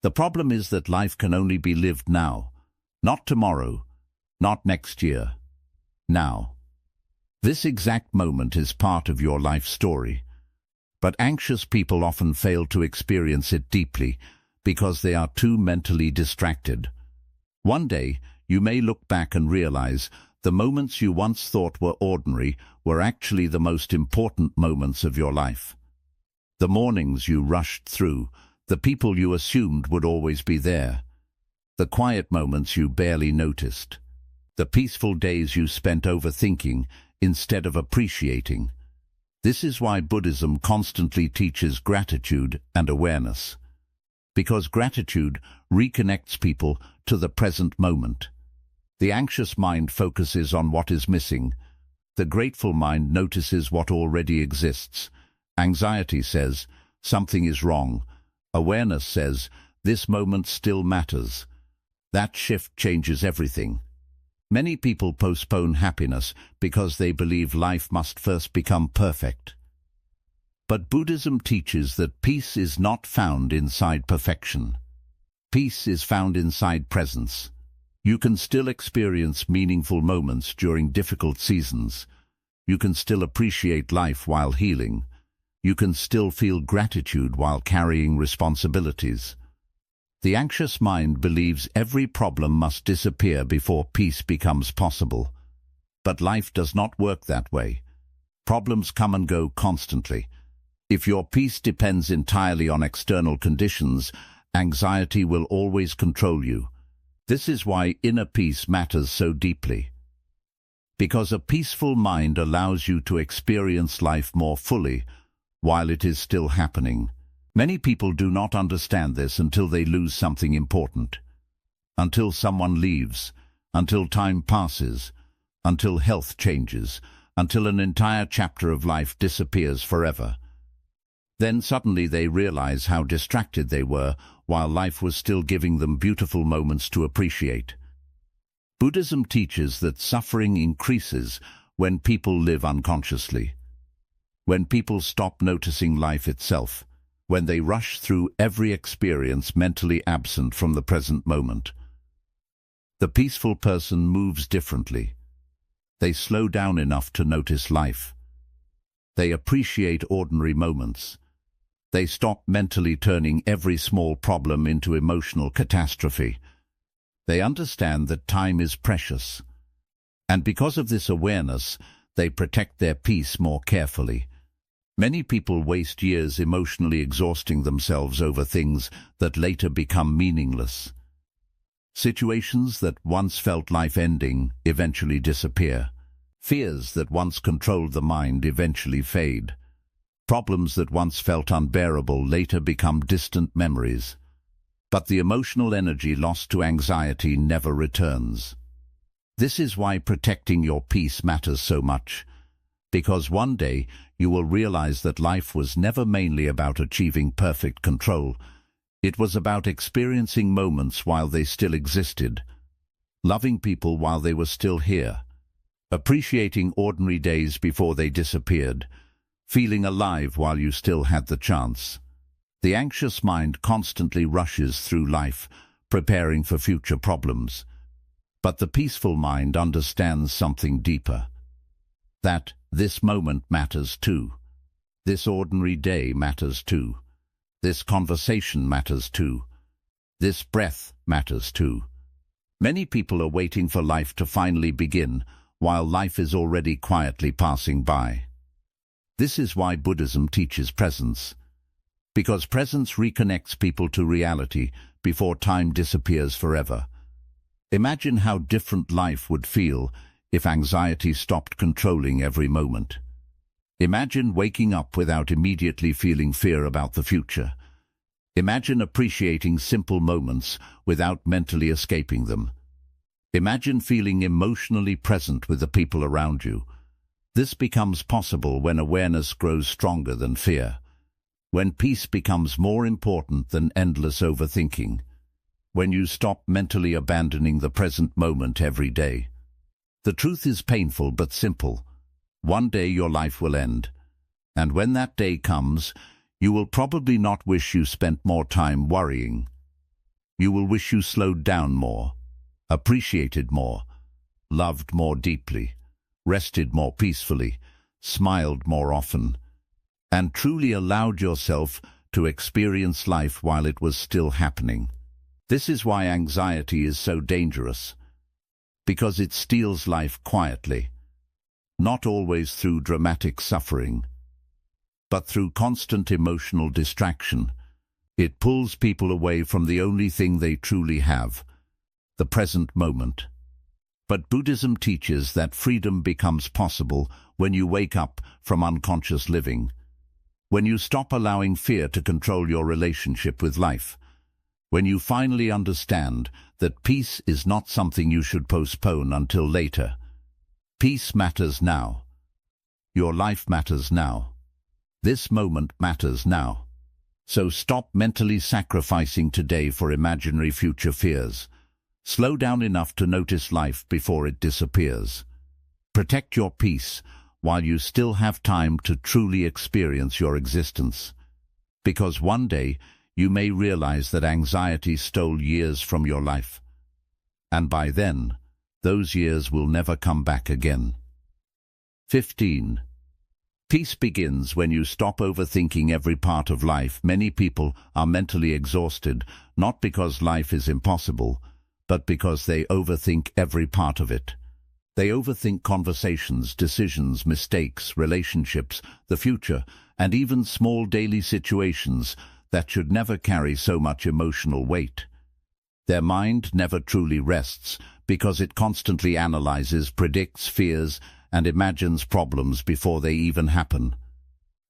The problem is that life can only be lived now, not tomorrow, not next year, now. This exact moment is part of your life story, but anxious people often fail to experience it deeply because they are too mentally distracted. One day, you may look back and realize the moments you once thought were ordinary were actually the most important moments of your life. The mornings you rushed through, the people you assumed would always be there, the quiet moments you barely noticed, the peaceful days you spent overthinking instead of appreciating. This is why Buddhism constantly teaches gratitude and awareness, because gratitude reconnects people to the present moment. The anxious mind focuses on what is missing. The grateful mind notices what already exists. Anxiety says, something is wrong. Awareness says, this moment still matters. That shift changes everything. Many people postpone happiness because they believe life must first become perfect. But Buddhism teaches that peace is not found inside perfection. Peace is found inside presence. You can still experience meaningful moments during difficult seasons. You can still appreciate life while healing. You can still feel gratitude while carrying responsibilities. The anxious mind believes every problem must disappear before peace becomes possible. But life does not work that way. Problems come and go constantly. If your peace depends entirely on external conditions, anxiety will always control you. This is why inner peace matters so deeply. Because a peaceful mind allows you to experience life more fully while it is still happening. Many people do not understand this until they lose something important. Until someone leaves, until time passes, until health changes, until an entire chapter of life disappears forever. Then suddenly they realize how distracted they were while life was still giving them beautiful moments to appreciate. Buddhism teaches that suffering increases when people live unconsciously. When people stop noticing life itself, when they rush through every experience mentally absent from the present moment. The peaceful person moves differently. They slow down enough to notice life. They appreciate ordinary moments. They stop mentally turning every small problem into emotional catastrophe. They understand that time is precious. And because of this awareness, they protect their peace more carefully. Many people waste years emotionally exhausting themselves over things that later become meaningless. Situations that once felt life-ending eventually disappear. Fears that once controlled the mind eventually fade. Problems that once felt unbearable later become distant memories. But the emotional energy lost to anxiety never returns. This is why protecting your peace matters so much. Because one day you will realize that life was never mainly about achieving perfect control. It was about experiencing moments while they still existed, loving people while they were still here, appreciating ordinary days before they disappeared, feeling alive while you still had the chance. The anxious mind constantly rushes through life, preparing for future problems. But the peaceful mind understands something deeper. That this moment matters too. This ordinary day matters too. This conversation matters too. This breath matters too. Many people are waiting for life to finally begin, while life is already quietly passing by. This is why Buddhism teaches presence. Because presence reconnects people to reality before time disappears forever. Imagine how different life would feel if anxiety stopped controlling every moment. Imagine waking up without immediately feeling fear about the future. Imagine appreciating simple moments without mentally escaping them. Imagine feeling emotionally present with the people around you. This becomes possible when awareness grows stronger than fear. When peace becomes more important than endless overthinking. When you stop mentally abandoning the present moment every day. The truth is painful but simple. One day your life will end. And when that day comes, you will probably not wish you spent more time worrying. You will wish you slowed down more, appreciated more, loved more deeply, rested more peacefully, smiled more often, and truly allowed yourself to experience life while it was still happening. This is why anxiety is so dangerous. Because it steals life quietly. Not always through dramatic suffering, but through constant emotional distraction. It pulls people away from the only thing they truly have, the present moment. But Buddhism teaches that freedom becomes possible when you wake up from unconscious living, when you stop allowing fear to control your relationship with life, when you finally understand that peace is not something you should postpone until later. Peace matters now. Your life matters now. This moment matters now. So stop mentally sacrificing today for imaginary future fears. Slow down enough to notice life before it disappears. Protect your peace while you still have time to truly experience your existence. Because one day you may realize that anxiety stole years from your life. And by then, those years will never come back again. 15. Peace begins when you stop overthinking every part of life. Many people are mentally exhausted, not because life is impossible, but because they overthink every part of it. They overthink conversations, decisions, mistakes, relationships, the future, and even small daily situations that should never carry so much emotional weight. Their mind never truly rests because it constantly analyzes, predicts, fears, and imagines problems before they even happen.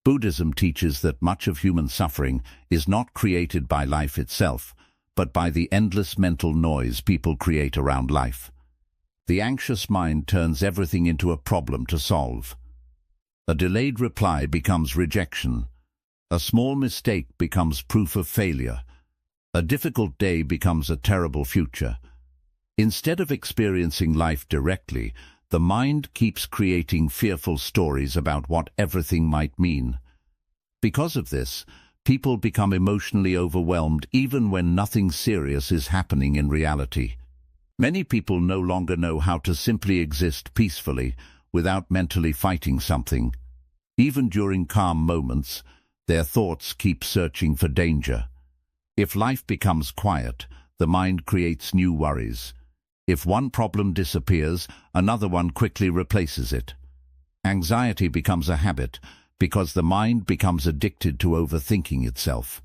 Buddhism teaches that much of human suffering is not created by life itself, but by the endless mental noise people create around life. The anxious mind turns everything into a problem to solve. A delayed reply becomes rejection. A small mistake becomes proof of failure. A difficult day becomes a terrible future. Instead of experiencing life directly, the mind keeps creating fearful stories about what everything might mean. Because of this, people become emotionally overwhelmed even when nothing serious is happening in reality. Many people no longer know how to simply exist peacefully without mentally fighting something. Even during calm moments, their thoughts keep searching for danger. If life becomes quiet, the mind creates new worries. If one problem disappears, another one quickly replaces it. Anxiety becomes a habit because the mind becomes addicted to overthinking itself.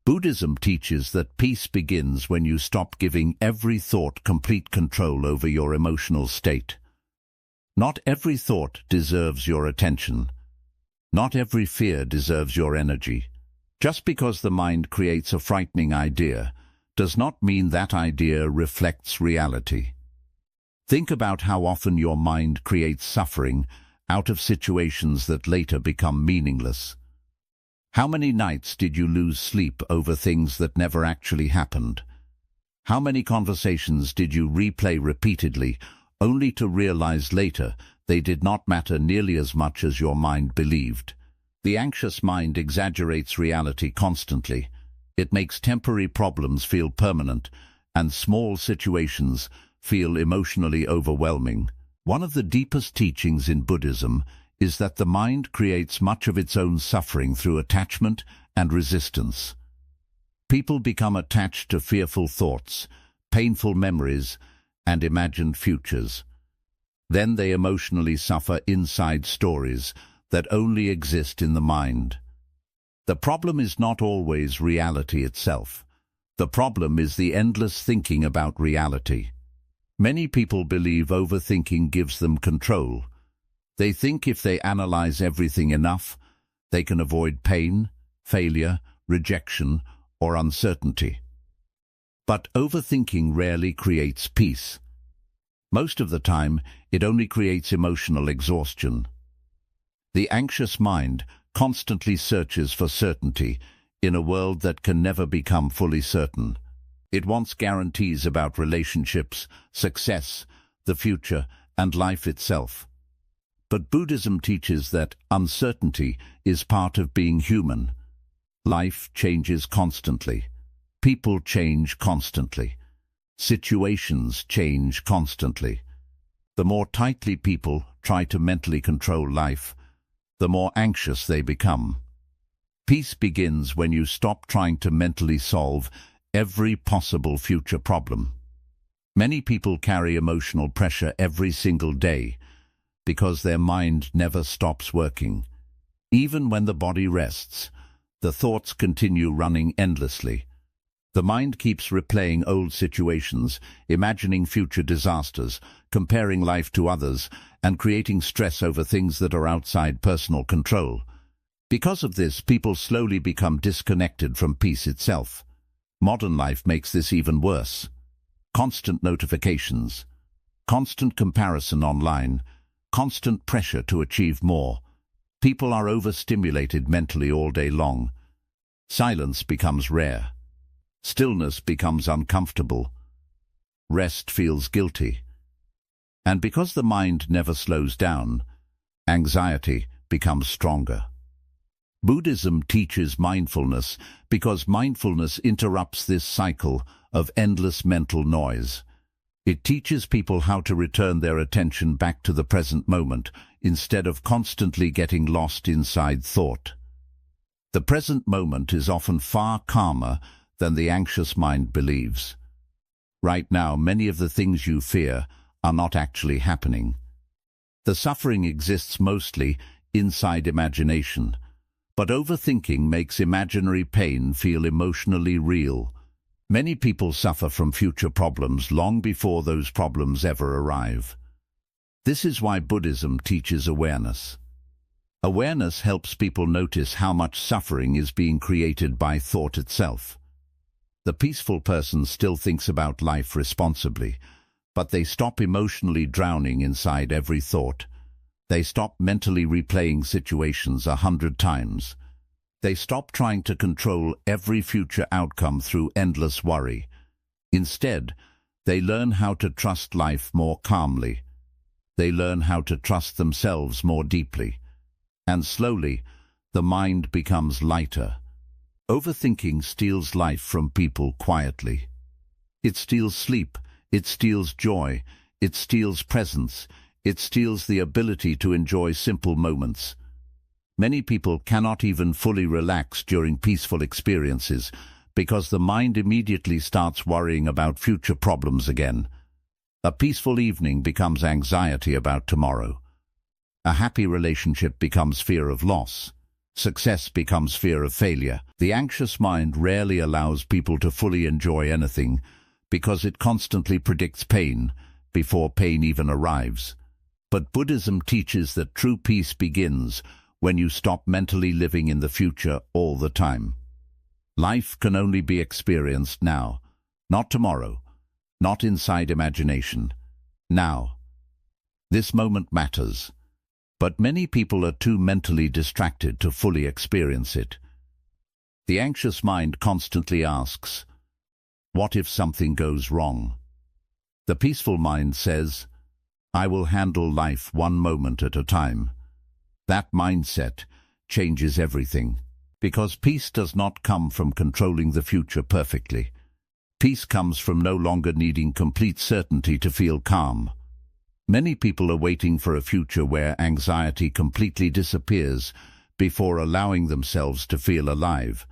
Buddhism teaches that peace begins when you stop giving every thought complete control over your emotional state. Not every thought deserves your attention. Not every fear deserves your energy. Just because the mind creates a frightening idea does not mean that idea reflects reality. Think about how often your mind creates suffering out of situations that later become meaningless. How many nights did you lose sleep over things that never actually happened? How many conversations did you replay repeatedly, only to realize later they did not matter nearly as much as your mind believed? The anxious mind exaggerates reality constantly. It makes temporary problems feel permanent, and small situations feel emotionally overwhelming. One of the deepest teachings in Buddhism is that the mind creates much of its own suffering through attachment and resistance. People become attached to fearful thoughts, painful memories, and imagined futures. Then they emotionally suffer inside stories that only exist in the mind. The problem is not always reality itself. The problem is the endless thinking about reality. Many people believe overthinking gives them control. They think if they analyze everything enough, they can avoid pain, failure, rejection, or uncertainty. But overthinking rarely creates peace. Most of the time, it only creates emotional exhaustion. The anxious mind constantly searches for certainty in a world that can never become fully certain. It wants guarantees about relationships, success, the future, and life itself. But Buddhism teaches that uncertainty is part of being human. Life changes constantly. People change constantly. Situations change constantly. The more tightly people try to mentally control life, the more anxious they become. Peace begins when you stop trying to mentally solve every possible future problem. Many people carry emotional pressure every single day because their mind never stops working. Even when the body rests, the thoughts continue running endlessly. The mind keeps replaying old situations, imagining future disasters, comparing life to others, and creating stress over things that are outside personal control. Because of this, people slowly become disconnected from peace itself. Modern life makes this even worse. Constant notifications, constant comparison online, constant pressure to achieve more. People are overstimulated mentally all day long. Silence becomes rare. Stillness becomes uncomfortable. Rest feels guilty. And because the mind never slows down, anxiety becomes stronger. Buddhism teaches mindfulness because mindfulness interrupts this cycle of endless mental noise. It teaches people how to return their attention back to the present moment instead of constantly getting lost inside thought. The present moment is often far calmer than the anxious mind believes. Right now, many of the things you fear are not actually happening. The suffering exists mostly inside imagination, but overthinking makes imaginary pain feel emotionally real. Many people suffer from future problems long before those problems ever arrive. This is why Buddhism teaches awareness. Awareness helps people notice how much suffering is being created by thought itself. The peaceful person still thinks about life responsibly, but they stop emotionally drowning inside every thought. They stop mentally replaying situations 100 times. They stop trying to control every future outcome through endless worry. Instead, they learn how to trust life more calmly. They learn how to trust themselves more deeply. And slowly, the mind becomes lighter. Overthinking steals life from people quietly. It steals sleep, it steals joy, it steals presence, it steals the ability to enjoy simple moments. Many people cannot even fully relax during peaceful experiences because the mind immediately starts worrying about future problems again. A peaceful evening becomes anxiety about tomorrow. A happy relationship becomes fear of loss. Success becomes fear of failure. The anxious mind rarely allows people to fully enjoy anything because it constantly predicts pain before pain even arrives. But Buddhism teaches that true peace begins when you stop mentally living in the future all the time. Life can only be experienced now, not tomorrow, not inside imagination. Now. This moment matters. But many people are too mentally distracted to fully experience it. The anxious mind constantly asks, "What if something goes wrong?" The peaceful mind says, "I will handle life one moment at a time." That mindset changes everything, because peace does not come from controlling the future perfectly. Peace comes from no longer needing complete certainty to feel calm. Many people are waiting for a future where anxiety completely disappears before allowing themselves to feel alive.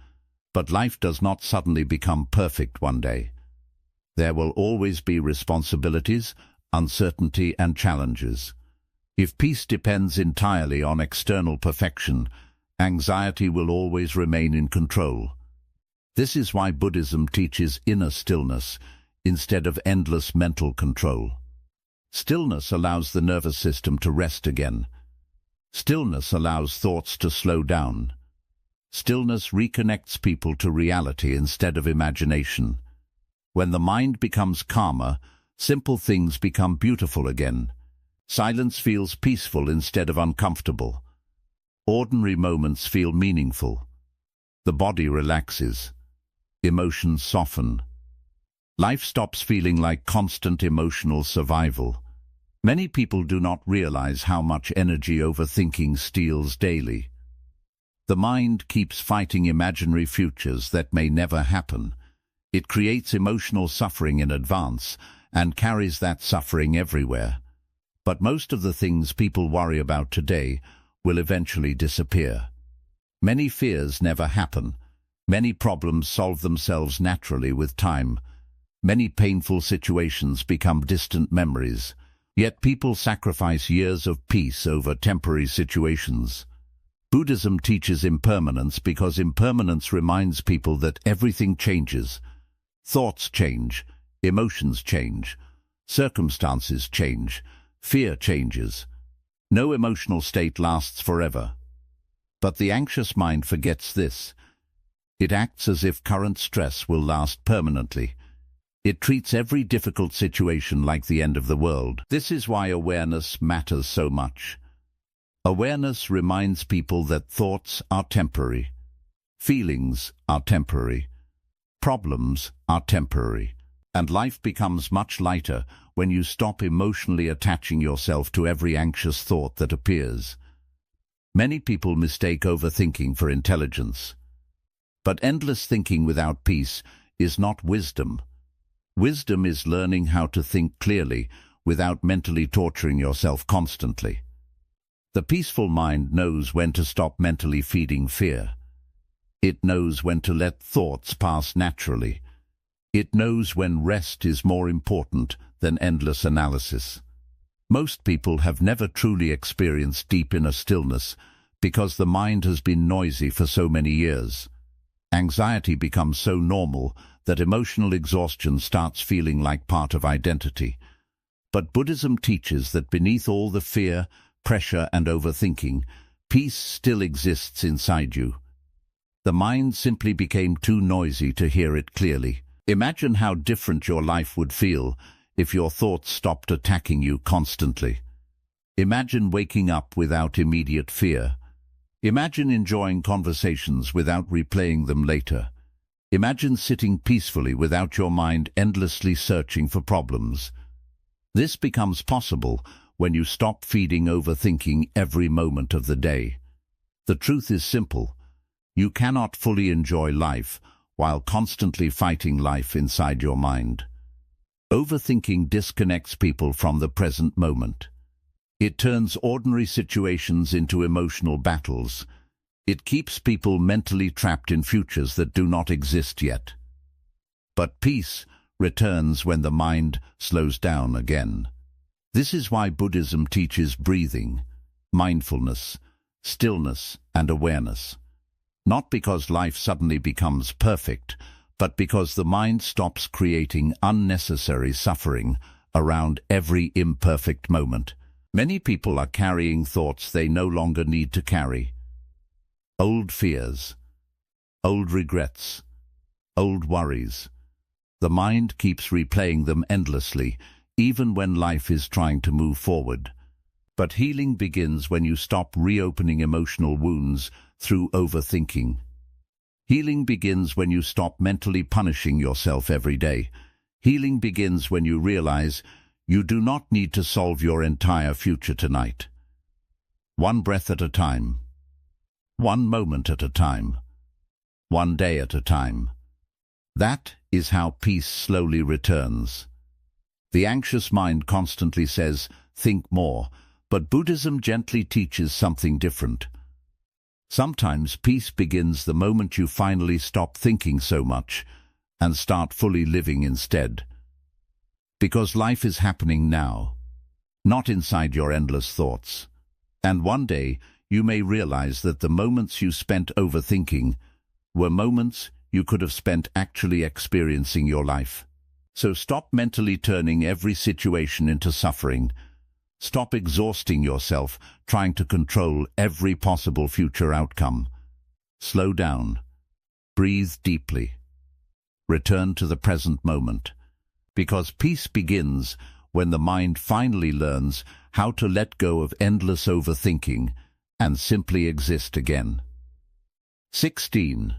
But life does not suddenly become perfect one day. There will always be responsibilities, uncertainty, and challenges. If peace depends entirely on external perfection, anxiety will always remain in control. This is why Buddhism teaches inner stillness instead of endless mental control. Stillness allows the nervous system to rest again. Stillness allows thoughts to slow down. Stillness reconnects people to reality instead of imagination. When the mind becomes calmer, simple things become beautiful again. Silence feels peaceful instead of uncomfortable. Ordinary moments feel meaningful. The body relaxes. Emotions soften. Life stops feeling like constant emotional survival. Many people do not realize how much energy overthinking steals daily. The mind keeps fighting imaginary futures that may never happen. It creates emotional suffering in advance and carries that suffering everywhere. But most of the things people worry about today will eventually disappear. Many fears never happen. Many problems solve themselves naturally with time. Many painful situations become distant memories. Yet people sacrifice years of peace over temporary situations. Buddhism teaches impermanence because impermanence reminds people that everything changes. Thoughts change, emotions change, circumstances change, fear changes. No emotional state lasts forever. But the anxious mind forgets this. It acts as if current stress will last permanently. It treats every difficult situation like the end of the world. This is why awareness matters so much. Awareness reminds people that thoughts are temporary, feelings are temporary, problems are temporary, and life becomes much lighter when you stop emotionally attaching yourself to every anxious thought that appears. Many people mistake overthinking for intelligence. But endless thinking without peace is not wisdom. Wisdom is learning how to think clearly without mentally torturing yourself constantly. The peaceful mind knows when to stop mentally feeding fear. It knows when to let thoughts pass naturally. It knows when rest is more important than endless analysis. Most people have never truly experienced deep inner stillness because the mind has been noisy for so many years. Anxiety becomes so normal that emotional exhaustion starts feeling like part of identity. But Buddhism teaches that beneath all the fear, pressure and overthinking, peace still exists inside you. The mind simply became too noisy to hear it clearly. Imagine how different your life would feel if your thoughts stopped attacking you constantly. Imagine waking up without immediate fear. Imagine enjoying conversations without replaying them later. Imagine sitting peacefully without your mind endlessly searching for problems. This becomes possible when you stop feeding overthinking every moment of the day. The truth is simple. You cannot fully enjoy life while constantly fighting life inside your mind. Overthinking disconnects people from the present moment. It turns ordinary situations into emotional battles. It keeps people mentally trapped in futures that do not exist yet. But peace returns when the mind slows down again. This is why Buddhism teaches breathing, mindfulness, stillness and awareness. Not because life suddenly becomes perfect, but because the mind stops creating unnecessary suffering around every imperfect moment. Many people are carrying thoughts they no longer need to carry. Old fears, old regrets, old worries. The mind keeps replaying them endlessly, even when life is trying to move forward. But healing begins when you stop reopening emotional wounds through overthinking. Healing begins when you stop mentally punishing yourself every day. Healing begins when you realize you do not need to solve your entire future tonight. One breath at a time. One moment at a time. One day at a time. That is how peace slowly returns. The anxious mind constantly says, think more, but Buddhism gently teaches something different. Sometimes peace begins the moment you finally stop thinking so much and start fully living instead. Because life is happening now, not inside your endless thoughts. And one day you may realize that the moments you spent overthinking were moments you could have spent actually experiencing your life. So stop mentally turning every situation into suffering. Stop exhausting yourself trying to control every possible future outcome. Slow down. Breathe deeply. Return to the present moment. Because peace begins when the mind finally learns how to let go of endless overthinking and simply exist again. 16.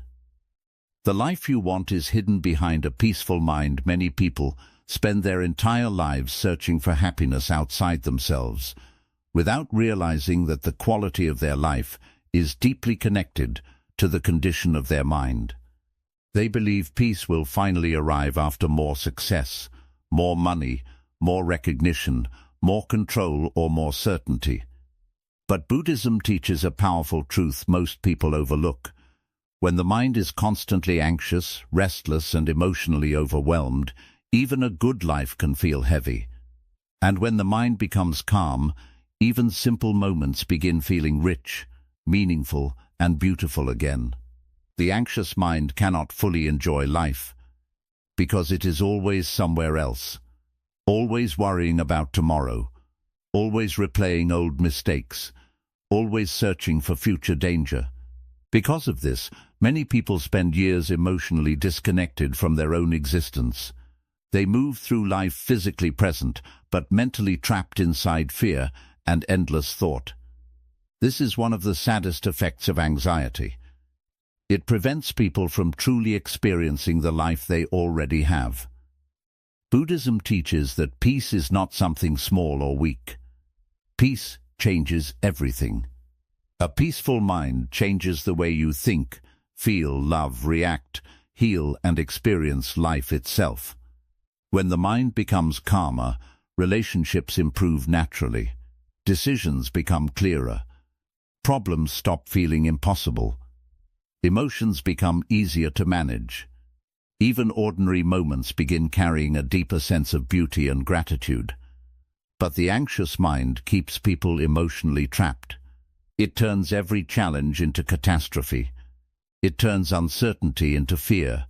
The life you want is hidden behind a peaceful mind. Many people spend their entire lives searching for happiness outside themselves, without realizing that the quality of their life is deeply connected to the condition of their mind. They believe peace will finally arrive after more success, more money, more recognition, more control or more certainty. But Buddhism teaches a powerful truth most people overlook. When the mind is constantly anxious, restless and emotionally overwhelmed, even a good life can feel heavy. And when the mind becomes calm, even simple moments begin feeling rich, meaningful and beautiful again. The anxious mind cannot fully enjoy life because it is always somewhere else, always worrying about tomorrow, always replaying old mistakes, always searching for future danger. Because of this, many people spend years emotionally disconnected from their own existence. They move through life physically present, but mentally trapped inside fear and endless thought. This is one of the saddest effects of anxiety. It prevents people from truly experiencing the life they already have. Buddhism teaches that peace is not something small or weak. Peace changes everything. A peaceful mind changes the way you think, feel, love, react, heal, and experience life itself. When the mind becomes calmer, relationships improve naturally. Decisions become clearer. Problems stop feeling impossible. Emotions become easier to manage. Even ordinary moments begin carrying a deeper sense of beauty and gratitude. But the anxious mind keeps people emotionally trapped. It turns every challenge into catastrophe. It turns uncertainty into fear.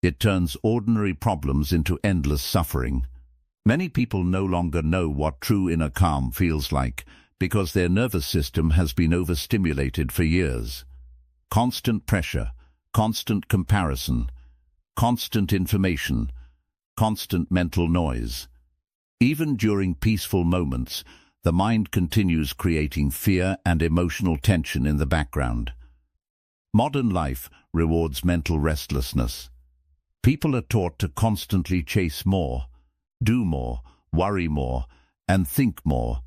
It turns ordinary problems into endless suffering. Many people no longer know what true inner calm feels like because their nervous system has been overstimulated for years. Constant pressure, constant comparison, constant information, constant mental noise. Even during peaceful moments, the mind continues creating fear and emotional tension in the background. Modern life rewards mental restlessness. People are taught to constantly chase more, do more, worry more, and think more.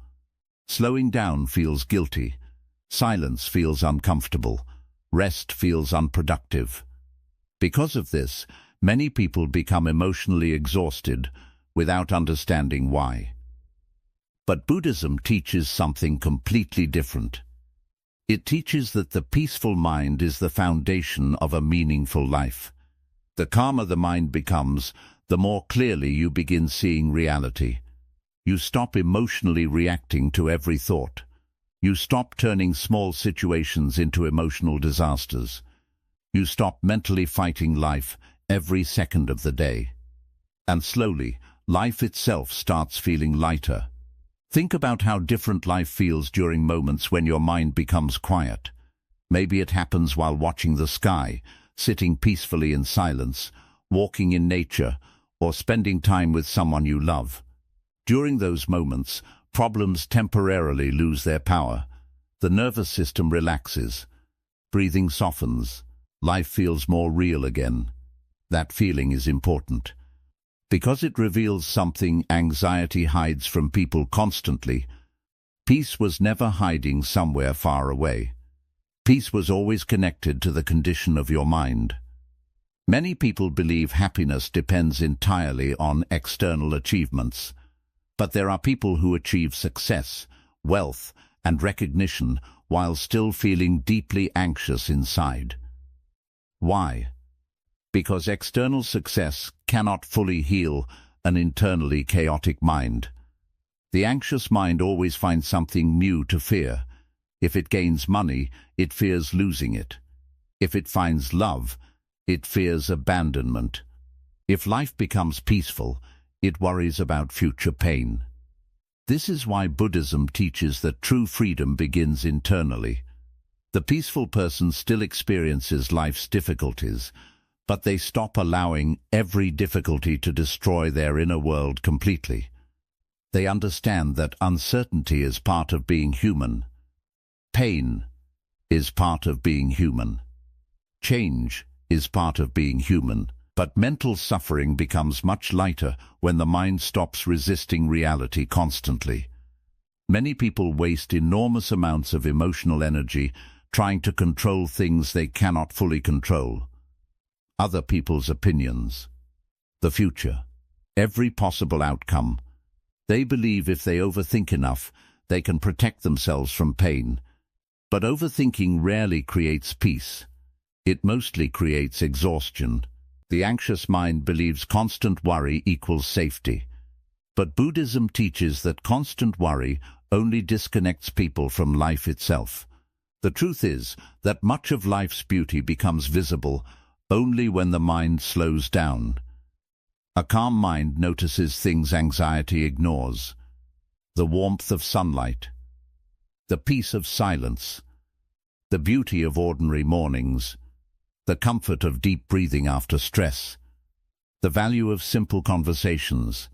Slowing down feels guilty. Silence feels uncomfortable. Rest feels unproductive. Because of this, many people become emotionally exhausted without understanding why. But Buddhism teaches something completely different. It teaches that the peaceful mind is the foundation of a meaningful life. The calmer the mind becomes, the more clearly you begin seeing reality. You stop emotionally reacting to every thought. You stop turning small situations into emotional disasters. You stop mentally fighting life every second of the day. And slowly, life itself starts feeling lighter. Think about how different life feels during moments when your mind becomes quiet. Maybe it happens while watching the sky, sitting peacefully in silence, walking in nature, or spending time with someone you love. During those moments, problems temporarily lose their power. The nervous system relaxes. Breathing softens. Life feels more real again. That feeling is important. Because it reveals something anxiety hides from people constantly. Peace was never hiding somewhere far away. Peace was always connected to the condition of your mind. Many people believe happiness depends entirely on external achievements. But there are people who achieve success, wealth, and recognition while still feeling deeply anxious inside. Why? Because external success cannot fully heal an internally chaotic mind. The anxious mind always finds something new to fear. If it gains money, it fears losing it. If it finds love, it fears abandonment. If life becomes peaceful, it worries about future pain. This is why Buddhism teaches that true freedom begins internally. The peaceful person still experiences life's difficulties, but they stop allowing every difficulty to destroy their inner world completely. They understand that uncertainty is part of being human. Pain is part of being human. Change is part of being human. But mental suffering becomes much lighter when the mind stops resisting reality constantly. Many people waste enormous amounts of emotional energy trying to control things they cannot fully control. Other people's opinions, the future, every possible outcome. They believe if they overthink enough, they can protect themselves from pain. But overthinking rarely creates peace. It mostly creates exhaustion. The anxious mind believes constant worry equals safety. But Buddhism teaches that constant worry only disconnects people from life itself. The truth is that much of life's beauty becomes visible only when the mind slows down. A calm mind notices things anxiety ignores. The warmth of sunlight, the peace of silence, the beauty of ordinary mornings, the comfort of deep breathing after stress, the value of simple conversations,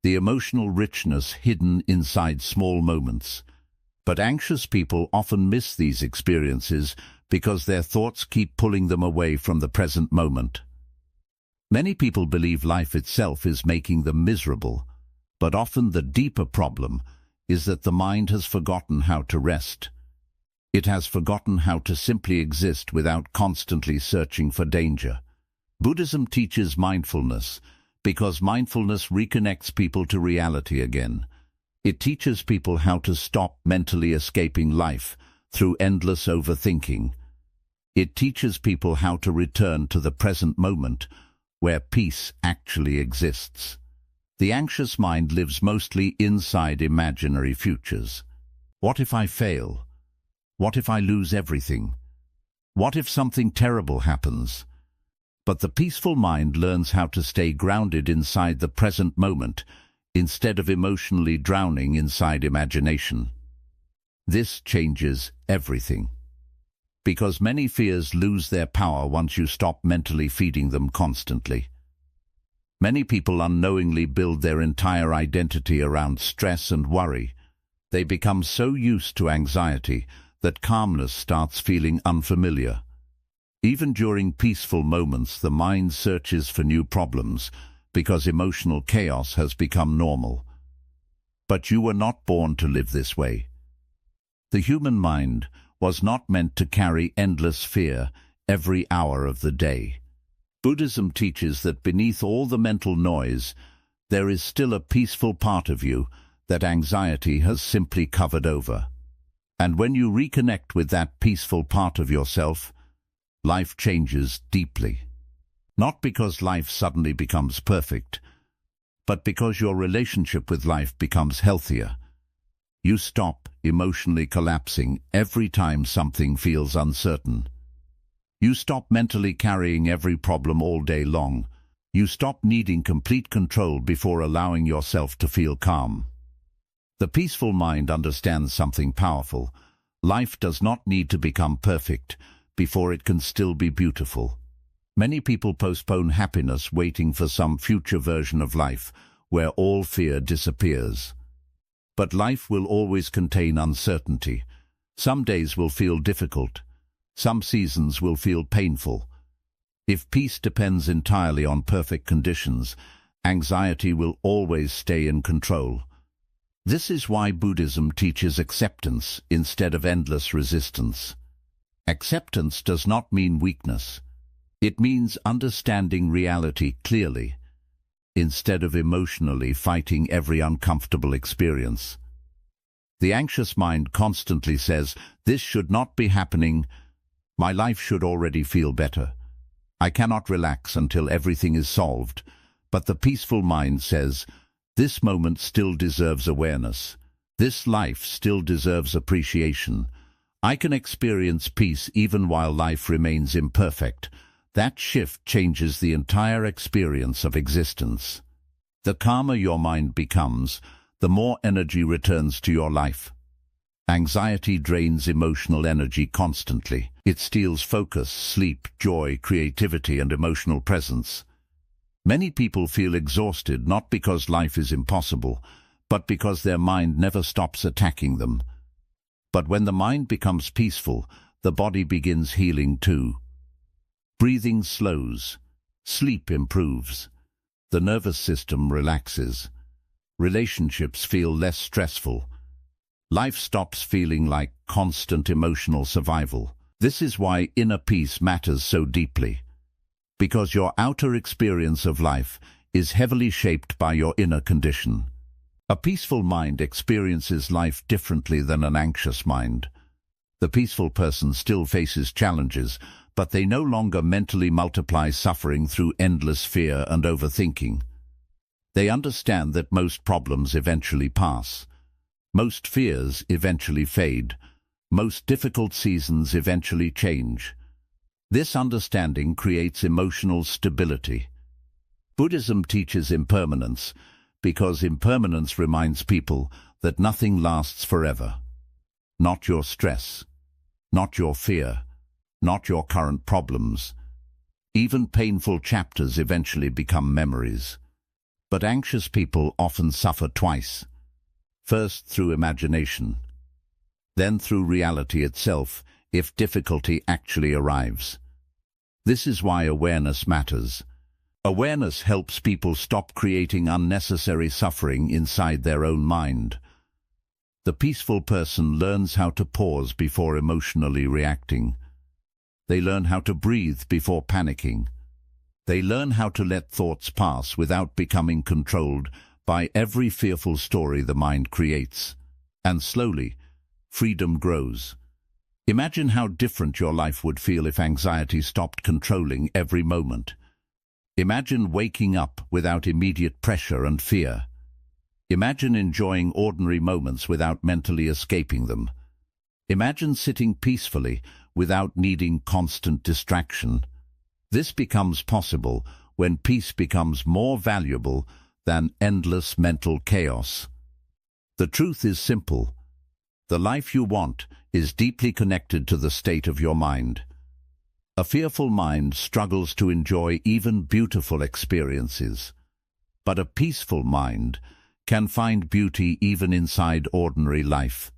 the emotional richness hidden inside small moments. But anxious people often miss these experiences because their thoughts keep pulling them away from the present moment. Many people believe life itself is making them miserable, but often the deeper problem is that the mind has forgotten how to rest. It has forgotten how to simply exist without constantly searching for danger. Buddhism teaches mindfulness because mindfulness reconnects people to reality again. It teaches people how to stop mentally escaping life through endless overthinking. It teaches people how to return to the present moment where peace actually exists. The anxious mind lives mostly inside imaginary futures. What if I fail? What if I lose everything? What if something terrible happens? But the peaceful mind learns how to stay grounded inside the present moment, instead of emotionally drowning inside imagination. This changes everything. Because many fears lose their power once you stop mentally feeding them constantly. Many people unknowingly build their entire identity around stress and worry. They become so used to anxiety that calmness starts feeling unfamiliar. Even during peaceful moments, the mind searches for new problems because emotional chaos has become normal. But you were not born to live this way. The human mind was not meant to carry endless fear every hour of the day. Buddhism teaches that beneath all the mental noise, there is still a peaceful part of you that anxiety has simply covered over. And when you reconnect with that peaceful part of yourself, life changes deeply. Not because life suddenly becomes perfect, but because your relationship with life becomes healthier. You stop emotionally collapsing every time something feels uncertain. You stop mentally carrying every problem all day long. You stop needing complete control before allowing yourself to feel calm. The peaceful mind understands something powerful. Life does not need to become perfect before it can still be beautiful. Many people postpone happiness waiting for some future version of life where all fear disappears. But life will always contain uncertainty. Some days will feel difficult. Some seasons will feel painful. If peace depends entirely on perfect conditions, anxiety will always stay in control. This is why Buddhism teaches acceptance instead of endless resistance. Acceptance does not mean weakness. It means understanding reality clearly, instead of emotionally fighting every uncomfortable experience. The anxious mind constantly says, "This should not be happening. My life should already feel better. I cannot relax until everything is solved." But the peaceful mind says, "This moment still deserves awareness. This life still deserves appreciation. I can experience peace even while life remains imperfect." That shift changes the entire experience of existence. The calmer your mind becomes, the more energy returns to your life. Anxiety drains emotional energy constantly. It steals focus, sleep, joy, creativity, and emotional presence. Many people feel exhausted not because life is impossible, but because their mind never stops attacking them. But when the mind becomes peaceful, the body begins healing too. Breathing slows, sleep improves, the nervous system relaxes, relationships feel less stressful, life stops feeling like constant emotional survival. This is why inner peace matters so deeply, because your outer experience of life is heavily shaped by your inner condition. A peaceful mind experiences life differently than an anxious mind. The peaceful person still faces challenges, but they no longer mentally multiply suffering through endless fear and overthinking. They understand that most problems eventually pass. Most fears eventually fade. Most difficult seasons eventually change. This understanding creates emotional stability. Buddhism teaches impermanence because impermanence reminds people that nothing lasts forever. Not your stress, not your fear, not your current problems. Even painful chapters eventually become memories. But anxious people often suffer twice. First through imagination, then through reality itself, if difficulty actually arrives. This is why awareness matters. Awareness helps people stop creating unnecessary suffering inside their own mind. The peaceful person learns how to pause before emotionally reacting. They learn how to breathe before panicking. They learn how to let thoughts pass without becoming controlled by every fearful story the mind creates. And slowly, freedom grows. Imagine how different your life would feel if anxiety stopped controlling every moment. Imagine waking up without immediate pressure and fear. Imagine enjoying ordinary moments without mentally escaping them. Imagine sitting peacefully without needing constant distraction. This becomes possible when peace becomes more valuable than endless mental chaos. The truth is simple. The life you want is deeply connected to the state of your mind. A fearful mind struggles to enjoy even beautiful experiences, but a peaceful mind can find beauty even inside ordinary life.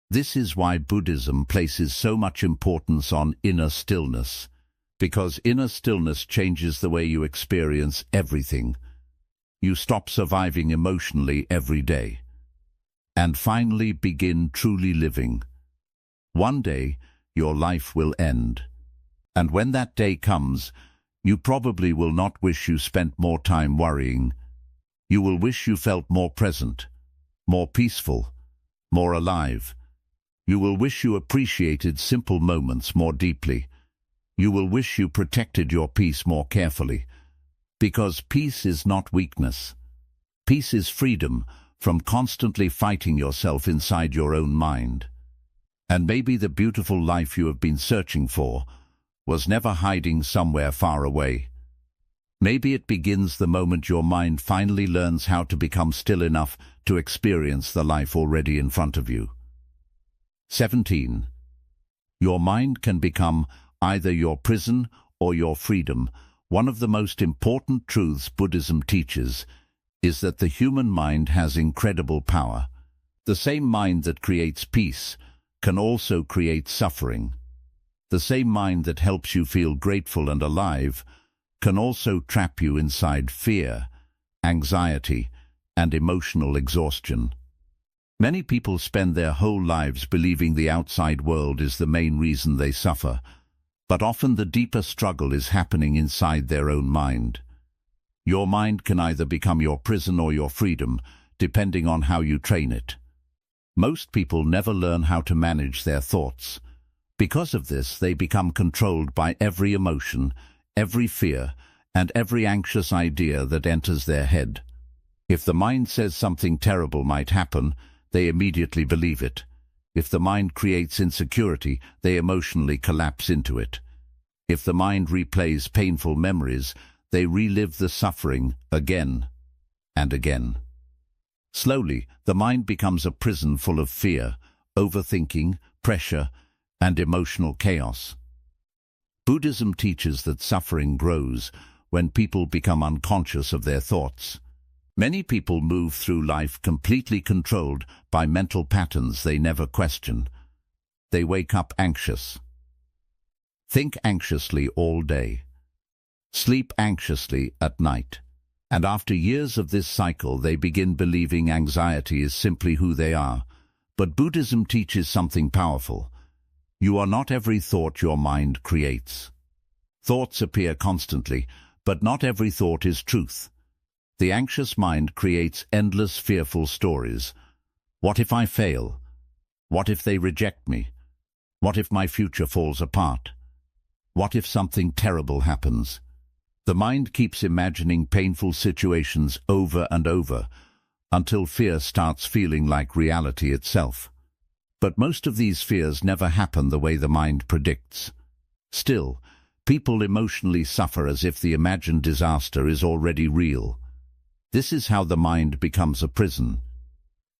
This is why Buddhism places so much importance on inner stillness, because inner stillness changes the way you experience everything. You stop surviving emotionally every day, and finally begin truly living. One day, your life will end. And when that day comes, you probably will not wish you spent more time worrying. You will wish you felt more present, more peaceful, more alive. You will wish you appreciated simple moments more deeply. You will wish you protected your peace more carefully. Because peace is not weakness. Peace is freedom from constantly fighting yourself inside your own mind. And maybe the beautiful life you have been searching for was never hiding somewhere far away. Maybe it begins the moment your mind finally learns how to become still enough to experience the life already in front of you. 17. Your mind can become either your prison or your freedom. One of the most important truths Buddhism teaches is that the human mind has incredible power. The same mind that creates peace can also create suffering. The same mind that helps you feel grateful and alive can also trap you inside fear, anxiety, and emotional exhaustion. Many people spend their whole lives believing the outside world is the main reason they suffer, but often the deeper struggle is happening inside their own mind. Your mind can either become your prison or your freedom, depending on how you train it. Most people never learn how to manage their thoughts. Because of this, they become controlled by every emotion, every fear, and every anxious idea that enters their head. If the mind says something terrible might happen, they immediately believe it. If the mind creates insecurity, they emotionally collapse into it. If the mind replays painful memories, they relive the suffering again and again. Slowly, the mind becomes a prison full of fear, overthinking, pressure, and emotional chaos. Buddhism teaches that suffering grows when people become unconscious of their thoughts. Many people move through life completely controlled by mental patterns they never question. They wake up anxious, think anxiously all day, sleep anxiously at night, and after years of this cycle they begin believing anxiety is simply who they are. But Buddhism teaches something powerful. You are not every thought your mind creates. Thoughts appear constantly, but not every thought is truth. The anxious mind creates endless fearful stories. What if I fail? What if they reject me? What if my future falls apart? What if something terrible happens? The mind keeps imagining painful situations over and over, until fear starts feeling like reality itself. But most of these fears never happen the way the mind predicts. Still, people emotionally suffer as if the imagined disaster is already real. This is how the mind becomes a prison.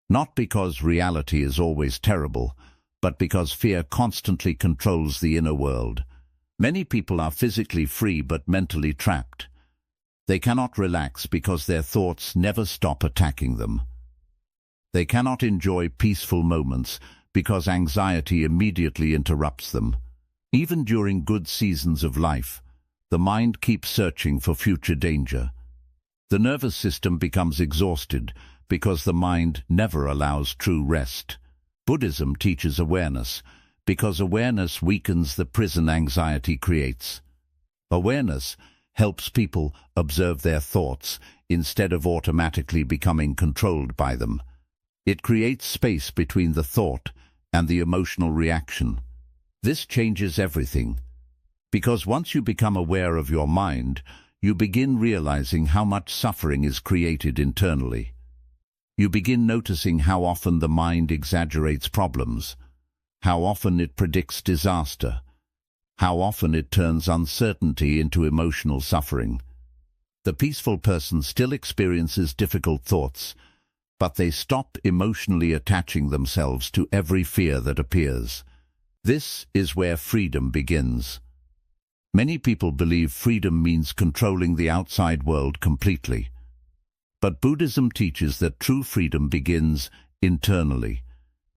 Not because reality is always terrible, but because fear constantly controls the inner world. Many people are physically free but mentally trapped. They cannot relax because their thoughts never stop attacking them. They cannot enjoy peaceful moments because anxiety immediately interrupts them. Even during good seasons of life, the mind keeps searching for future danger. The nervous system becomes exhausted because the mind never allows true rest. Buddhism teaches awareness because awareness weakens the prison anxiety creates. Awareness helps people observe their thoughts instead of automatically becoming controlled by them. It creates space between the thought and the emotional reaction. This changes everything, because once you become aware of your mind, you begin realizing how much suffering is created internally. You begin noticing how often the mind exaggerates problems, how often it predicts disaster, how often it turns uncertainty into emotional suffering. The peaceful person still experiences difficult thoughts, but they stop emotionally attaching themselves to every fear that appears. This is where freedom begins. Many people believe freedom means controlling the outside world completely. But Buddhism teaches that true freedom begins internally.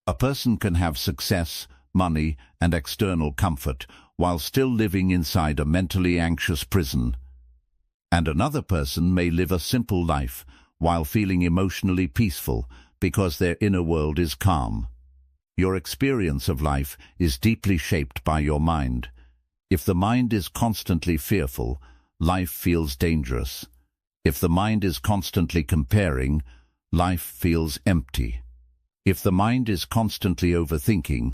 A person can have success, money, and external comfort while still living inside a mentally anxious prison. And another person may live a simple life while feeling emotionally peaceful because their inner world is calm. Your experience of life is deeply shaped by your mind. If the mind is constantly fearful, life feels dangerous. If the mind is constantly comparing, life feels empty. If the mind is constantly overthinking,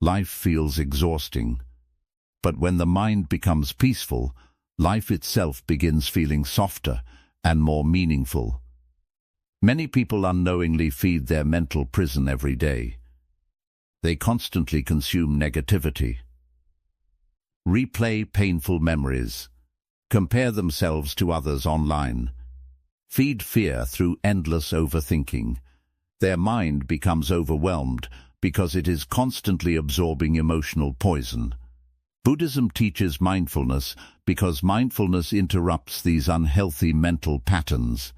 life feels exhausting. But when the mind becomes peaceful, life itself begins feeling softer and more meaningful. Many people unknowingly feed their mental prison every day. They constantly consume negativity, replay painful memories, compare themselves to others online, feed fear through endless overthinking. Their mind becomes overwhelmed because it is constantly absorbing emotional poison. Buddhism teaches mindfulness because mindfulness interrupts these unhealthy mental patterns.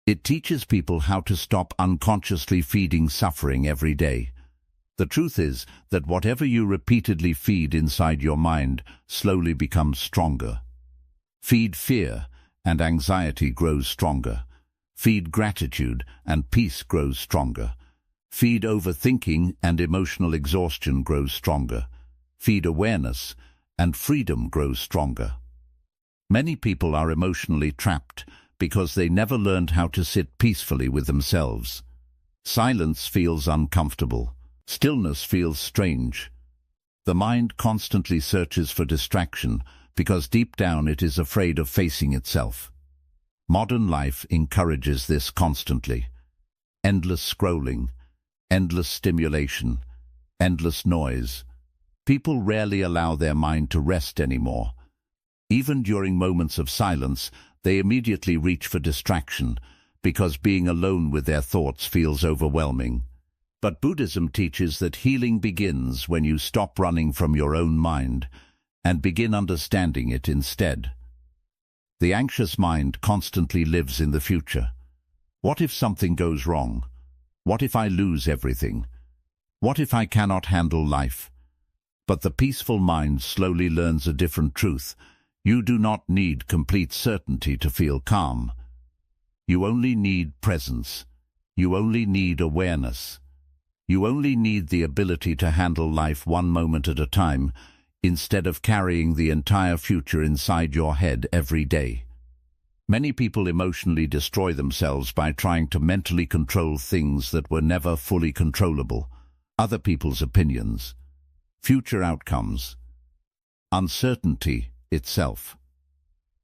It teaches people how to stop unconsciously feeding suffering every day. The truth is that whatever you repeatedly feed inside your mind slowly becomes stronger. Feed fear, and anxiety grows stronger. Feed gratitude, and peace grows stronger. Feed overthinking, and emotional exhaustion grows stronger. Feed awareness, and freedom grows stronger. Many people are emotionally trapped because they never learned how to sit peacefully with themselves. Silence feels uncomfortable. Stillness feels strange. The mind constantly searches for distraction because deep down it is afraid of facing itself. Modern life encourages this constantly. Endless scrolling, endless stimulation, endless noise. People rarely allow their mind to rest anymore. Even during moments of silence, they immediately reach for distraction because being alone with their thoughts feels overwhelming. But Buddhism teaches that healing begins when you stop running from your own mind and begin understanding it instead. The anxious mind constantly lives in the future. What if something goes wrong? What if I lose everything? What if I cannot handle life? But the peaceful mind slowly learns a different truth. You do not need complete certainty to feel calm. You only need presence. You only need awareness. You only need the ability to handle life one moment at a time, instead of carrying the entire future inside your head every day. Many people emotionally destroy themselves by trying to mentally control things that were never fully controllable. Other people's opinions, future outcomes, uncertainty itself.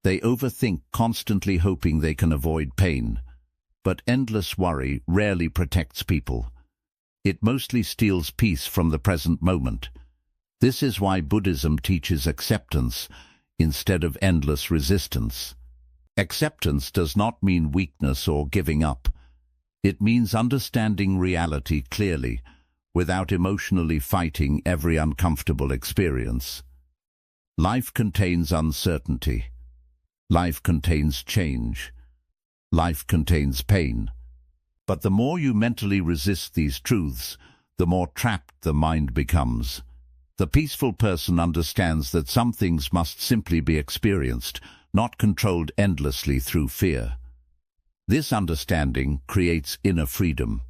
They overthink, constantly hoping they can avoid pain. But endless worry rarely protects people. It mostly steals peace from the present moment. This is why Buddhism teaches acceptance instead of endless resistance. Acceptance does not mean weakness or giving up. It means understanding reality clearly, without emotionally fighting every uncomfortable experience. Life contains uncertainty. Life contains change. Life contains pain. But the more you mentally resist these truths, the more trapped the mind becomes. The peaceful person understands that some things must simply be experienced, not controlled endlessly through fear. This understanding creates inner freedom.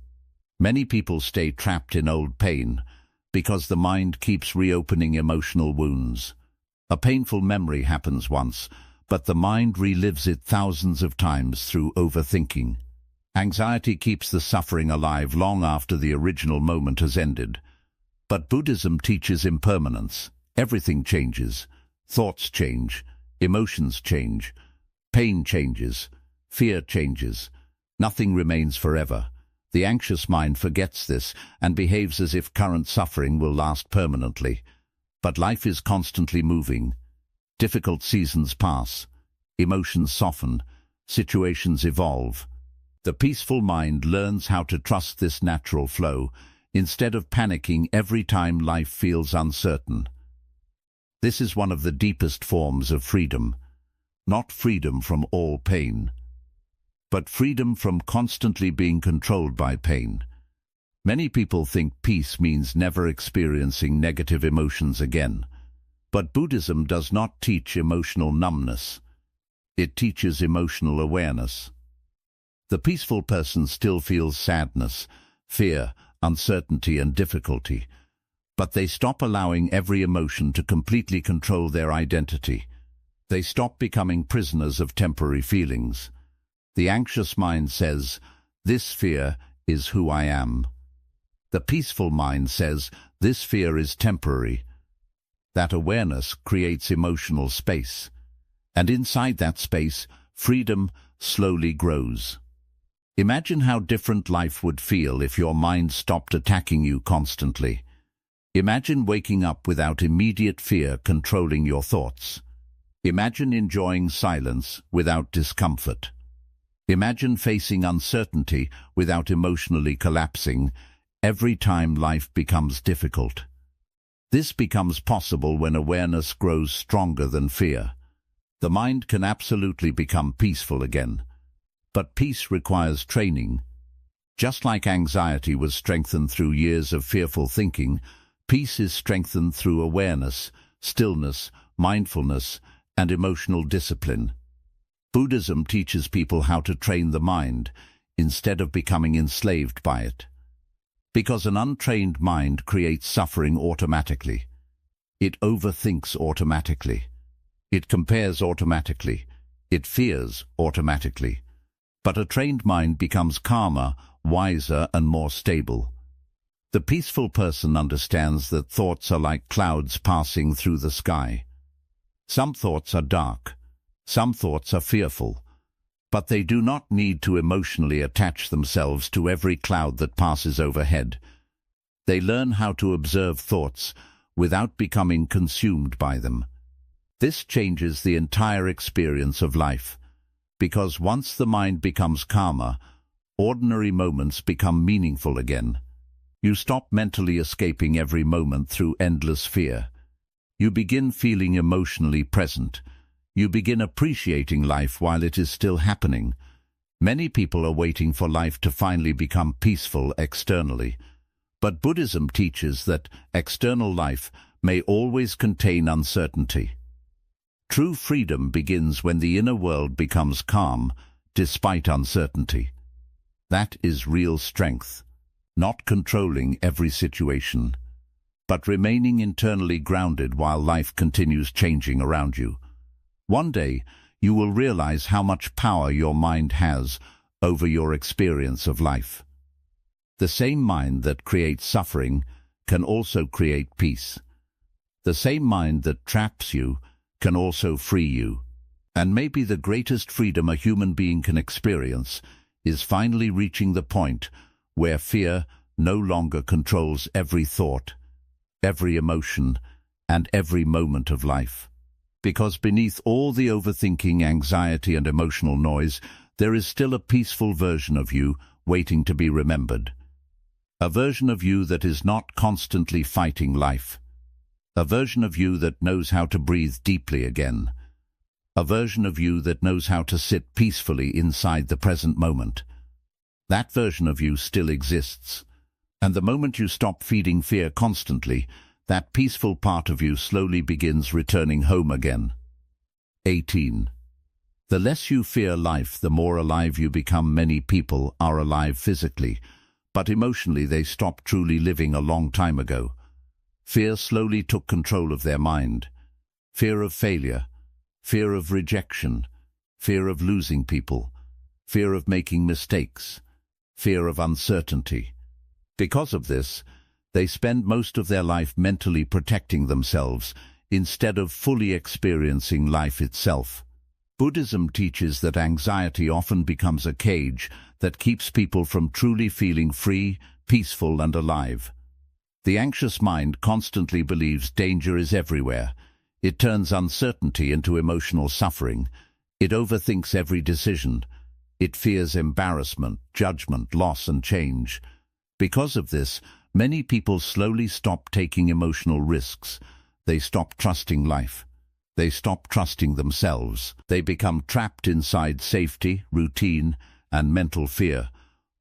Many people stay trapped in old pain because the mind keeps reopening emotional wounds. A painful memory happens once, but the mind relives it thousands of times through overthinking. Anxiety keeps the suffering alive long after the original moment has ended. But Buddhism teaches impermanence. Everything changes. Thoughts change. Emotions change. Pain changes. Fear changes. Nothing remains forever. The anxious mind forgets this and behaves as if current suffering will last permanently. But life is constantly moving. Difficult seasons pass. Emotions soften. Situations evolve. The peaceful mind learns how to trust this natural flow instead of panicking every time life feels uncertain. This is one of the deepest forms of freedom. Not freedom from all pain, but freedom from constantly being controlled by pain. Many people think peace means never experiencing negative emotions again. But Buddhism does not teach emotional numbness. It teaches emotional awareness. The peaceful person still feels sadness, fear, uncertainty, and difficulty, but they stop allowing every emotion to completely control their identity. They stop becoming prisoners of temporary feelings. The anxious mind says, "This fear is who I am." The peaceful mind says, "This fear is temporary." That awareness creates emotional space. And inside that space, freedom slowly grows. Imagine how different life would feel if your mind stopped attacking you constantly. Imagine waking up without immediate fear controlling your thoughts. Imagine enjoying silence without discomfort. Imagine facing uncertainty without emotionally collapsing every time life becomes difficult. This becomes possible when awareness grows stronger than fear. The mind can absolutely become peaceful again. But peace requires training. Just like anxiety was strengthened through years of fearful thinking, peace is strengthened through awareness, stillness, mindfulness, and emotional discipline. Buddhism teaches people how to train the mind instead of becoming enslaved by it. Because an untrained mind creates suffering automatically. It overthinks automatically. It compares automatically. It fears automatically. But a trained mind becomes calmer, wiser, and more stable. The peaceful person understands that thoughts are like clouds passing through the sky. Some thoughts are dark. Some thoughts are fearful. But they do not need to emotionally attach themselves to every cloud that passes overhead. They learn how to observe thoughts without becoming consumed by them. This changes the entire experience of life, because once the mind becomes calmer, ordinary moments become meaningful again. You stop mentally escaping every moment through endless fear. You begin feeling emotionally present. You begin appreciating life while it is still happening. Many people are waiting for life to finally become peaceful externally. But Buddhism teaches that external life may always contain uncertainty. True freedom begins when the inner world becomes calm, despite uncertainty. That is real strength, not controlling every situation, but remaining internally grounded while life continues changing around you. One day, you will realize how much power your mind has over your experience of life. The same mind that creates suffering can also create peace. The same mind that traps you can also free you. And maybe the greatest freedom a human being can experience is finally reaching the point where fear no longer controls every thought, every emotion, and every moment of life. Because beneath all the overthinking, anxiety, and emotional noise, there is still a peaceful version of you waiting to be remembered. A version of you that is not constantly fighting life. A version of you that knows how to breathe deeply again. A version of you that knows how to sit peacefully inside the present moment. That version of you still exists. And the moment you stop feeding fear constantly, that peaceful part of you slowly begins returning home again. 18. The less you fear life, the more alive you become. Many people are alive physically, but emotionally they stopped truly living a long time ago. Fear slowly took control of their mind. Fear of failure, fear of rejection, fear of losing people, fear of making mistakes, fear of uncertainty. Because of this, they spend most of their life mentally protecting themselves instead of fully experiencing life itself. Buddhism teaches that anxiety often becomes a cage that keeps people from truly feeling free, peaceful, and alive. The anxious mind constantly believes danger is everywhere. It turns uncertainty into emotional suffering. It overthinks every decision. It fears embarrassment, judgment, loss, and change. Because of this, many people slowly stop taking emotional risks. They stop trusting life. They stop trusting themselves. They become trapped inside safety, routine, and mental fear,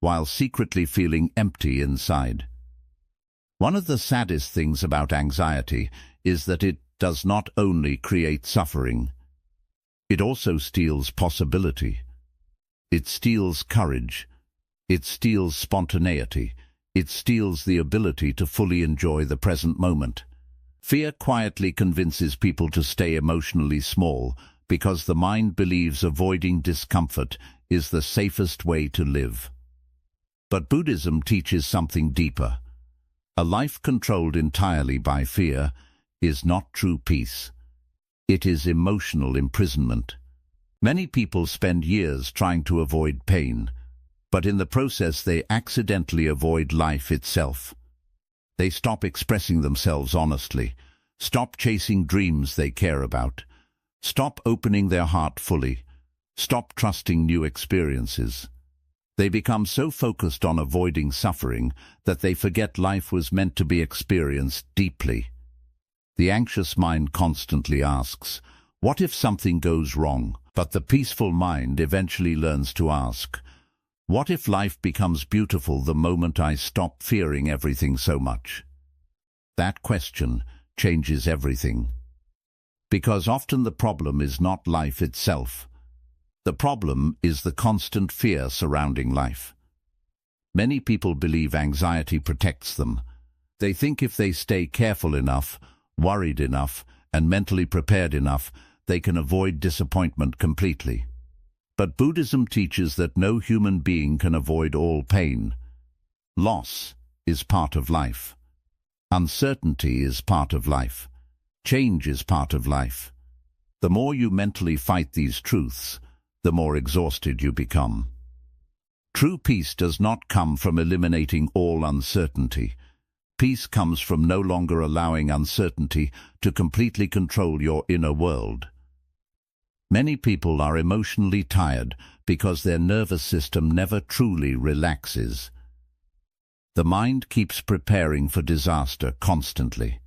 while secretly feeling empty inside. One of the saddest things about anxiety is that it does not only create suffering, it also steals possibility. It steals courage. It steals spontaneity. It steals the ability to fully enjoy the present moment. Fear quietly convinces people to stay emotionally small because the mind believes avoiding discomfort is the safest way to live. But Buddhism teaches something deeper. A life controlled entirely by fear is not true peace. It is emotional imprisonment. Many people spend years trying to avoid pain, but in the process they accidentally avoid life itself. They stop expressing themselves honestly, stop chasing dreams they care about, stop opening their heart fully, stop trusting new experiences. They become so focused on avoiding suffering that they forget life was meant to be experienced deeply. The anxious mind constantly asks, "What if something goes wrong?" But the peaceful mind eventually learns to ask, "What if life becomes beautiful the moment I stop fearing everything so much?" That question changes everything. Because often the problem is not life itself. The problem is the constant fear surrounding life. Many people believe anxiety protects them. They think if they stay careful enough, worried enough, and mentally prepared enough, they can avoid disappointment completely. But Buddhism teaches that no human being can avoid all pain. Loss is part of life. Uncertainty is part of life. Change is part of life. The more you mentally fight these truths, the more exhausted you become. True peace does not come from eliminating all uncertainty. Peace comes from no longer allowing uncertainty to completely control your inner world. Many people are emotionally tired because their nervous system never truly relaxes. The mind keeps preparing for disaster constantly.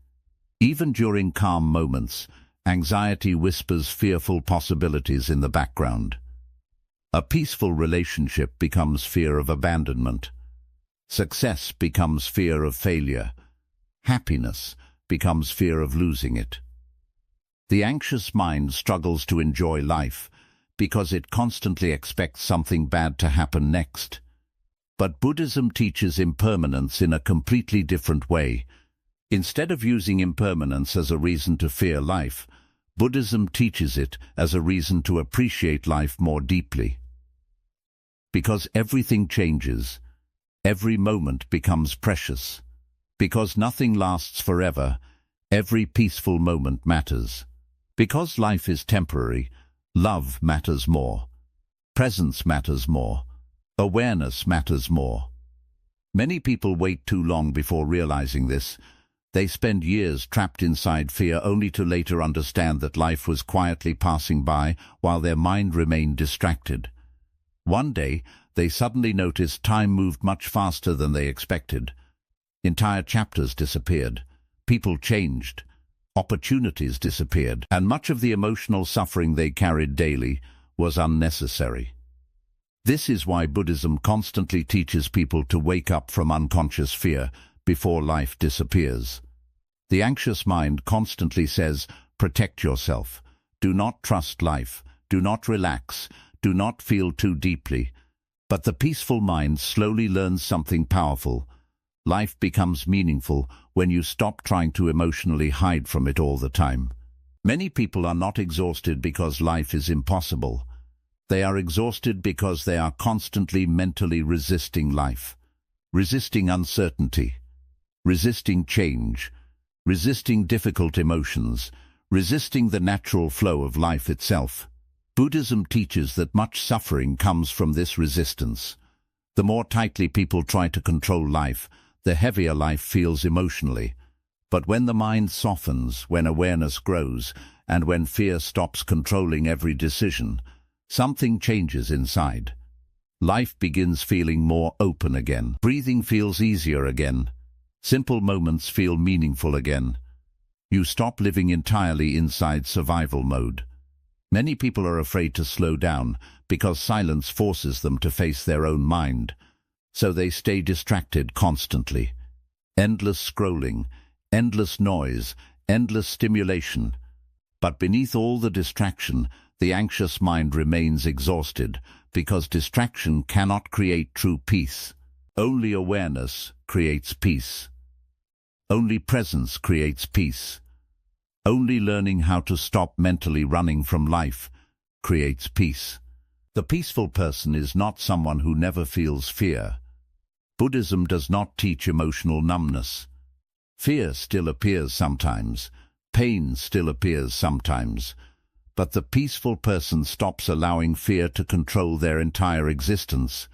Even during calm moments, anxiety whispers fearful possibilities in the background. A peaceful relationship becomes fear of abandonment. Success becomes fear of failure. Happiness becomes fear of losing it. The anxious mind struggles to enjoy life because it constantly expects something bad to happen next. But Buddhism teaches impermanence in a completely different way. Instead of using impermanence as a reason to fear life, Buddhism teaches it as a reason to appreciate life more deeply. Because everything changes, every moment becomes precious. Because nothing lasts forever, every peaceful moment matters. Because life is temporary, love matters more. Presence matters more. Awareness matters more. Many people wait too long before realizing this. They spend years trapped inside fear only to later understand that life was quietly passing by while their mind remained distracted. One day, they suddenly noticed time moved much faster than they expected. Entire chapters disappeared. People changed. Opportunities disappeared, and much of the emotional suffering they carried daily was unnecessary. This is why Buddhism constantly teaches people to wake up from unconscious fear before life disappears. The anxious mind constantly says, "Protect yourself. Do not trust life. Do not relax. Do not feel too deeply." But the peaceful mind slowly learns something powerful. Life becomes meaningful when you stop trying to emotionally hide from it all the time. Many people are not exhausted because life is impossible. They are exhausted because they are constantly mentally resisting life, resisting uncertainty, resisting change, resisting difficult emotions, resisting the natural flow of life itself. Buddhism teaches that much suffering comes from this resistance. The more tightly people try to control life, the heavier life feels emotionally. But when the mind softens, when awareness grows, and when fear stops controlling every decision, something changes inside. Life begins feeling more open again. Breathing feels easier again. Simple moments feel meaningful again. You stop living entirely inside survival mode. Many people are afraid to slow down because silence forces them to face their own mind. So they stay distracted constantly. Endless scrolling, endless noise, endless stimulation. But beneath all the distraction, the anxious mind remains exhausted because distraction cannot create true peace. Only awareness creates peace. Only presence creates peace. Only learning how to stop mentally running from life creates peace. The peaceful person is not someone who never feels fear. Buddhism does not teach emotional numbness. Fear still appears sometimes. Pain still appears sometimes. But the peaceful person stops allowing fear to control their entire existence.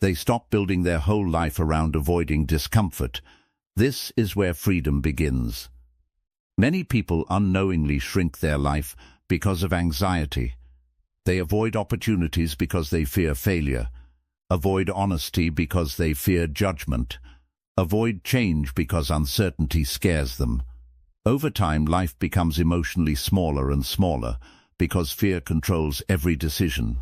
They stop building their whole life around avoiding discomfort. This is where freedom begins. Many people unknowingly shrink their life because of anxiety. They avoid opportunities because they fear failure, avoid honesty because they fear judgment, avoid change because uncertainty scares them. Over time, life becomes emotionally smaller and smaller because fear controls every decision.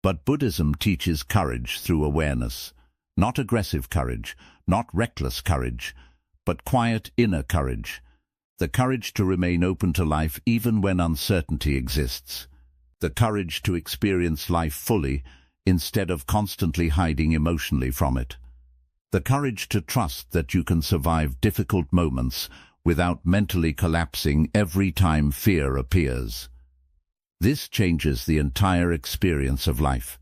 But Buddhism teaches courage through awareness, not aggressive courage, not reckless courage, but quiet inner courage. The courage to remain open to life even when uncertainty exists. The courage to experience life fully instead of constantly hiding emotionally from it. The courage to trust that you can survive difficult moments without mentally collapsing every time fear appears. This changes the entire experience of life.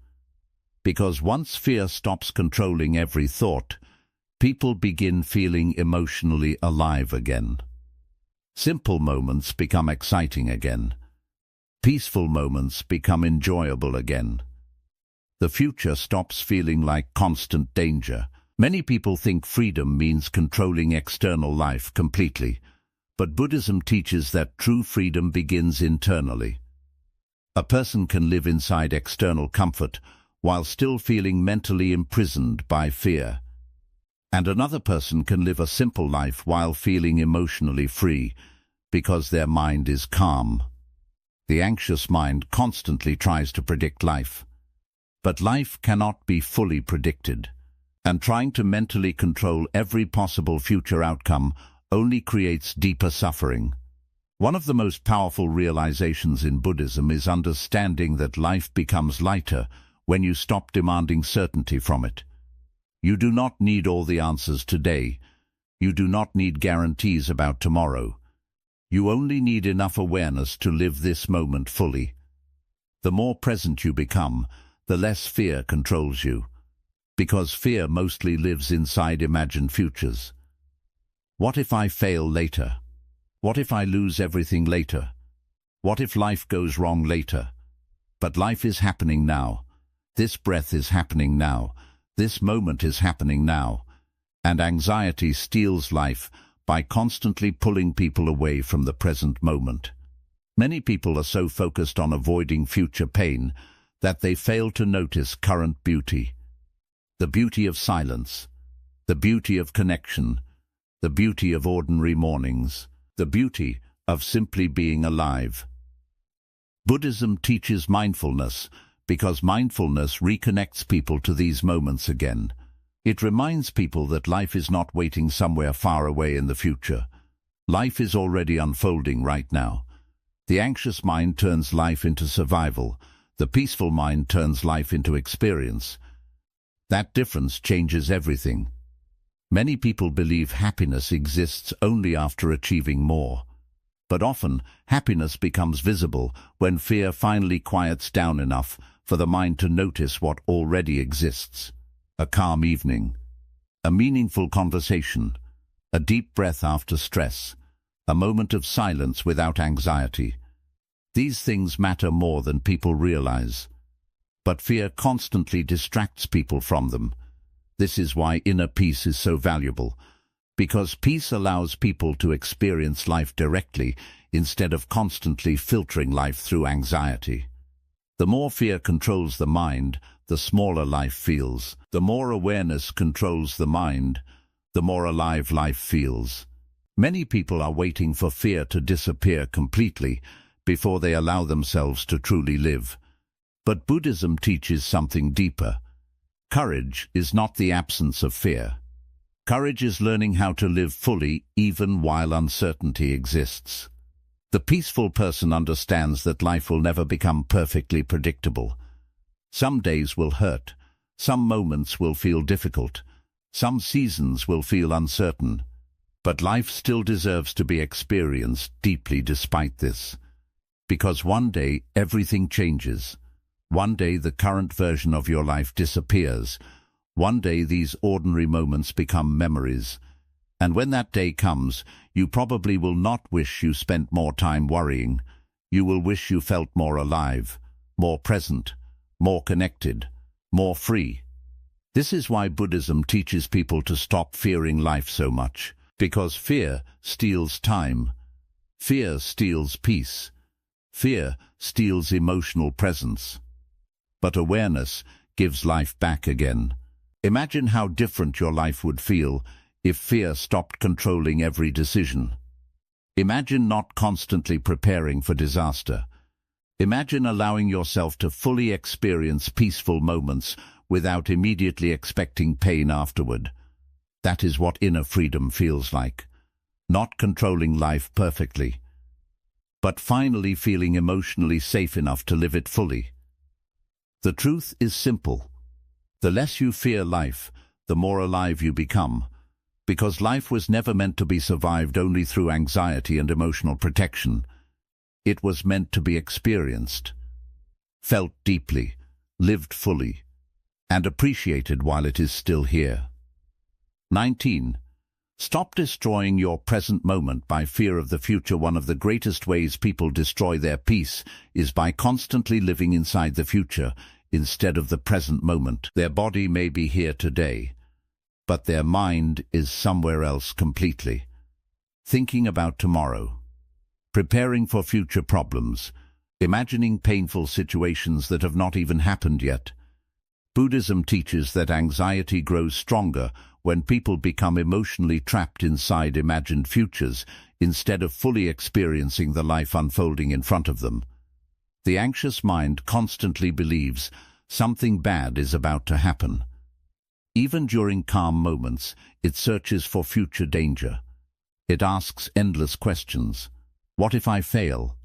Because once fear stops controlling every thought, people begin feeling emotionally alive again. Simple moments become exciting again. Peaceful moments become enjoyable again. The future stops feeling like constant danger. Many people think freedom means controlling external life completely, but Buddhism teaches that true freedom begins internally. A person can live inside external comfort while still feeling mentally imprisoned by fear. And another person can live a simple life while feeling emotionally free, because their mind is calm. The anxious mind constantly tries to predict life. But life cannot be fully predicted, and trying to mentally control every possible future outcome only creates deeper suffering. One of the most powerful realizations in Buddhism is understanding that life becomes lighter when you stop demanding certainty from it. You do not need all the answers today. You do not need guarantees about tomorrow. You only need enough awareness to live this moment fully. The more present you become, the less fear controls you, because fear mostly lives inside imagined futures. What if I fail later? What if I lose everything later? What if life goes wrong later? But life is happening now. This breath is happening now. This moment is happening now. And anxiety steals life by constantly pulling people away from the present moment. Many people are so focused on avoiding future pain that they fail to notice current beauty. The beauty of silence, the beauty of connection, the beauty of ordinary mornings, the beauty of simply being alive. Buddhism teaches mindfulness because mindfulness reconnects people to these moments again. It reminds people that life is not waiting somewhere far away in the future. Life is already unfolding right now. The anxious mind turns life into survival. The peaceful mind turns life into experience. That difference changes everything. Many people believe happiness exists only after achieving more. But often, happiness becomes visible when fear finally quiets down enough for the mind to notice what already exists. A calm evening, a meaningful conversation, a deep breath after stress, a moment of silence without anxiety. These things matter more than people realize. But fear constantly distracts people from them. This is why inner peace is so valuable, because peace allows people to experience life directly instead of constantly filtering life through anxiety. The more fear controls the mind, the smaller life feels. The more awareness controls the mind, the more alive life feels. Many people are waiting for fear to disappear completely before they allow themselves to truly live. But Buddhism teaches something deeper. Courage is not the absence of fear. Courage is learning how to live fully even while uncertainty exists. The peaceful person understands that life will never become perfectly predictable. Some days will hurt, some moments will feel difficult, some seasons will feel uncertain. But life still deserves to be experienced deeply despite this. Because one day everything changes. One day the current version of your life disappears. One day these ordinary moments become memories. And when that day comes, you probably will not wish you spent more time worrying. You will wish you felt more alive, more present, more connected, more free. This is why Buddhism teaches people to stop fearing life so much. Because fear steals time. Fear steals peace. Fear steals emotional presence. But awareness gives life back again. Imagine how different your life would feel if fear stopped controlling every decision. Imagine not constantly preparing for disaster. Imagine allowing yourself to fully experience peaceful moments without immediately expecting pain afterward. That is what inner freedom feels like. Not controlling life perfectly, but finally feeling emotionally safe enough to live it fully. The truth is simple. The less you fear life, the more alive you become, because life was never meant to be survived only through anxiety and emotional protection. It was meant to be experienced, felt deeply, lived fully, and appreciated while it is still here. 19. Stop destroying your present moment by fear of the future. One of the greatest ways people destroy their peace is by constantly living inside the future instead of the present moment. Their body may be here today, but their mind is somewhere else completely. Thinking about tomorrow, preparing for future problems, imagining painful situations that have not even happened yet. Buddhism teaches that anxiety grows stronger when people become emotionally trapped inside imagined futures instead of fully experiencing the life unfolding in front of them. The anxious mind constantly believes something bad is about to happen. Even during calm moments, it searches for future danger. It asks endless questions. What if I fail?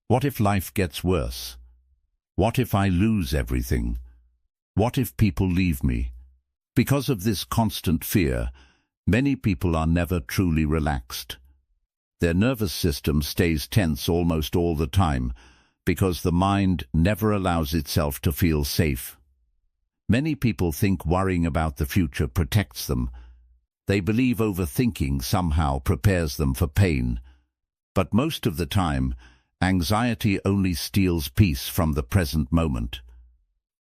What if life gets worse? What if I lose everything? What if people leave me? Because of this constant fear, many people are never truly relaxed. Their nervous system stays tense almost all the time because the mind never allows itself to feel safe. Many people think worrying about the future protects them. They believe overthinking somehow prepares them for pain. But most of the time, anxiety only steals peace from the present moment.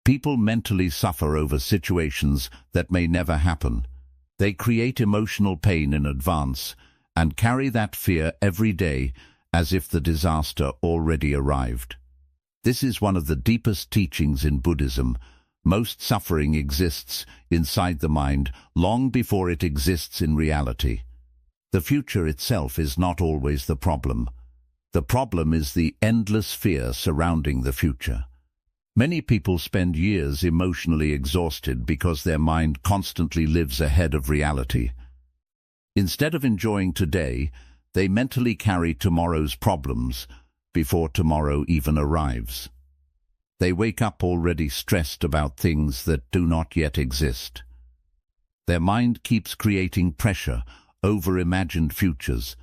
People mentally suffer over situations that may never happen. They create emotional pain in advance and carry that fear every day as if the disaster already arrived. This is one of the deepest teachings in Buddhism. Most suffering exists inside the mind long before it exists in reality. The future itself is not always the problem. The problem is the endless fear surrounding the future. Many people spend years emotionally exhausted because their mind constantly lives ahead of reality. Instead of enjoying today, they mentally carry tomorrow's problems before tomorrow even arrives. They wake up already stressed about things that do not yet exist. Their mind keeps creating pressure over imagined futures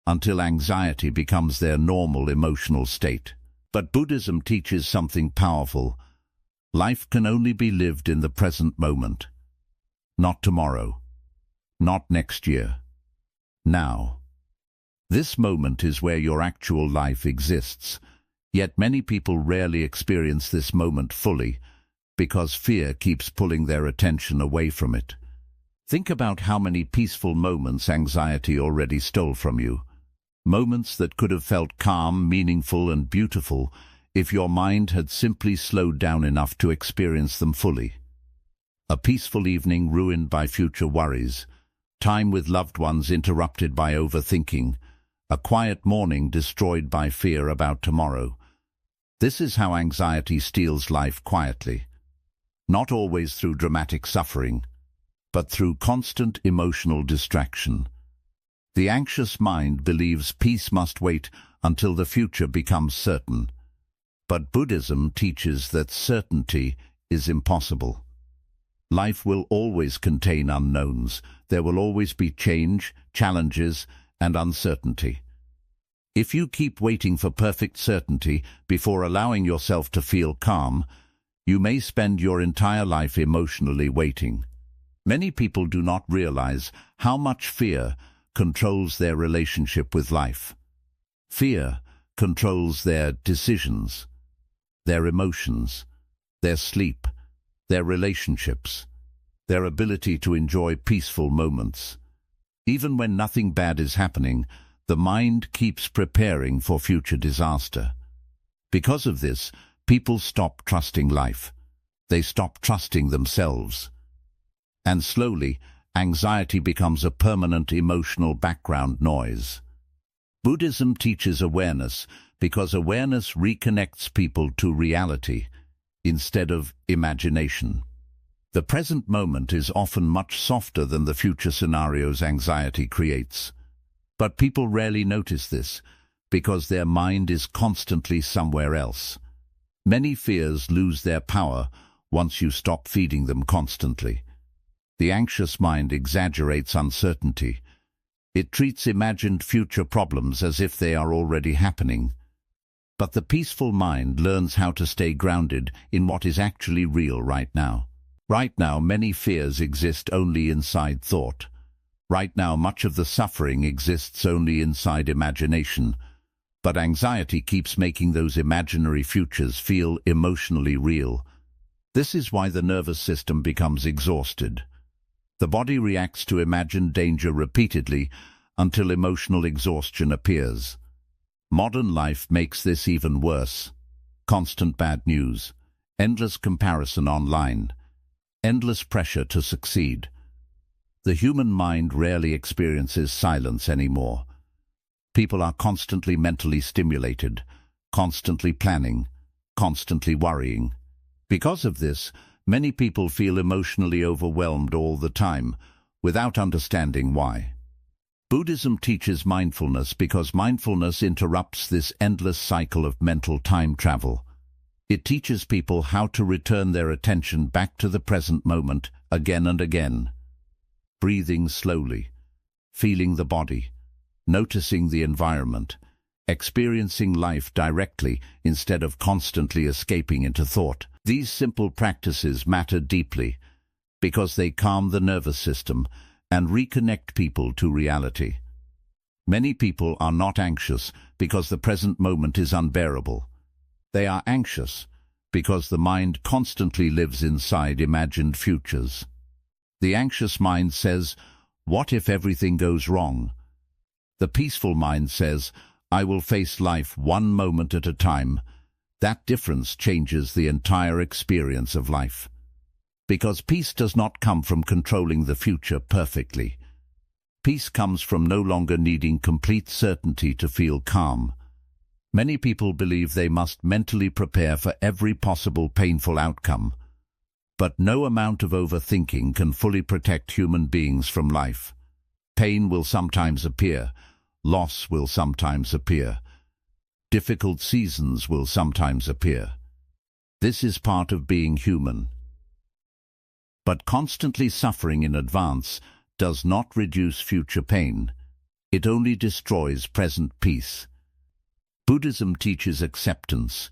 until anxiety becomes their normal emotional state. But Buddhism teaches something powerful. Life can only be lived in the present moment. Not tomorrow. Not next year. Now. This moment is where your actual life exists. Yet many people rarely experience this moment fully because fear keeps pulling their attention away from it. Think about how many peaceful moments anxiety already stole from you. Moments that could have felt calm, meaningful, and beautiful if your mind had simply slowed down enough to experience them fully. A peaceful evening ruined by future worries, time with loved ones interrupted by overthinking, a quiet morning destroyed by fear about tomorrow. This is how anxiety steals life quietly. Not always through dramatic suffering, but through constant emotional distraction. The anxious mind believes peace must wait until the future becomes certain. But Buddhism teaches that certainty is impossible. Life will always contain unknowns. There will always be change, challenges, and uncertainty. If you keep waiting for perfect certainty before allowing yourself to feel calm, you may spend your entire life emotionally waiting. Many people do not realize how much fear controls their relationship with life. Fear controls their decisions, their emotions, their sleep, their relationships, their ability to enjoy peaceful moments. Even when nothing bad is happening, the mind keeps preparing for future disaster. Because of this, people stop trusting life. They stop trusting themselves. And slowly, anxiety becomes a permanent emotional background noise. Buddhism teaches awareness because awareness reconnects people to reality instead of imagination. The present moment is often much softer than the future scenarios anxiety creates. But people rarely notice this because their mind is constantly somewhere else. Many fears lose their power once you stop feeding them constantly. The anxious mind exaggerates uncertainty. It treats imagined future problems as if they are already happening. But the peaceful mind learns how to stay grounded in what is actually real right now. Right now, many fears exist only inside thought. Right now, much of the suffering exists only inside imagination. But anxiety keeps making those imaginary futures feel emotionally real. This is why the nervous system becomes exhausted. The body reacts to imagined danger repeatedly until emotional exhaustion appears. Modern life makes this even worse. Constant bad news, endless comparison online, endless pressure to succeed. The human mind rarely experiences silence anymore. People are constantly mentally stimulated, constantly planning, constantly worrying. Because of this, many people feel emotionally overwhelmed all the time, without understanding why. Buddhism teaches mindfulness because mindfulness interrupts this endless cycle of mental time travel. It teaches people how to return their attention back to the present moment again and again. Breathing slowly, feeling the body, noticing the environment, experiencing life directly instead of constantly escaping into thought. These simple practices matter deeply because they calm the nervous system and reconnect people to reality. Many people are not anxious because the present moment is unbearable. They are anxious because the mind constantly lives inside imagined futures. The anxious mind says, "What if everything goes wrong?" The peaceful mind says, "I will face life one moment at a time." That difference changes the entire experience of life. Because peace does not come from controlling the future perfectly. Peace comes from no longer needing complete certainty to feel calm. Many people believe they must mentally prepare for every possible painful outcome. But no amount of overthinking can fully protect human beings from life. Pain will sometimes appear. Loss will sometimes appear. Difficult seasons will sometimes appear. This is part of being human. But constantly suffering in advance does not reduce future pain. It only destroys present peace. Buddhism teaches acceptance,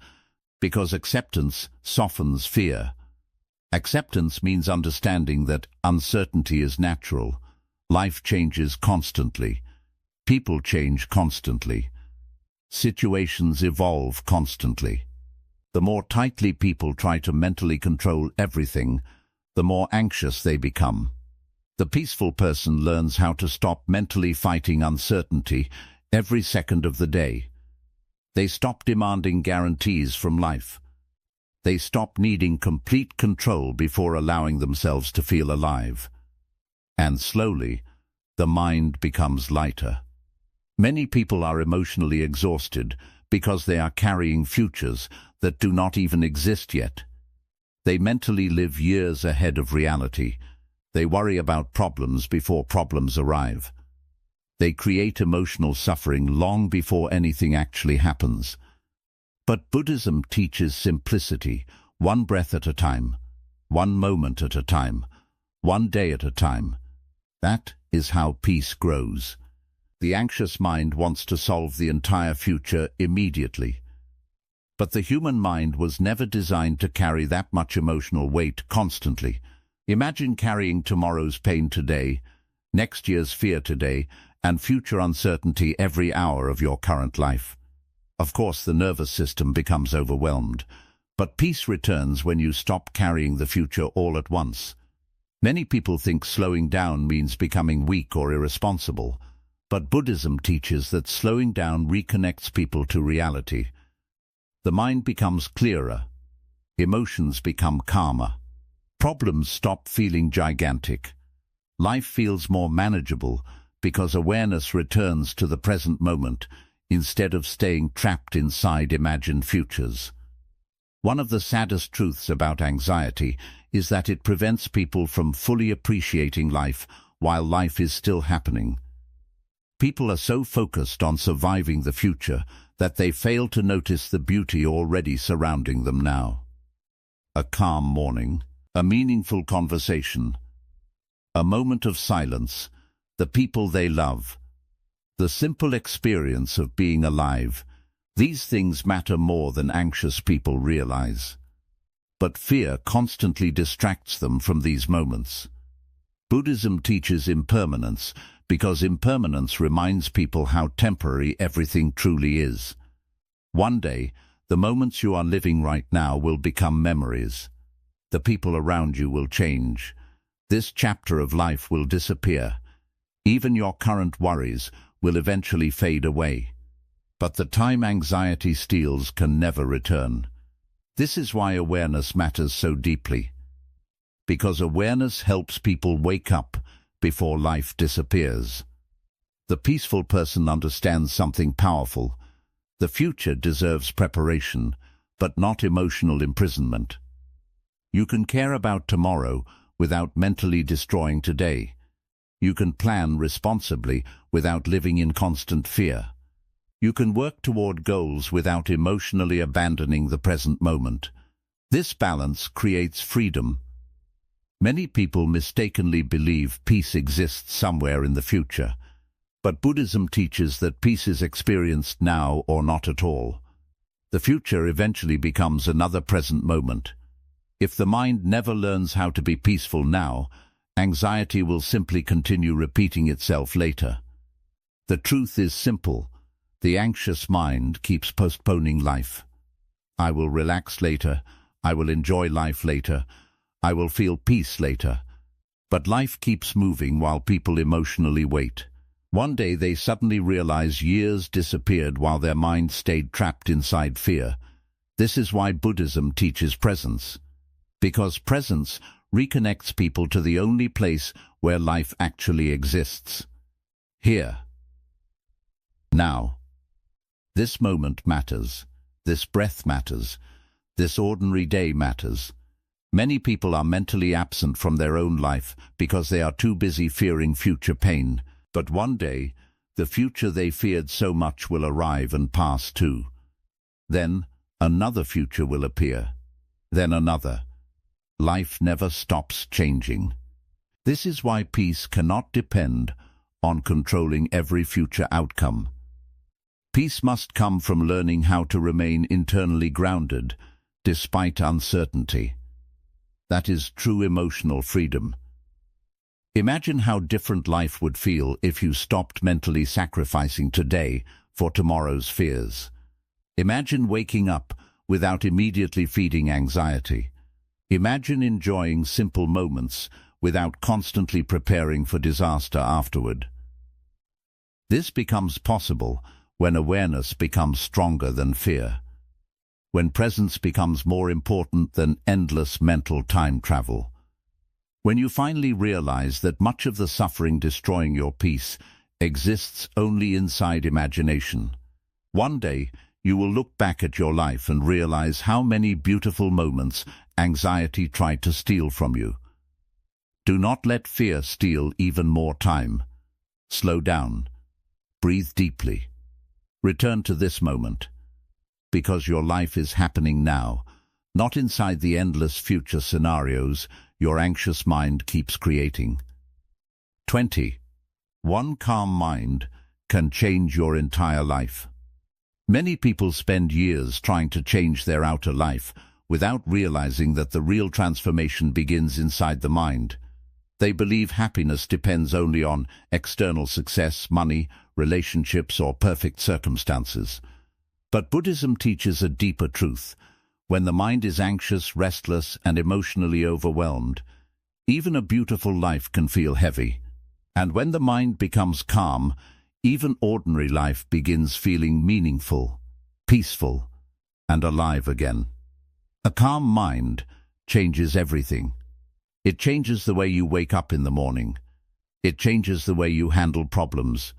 because acceptance softens fear. Acceptance means understanding that uncertainty is natural. Life changes constantly. People change constantly. Situations evolve constantly. The more tightly people try to mentally control everything, the more anxious they become. The peaceful person learns how to stop mentally fighting uncertainty every second of the day. They stop demanding guarantees from life. They stop needing complete control before allowing themselves to feel alive. And slowly, the mind becomes lighter. Many people are emotionally exhausted because they are carrying futures that do not even exist yet. They mentally live years ahead of reality. They worry about problems before problems arrive. They create emotional suffering long before anything actually happens. But Buddhism teaches simplicity, one breath at a time, one moment at a time, one day at a time. That is how peace grows. The anxious mind wants to solve the entire future immediately. But the human mind was never designed to carry that much emotional weight constantly. Imagine carrying tomorrow's pain today, next year's fear today, and future uncertainty every hour of your current life. Of course, the nervous system becomes overwhelmed, but peace returns when you stop carrying the future all at once. Many people think slowing down means becoming weak or irresponsible, but Buddhism teaches that slowing down reconnects people to reality. The mind becomes clearer, emotions become calmer, problems stop feeling gigantic. Life feels more manageable because awareness returns to the present moment instead of staying trapped inside imagined futures. One of the saddest truths about anxiety is that it prevents people from fully appreciating life while life is still happening. People are so focused on surviving the future that they fail to notice the beauty already surrounding them now. A calm morning, a meaningful conversation, a moment of silence, the people they love, the simple experience of being alive. These things matter more than anxious people realize. But fear constantly distracts them from these moments. Buddhism teaches impermanence because impermanence reminds people how temporary everything truly is. One day, the moments you are living right now will become memories. The people around you will change. This chapter of life will disappear. Even your current worries will eventually fade away. But the time anxiety steals can never return. This is why awareness matters so deeply. Because awareness helps people wake up before life disappears. The peaceful person understands something powerful. The future deserves preparation, but not emotional imprisonment. You can care about tomorrow without mentally destroying today. You can plan responsibly without living in constant fear. You can work toward goals without emotionally abandoning the present moment. This balance creates freedom. Many people mistakenly believe peace exists somewhere in the future, but Buddhism teaches that peace is experienced now or not at all. The future eventually becomes another present moment. If the mind never learns how to be peaceful now, anxiety will simply continue repeating itself later. The truth is simple. The anxious mind keeps postponing life. I will relax later. I will enjoy life later. I will feel peace later. But life keeps moving while people emotionally wait. One day they suddenly realize years disappeared while their mind stayed trapped inside fear. This is why Buddhism teaches presence. Because presence reconnects people to the only place where life actually exists. Here. Now. This moment matters. This breath matters. This ordinary day matters. Many people are mentally absent from their own life because they are too busy fearing future pain. But one day, the future they feared so much will arrive and pass too. Then, another future will appear. Then another. Life never stops changing. This is why peace cannot depend on controlling every future outcome. Peace must come from learning how to remain internally grounded, despite uncertainty. That is true emotional freedom. Imagine how different life would feel if you stopped mentally sacrificing today for tomorrow's fears. Imagine waking up without immediately feeding anxiety. Imagine enjoying simple moments without constantly preparing for disaster afterward. This becomes possible when awareness becomes stronger than fear, when presence becomes more important than endless mental time travel, when you finally realize that much of the suffering destroying your peace exists only inside imagination. One day, you will look back at your life and realize how many beautiful moments anxiety tried to steal from you. Do not let fear steal even more time. Slow down. Breathe deeply. Return to this moment, because your life is happening now, not inside the endless future scenarios your anxious mind keeps creating. 20. One calm mind can change your entire life. Many people spend years trying to change their outer life without realizing that the real transformation begins inside the mind. They believe happiness depends only on external success, money, relationships, or perfect circumstances. But Buddhism teaches a deeper truth. When the mind is anxious, restless, and emotionally overwhelmed, even a beautiful life can feel heavy. And when the mind becomes calm, even ordinary life begins feeling meaningful, peaceful, and alive again. A calm mind changes everything. It changes the way you wake up in the morning. It changes the way you handle problems.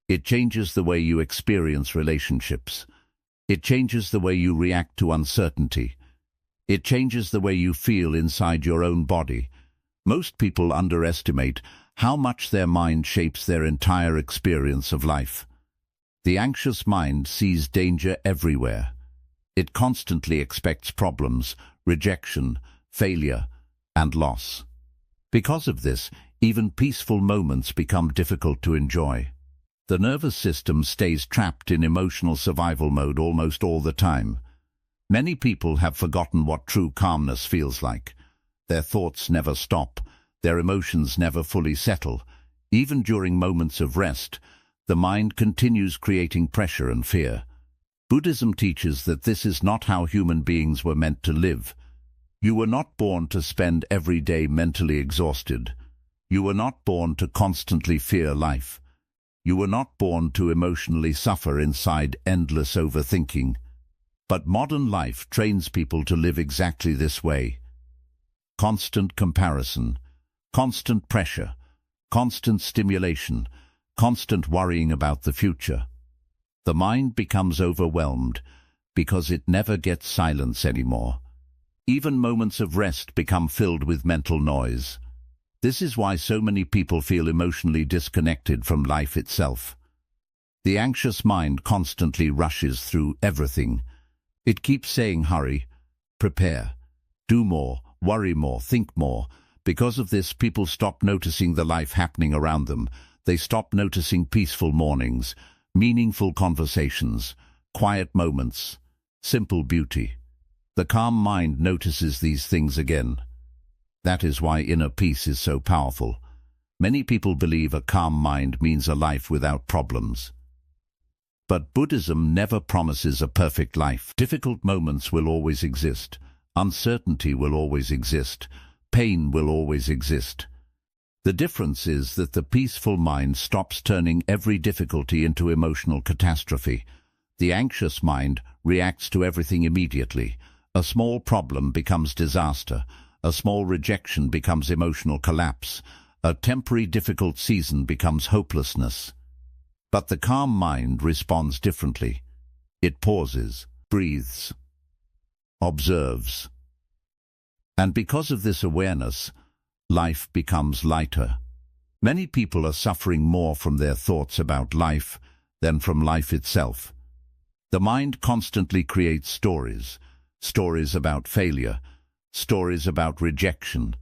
It changes the way you experience relationships. It changes the way you react to uncertainty. It changes the way you feel inside your own body. Most people underestimate how much their mind shapes their entire experience of life. The anxious mind sees danger everywhere. It constantly expects problems, rejection, failure, and loss. Because of this, even peaceful moments become difficult to enjoy. The nervous system stays trapped in emotional survival mode almost all the time. Many people have forgotten what true calmness feels like. Their thoughts never stop. Their emotions never fully settle. Even during moments of rest, the mind continues creating pressure and fear. Buddhism teaches that this is not how human beings were meant to live. You were not born to spend every day mentally exhausted. You were not born to constantly fear life. You were not born to emotionally suffer inside endless overthinking. But modern life trains people to live exactly this way. Constant comparison, constant pressure, constant stimulation, constant worrying about the future. The mind becomes overwhelmed because it never gets silence anymore. Even moments of rest become filled with mental noise. This is why so many people feel emotionally disconnected from life itself. The anxious mind constantly rushes through everything. It keeps saying hurry, prepare, do more, worry more, think more. Because of this, people stop noticing the life happening around them. They stop noticing peaceful mornings, meaningful conversations, quiet moments, simple beauty. The calm mind notices these things again. That is why inner peace is so powerful. Many people believe a calm mind means a life without problems. But Buddhism never promises a perfect life. Difficult moments will always exist. Uncertainty will always exist. Pain will always exist. The difference is that the peaceful mind stops turning every difficulty into emotional catastrophe. The anxious mind reacts to everything immediately. A small problem becomes disaster. A small rejection becomes emotional collapse. A temporary difficult season becomes hopelessness. But the calm mind responds differently. It pauses, breathes, observes. And because of this awareness, life becomes lighter. Many people are suffering more from their thoughts about life than from life itself. The mind constantly creates stories. Stories about failure, stories about rejection,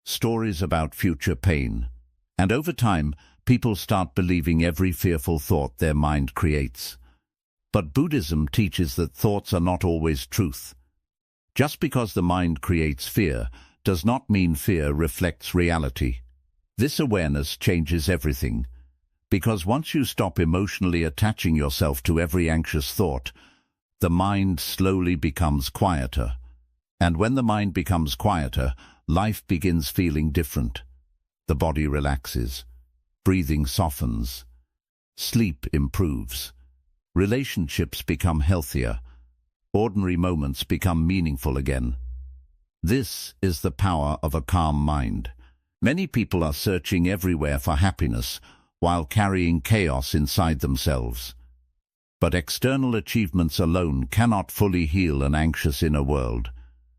stories about future pain. And over time, people start believing every fearful thought their mind creates. But Buddhism teaches that thoughts are not always truth. Just because the mind creates fear does not mean fear reflects reality. This awareness changes everything. Because once you stop emotionally attaching yourself to every anxious thought, the mind slowly becomes quieter. And when the mind becomes quieter, life begins feeling different. The body relaxes, breathing softens, sleep improves, relationships become healthier, ordinary moments become meaningful again. This is the power of a calm mind. Many people are searching everywhere for happiness while carrying chaos inside themselves. But external achievements alone cannot fully heal an anxious inner world.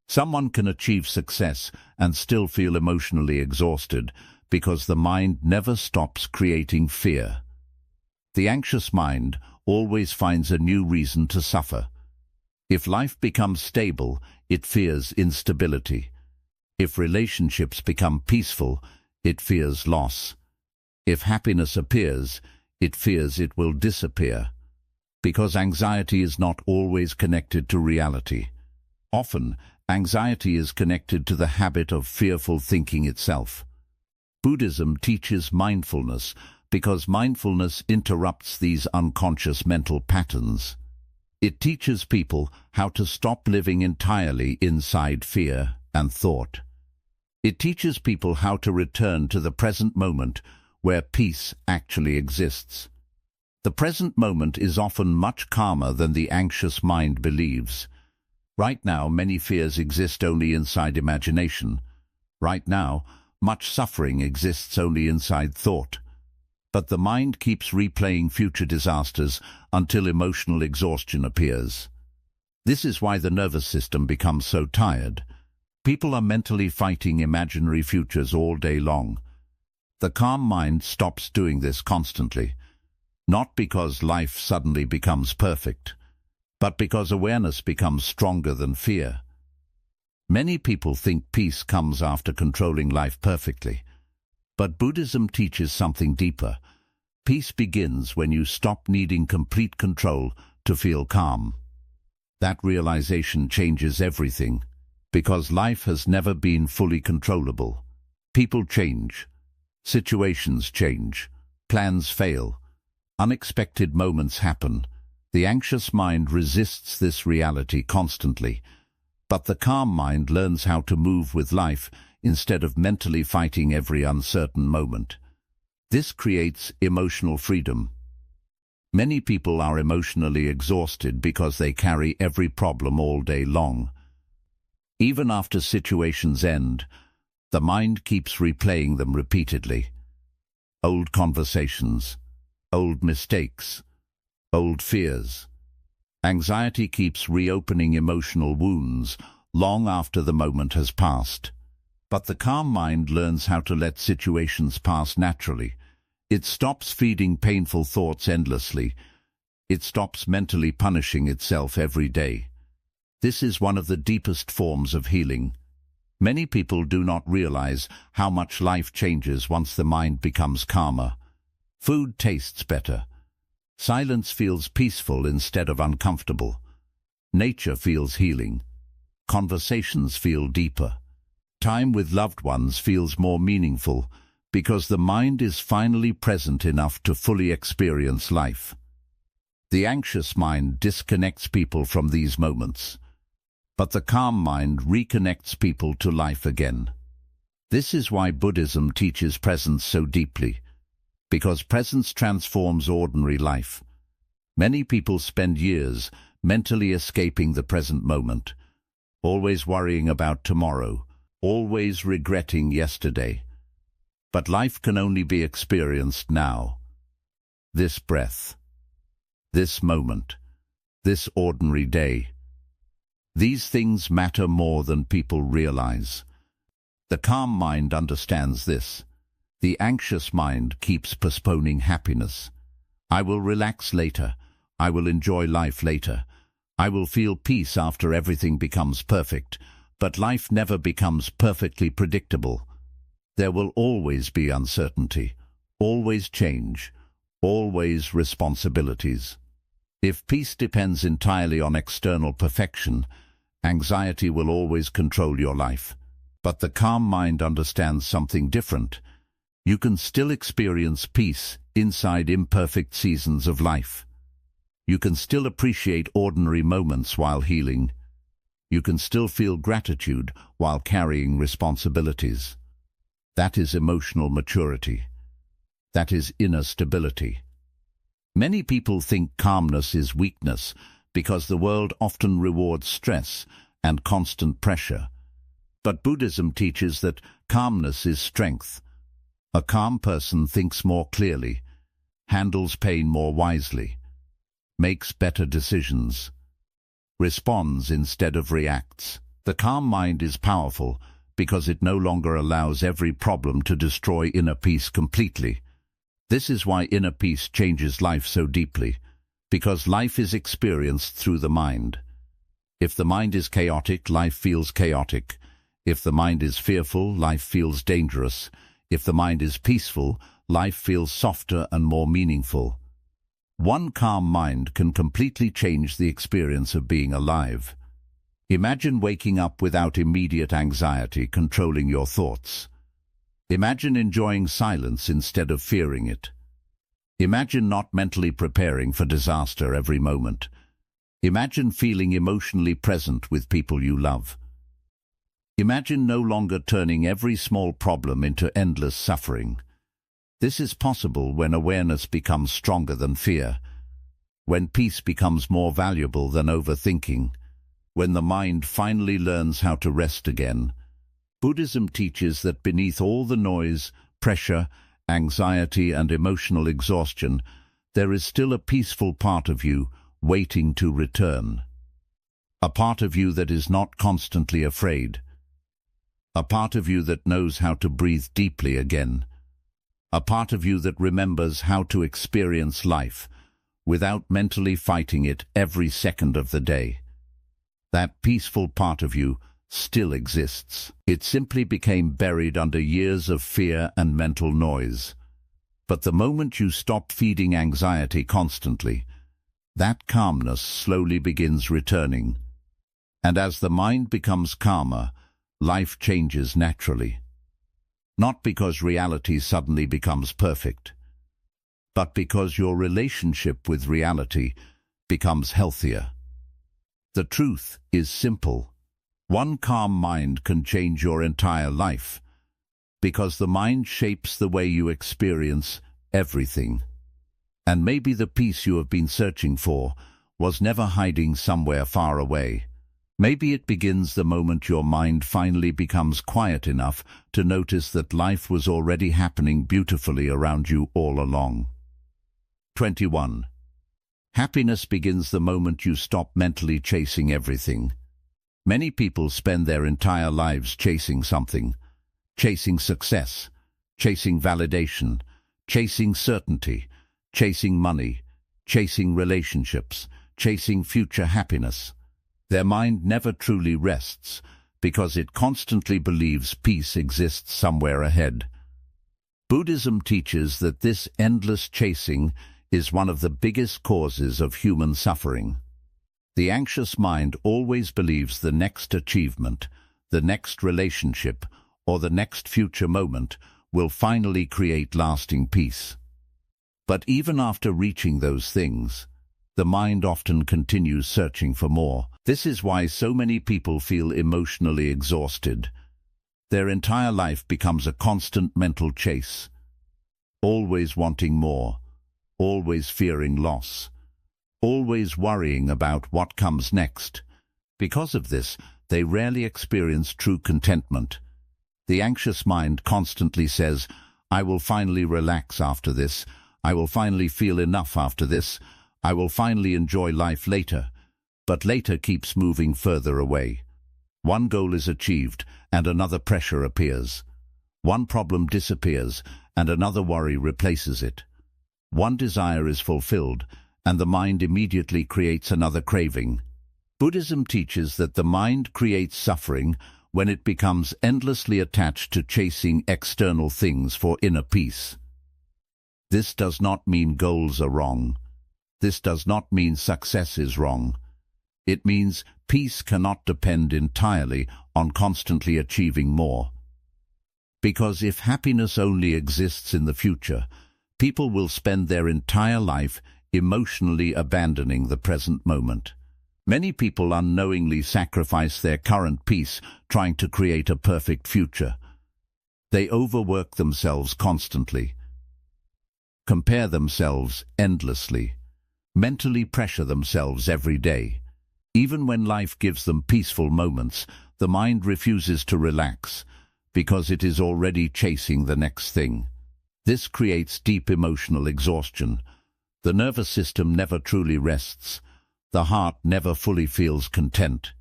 Someone can achieve success and still feel emotionally exhausted because the mind never stops creating fear. The anxious mind always finds a new reason to suffer. If life becomes stable, it fears instability. If relationships become peaceful, it fears loss. If happiness appears, it fears it will disappear. Because anxiety is not always connected to reality. Often, anxiety is connected to the habit of fearful thinking itself. Buddhism teaches mindfulness because mindfulness interrupts these unconscious mental patterns. It teaches people how to stop living entirely inside fear and thought. It teaches people how to return to the present moment where peace actually exists. The present moment is often much calmer than the anxious mind believes. Right now, many fears exist only inside imagination. Right now, much suffering exists only inside thought. But the mind keeps replaying future disasters until emotional exhaustion appears. This is why the nervous system becomes so tired. People are mentally fighting imaginary futures all day long. The calm mind stops doing this constantly, not because life suddenly becomes perfect, but because awareness becomes stronger than fear. Many people think peace comes after controlling life perfectly, but Buddhism teaches something deeper. Peace begins when you stop needing complete control to feel calm. That realization changes everything, because life has never been fully controllable. People change, situations change, plans fail, unexpected moments happen. The anxious mind resists this reality constantly, but the calm mind learns how to move with life instead of mentally fighting every uncertain moment. This creates emotional freedom. Many people are emotionally exhausted because they carry every problem all day long. Even after situations end, the mind keeps replaying them repeatedly. Old conversations, old mistakes, old fears. Anxiety keeps reopening emotional wounds long after the moment has passed. But the calm mind learns how to let situations pass naturally. It stops feeding painful thoughts endlessly. It stops mentally punishing itself every day. This is one of the deepest forms of healing. Many people do not realize how much life changes once the mind becomes calmer. Food tastes better. Silence feels peaceful instead of uncomfortable. Nature feels healing. Conversations feel deeper. Time with loved ones feels more meaningful because the mind is finally present enough to fully experience life. The anxious mind disconnects people from these moments, but the calm mind reconnects people to life again. This is why Buddhism teaches presence so deeply, because presence transforms ordinary life. Many people spend years mentally escaping the present moment, always worrying about tomorrow, always regretting yesterday. But life can only be experienced now. This breath, this moment, this ordinary day. These things matter more than people realize. The calm mind understands this. The anxious mind keeps postponing happiness. I will relax later. I will enjoy life later. I will feel peace after everything becomes perfect. But life never becomes perfectly predictable. There will always be uncertainty, always change, always responsibilities. If peace depends entirely on external perfection, anxiety will always control your life. But the calm mind understands something different. You can still experience peace inside imperfect seasons of life. You can still appreciate ordinary moments while healing. You can still feel gratitude while carrying responsibilities. That is emotional maturity. That is inner stability. Many people think calmness is weakness because the world often rewards stress and constant pressure. But Buddhism teaches that calmness is strength. A calm person thinks more clearly, handles pain more wisely, makes better decisions, responds instead of reacts. The calm mind is powerful because it no longer allows every problem to destroy inner peace completely. This is why inner peace changes life so deeply, because life is experienced through the mind. If the mind is chaotic, life feels chaotic. If the mind is fearful, life feels dangerous. If the mind is peaceful, life feels softer and more meaningful. One calm mind can completely change the experience of being alive. Imagine waking up without immediate anxiety controlling your thoughts. Imagine enjoying silence instead of fearing it. Imagine not mentally preparing for disaster every moment. Imagine feeling emotionally present with people you love. Imagine no longer turning every small problem into endless suffering. This is possible when awareness becomes stronger than fear, when peace becomes more valuable than overthinking, when the mind finally learns how to rest again. Buddhism teaches that beneath all the noise, pressure, anxiety and emotional exhaustion, there is still a peaceful part of you waiting to return. A part of you that is not constantly afraid. A part of you that knows how to breathe deeply again. A part of you that remembers how to experience life without mentally fighting it every second of the day. That peaceful part of you still exists. It simply became buried under years of fear and mental noise. But the moment you stop feeding anxiety constantly, that calmness slowly begins returning. And as the mind becomes calmer, life changes naturally. Not because reality suddenly becomes perfect, but because your relationship with reality becomes healthier. The truth is simple. One calm mind can change your entire life, because the mind shapes the way you experience everything. And maybe the peace you have been searching for was never hiding somewhere far away. Maybe it begins the moment your mind finally becomes quiet enough to notice that life was already happening beautifully around you all along. 21. Happiness begins the moment you stop mentally chasing everything. Many people spend their entire lives chasing something, chasing success, chasing validation, chasing certainty, chasing money, chasing relationships, chasing future happiness. Their mind never truly rests because it constantly believes peace exists somewhere ahead. Buddhism teaches that this endless chasing is one of the biggest causes of human suffering. The anxious mind always believes the next achievement, the next relationship, or the next future moment will finally create lasting peace. But even after reaching those things, the mind often continues searching for more. This is why so many people feel emotionally exhausted. Their entire life becomes a constant mental chase, always wanting more, always fearing loss, always worrying about what comes next. Because of this, they rarely experience true contentment. The anxious mind constantly says, "I will finally relax after this. I will finally feel enough after this. I will finally enjoy life later." But later keeps moving further away. One goal is achieved, and another pressure appears. One problem disappears, and another worry replaces it. One desire is fulfilled, and the mind immediately creates another craving. Buddhism teaches that the mind creates suffering when it becomes endlessly attached to chasing external things for inner peace. This does not mean goals are wrong. This does not mean success is wrong. It means peace cannot depend entirely on constantly achieving more. Because if happiness only exists in the future, people will spend their entire life emotionally abandoning the present moment. Many people unknowingly sacrifice their current peace trying to create a perfect future. They overwork themselves constantly, compare themselves endlessly, mentally pressure themselves every day. Even when life gives them peaceful moments, the mind refuses to relax because it is already chasing the next thing. This creates deep emotional exhaustion. The nervous system never truly rests. The heart never fully feels content.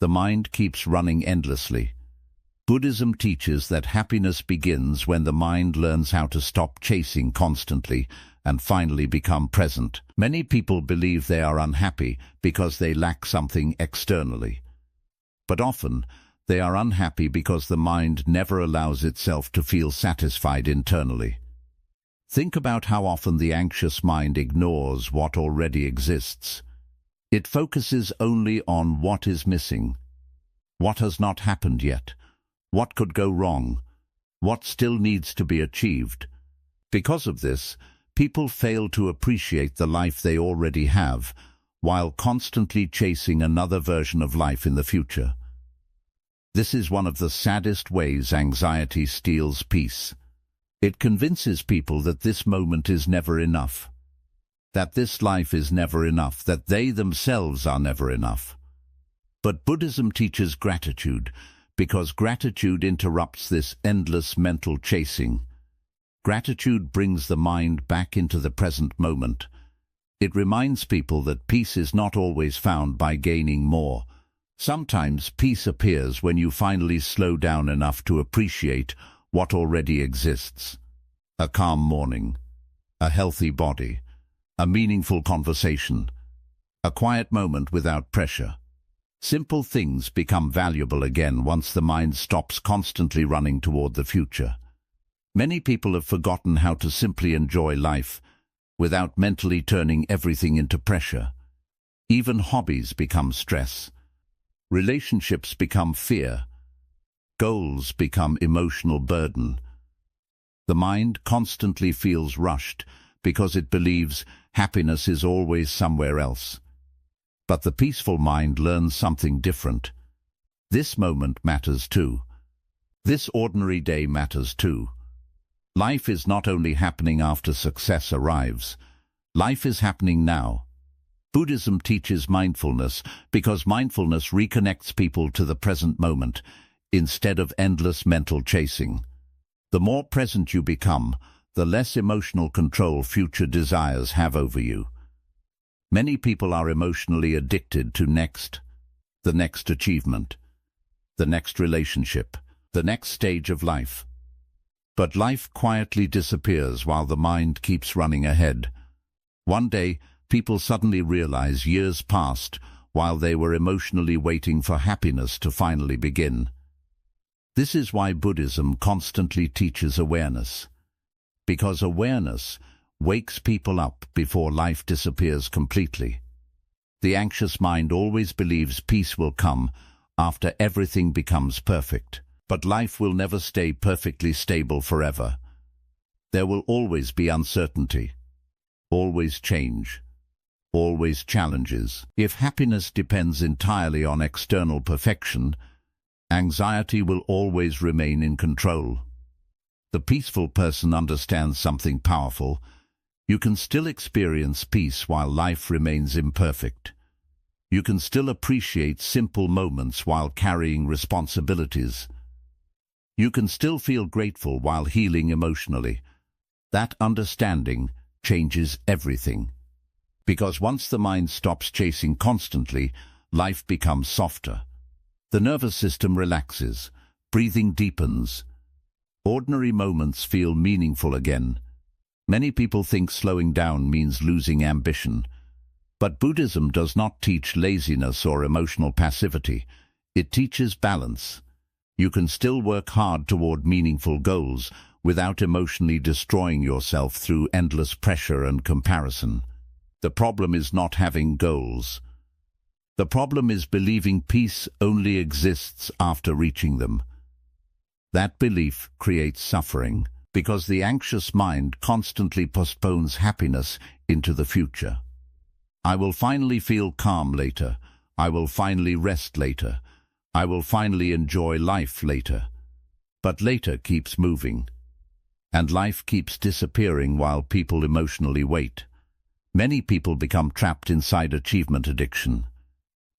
The mind keeps running endlessly. Buddhism teaches that happiness begins when the mind learns how to stop chasing constantly and finally become present. Many people believe they are unhappy because they lack something externally. But often, they are unhappy because the mind never allows itself to feel satisfied internally. Think about how often the anxious mind ignores what already exists. It focuses only on what is missing, what has not happened yet, what could go wrong, what still needs to be achieved. Because of this, people fail to appreciate the life they already have, while constantly chasing another version of life in the future. This is one of the saddest ways anxiety steals peace. It convinces people that this moment is never enough, that this life is never enough, that they themselves are never enough. But Buddhism teaches gratitude, because gratitude interrupts this endless mental chasing. Gratitude brings the mind back into the present moment. It reminds people that peace is not always found by gaining more. Sometimes peace appears when you finally slow down enough to appreciate what already exists. A calm morning, a healthy body, a meaningful conversation, a quiet moment without pressure. Simple things become valuable again once the mind stops constantly running toward the future. Many people have forgotten how to simply enjoy life without mentally turning everything into pressure. Even hobbies become stress. Relationships become fear. Goals become emotional burden. The mind constantly feels rushed because it believes happiness is always somewhere else. But the peaceful mind learns something different. This moment matters too. This ordinary day matters too. Life is not only happening after success arrives. Life is happening now. Buddhism teaches mindfulness because mindfulness reconnects people to the present moment instead of endless mental chasing. The more present you become, the less emotional control future desires have over you. Many people are emotionally addicted to the next achievement, the next relationship, the next stage of life. But life quietly disappears while the mind keeps running ahead. One day, people suddenly realize years passed while they were emotionally waiting for happiness to finally begin. This is why Buddhism constantly teaches awareness. Because awareness wakes people up before life disappears completely. The anxious mind always believes peace will come after everything becomes perfect. But life will never stay perfectly stable forever. There will always be uncertainty, always change, always challenges. If happiness depends entirely on external perfection, anxiety will always remain in control. The peaceful person understands something powerful. You can still experience peace while life remains imperfect. You can still appreciate simple moments while carrying responsibilities. You can still feel grateful while healing emotionally. That understanding changes everything. Because once the mind stops chasing constantly, life becomes softer. The nervous system relaxes, breathing deepens. Ordinary moments feel meaningful again. Many people think slowing down means losing ambition. But Buddhism does not teach laziness or emotional passivity. It teaches balance. You can still work hard toward meaningful goals without emotionally destroying yourself through endless pressure and comparison. The problem is not having goals. The problem is believing peace only exists after reaching them. That belief creates suffering because the anxious mind constantly postpones happiness into the future. I will finally feel calm later. I will finally rest later. I will finally enjoy life later. But later keeps moving, and life keeps disappearing while people emotionally wait. Many people become trapped inside achievement addiction.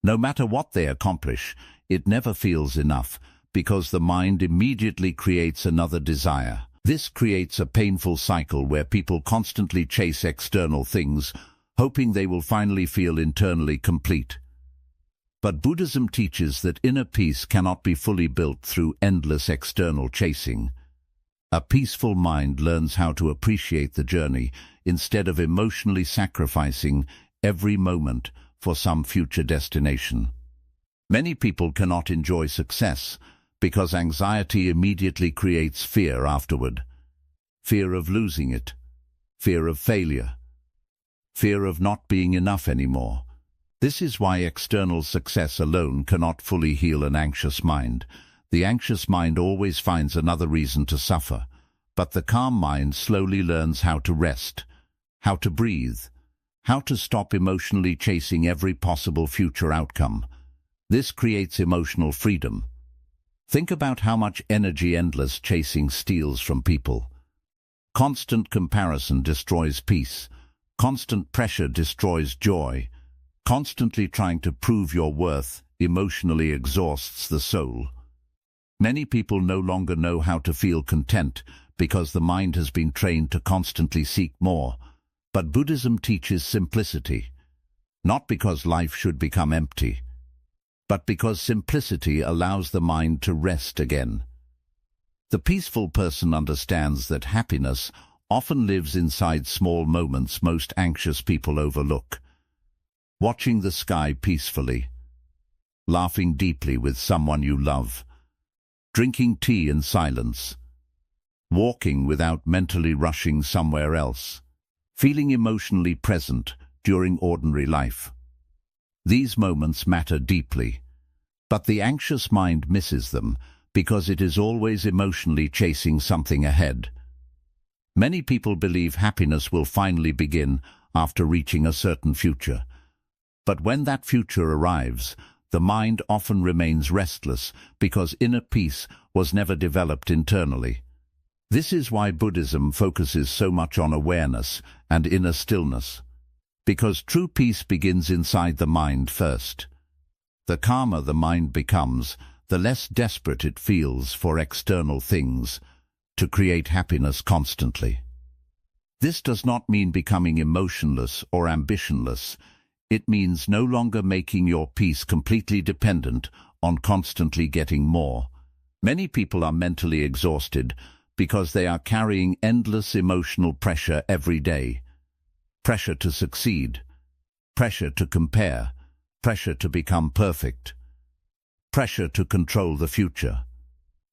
No matter what they accomplish, it never feels enough because the mind immediately creates another desire. This creates a painful cycle where people constantly chase external things, hoping they will finally feel internally complete. But Buddhism teaches that inner peace cannot be fully built through endless external chasing. A peaceful mind learns how to appreciate the journey instead of emotionally sacrificing every moment for some future destination. Many people cannot enjoy success because anxiety immediately creates fear afterward. Fear of losing it, fear of failure, fear of not being enough anymore. This is why external success alone cannot fully heal an anxious mind. The anxious mind always finds another reason to suffer, but the calm mind slowly learns how to rest, how to breathe, how to stop emotionally chasing every possible future outcome. This creates emotional freedom. Think about how much energy endless chasing steals from people. Constant comparison destroys peace. Constant pressure destroys joy. Constantly trying to prove your worth emotionally exhausts the soul. Many people no longer know how to feel content because the mind has been trained to constantly seek more. But Buddhism teaches simplicity, not because life should become empty, but because simplicity allows the mind to rest again. The peaceful person understands that happiness often lives inside small moments most anxious people overlook. Watching the sky peacefully, laughing deeply with someone you love, drinking tea in silence, walking without mentally rushing somewhere else, feeling emotionally present during ordinary life. These moments matter deeply, but the anxious mind misses them because it is always emotionally chasing something ahead. Many people believe happiness will finally begin after reaching a certain future. But when that future arrives, the mind often remains restless because inner peace was never developed internally. This is why Buddhism focuses so much on awareness and inner stillness, because true peace begins inside the mind first. The calmer the mind becomes, the less desperate it feels for external things to create happiness constantly. This does not mean becoming emotionless or ambitionless. It means no longer making your peace completely dependent on constantly getting more. Many people are mentally exhausted because they are carrying endless emotional pressure every day. Pressure to succeed, pressure to compare, pressure to become perfect, pressure to control the future.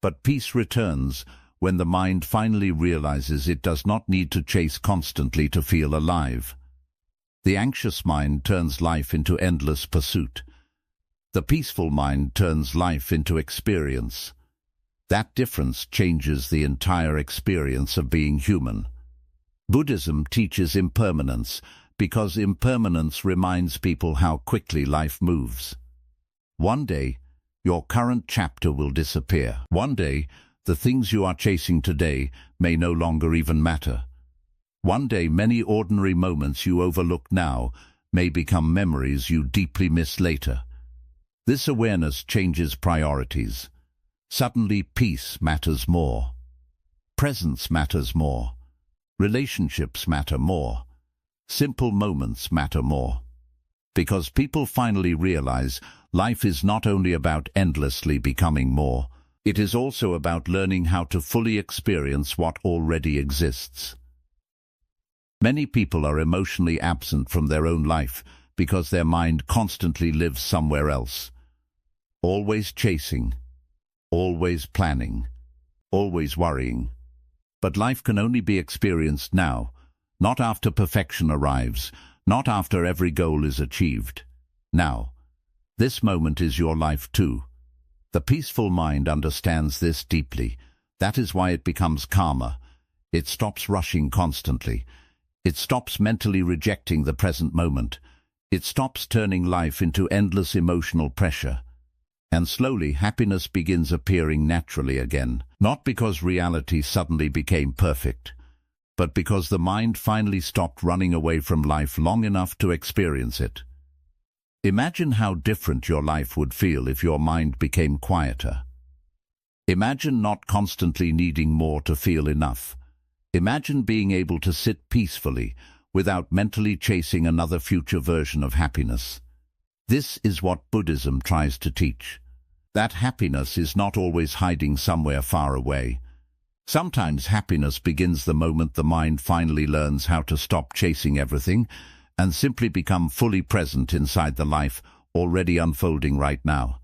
But peace returns when the mind finally realizes it does not need to chase constantly to feel alive. The anxious mind turns life into endless pursuit. The peaceful mind turns life into experience. That difference changes the entire experience of being human. Buddhism teaches impermanence because impermanence reminds people how quickly life moves. One day, your current chapter will disappear. One day, the things you are chasing today may no longer even matter. One day, many ordinary moments you overlook now may become memories you deeply miss later. This awareness changes priorities. Suddenly, peace matters more. Presence matters more. Relationships matter more. Simple moments matter more. Because people finally realize life is not only about endlessly becoming more, it is also about learning how to fully experience what already exists. Many people are emotionally absent from their own life because their mind constantly lives somewhere else. Always chasing, always planning, always worrying. But life can only be experienced now, not after perfection arrives, not after every goal is achieved. Now, this moment is your life too. The peaceful mind understands this deeply. That is why it becomes calmer. It stops rushing constantly. It stops mentally rejecting the present moment. It stops turning life into endless emotional pressure. And slowly, happiness begins appearing naturally again, not because reality suddenly became perfect, but because the mind finally stopped running away from life long enough to experience it. Imagine how different your life would feel if your mind became quieter. Imagine not constantly needing more to feel enough. Imagine being able to sit peacefully without mentally chasing another future version of happiness. This is what Buddhism tries to teach. That happiness is not always hiding somewhere far away. Sometimes happiness begins the moment the mind finally learns how to stop chasing everything and simply become fully present inside the life already unfolding right now.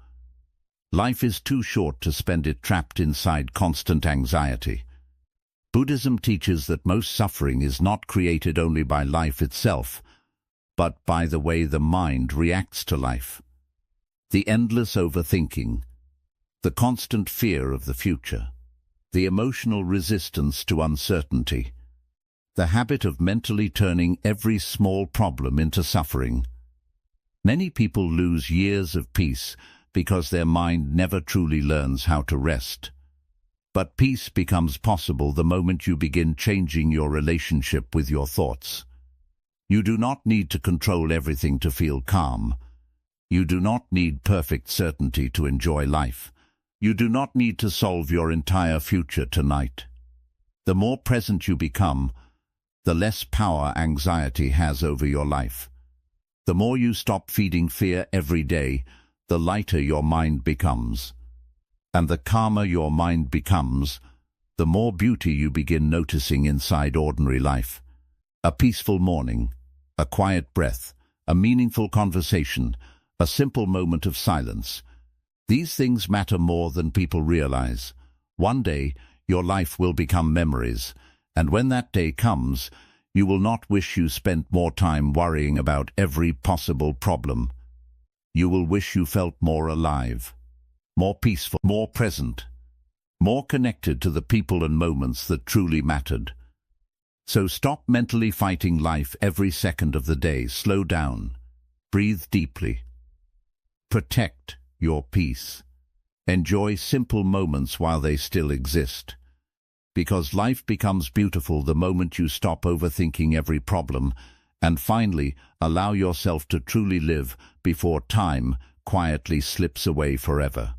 Life is too short to spend it trapped inside constant anxiety. Buddhism teaches that most suffering is not created only by life itself, but by the way the mind reacts to life. The endless overthinking, the constant fear of the future, the emotional resistance to uncertainty, the habit of mentally turning every small problem into suffering. Many people lose years of peace because their mind never truly learns how to rest. But peace becomes possible the moment you begin changing your relationship with your thoughts. You do not need to control everything to feel calm. You do not need perfect certainty to enjoy life. You do not need to solve your entire future tonight. The more present you become, the less power anxiety has over your life. The more you stop feeding fear every day, the lighter your mind becomes. And the calmer your mind becomes, the more beauty you begin noticing inside ordinary life. A peaceful morning, a quiet breath, a meaningful conversation, a simple moment of silence. These things matter more than people realize. One day, your life will become memories, and when that day comes, you will not wish you spent more time worrying about every possible problem. You will wish you felt more alive, more peaceful, more present, more connected to the people and moments that truly mattered. So stop mentally fighting life every second of the day. Slow down. Breathe deeply. Protect your peace. Enjoy simple moments while they still exist. Because life becomes beautiful the moment you stop overthinking every problem and finally allow yourself to truly live before time quietly slips away forever.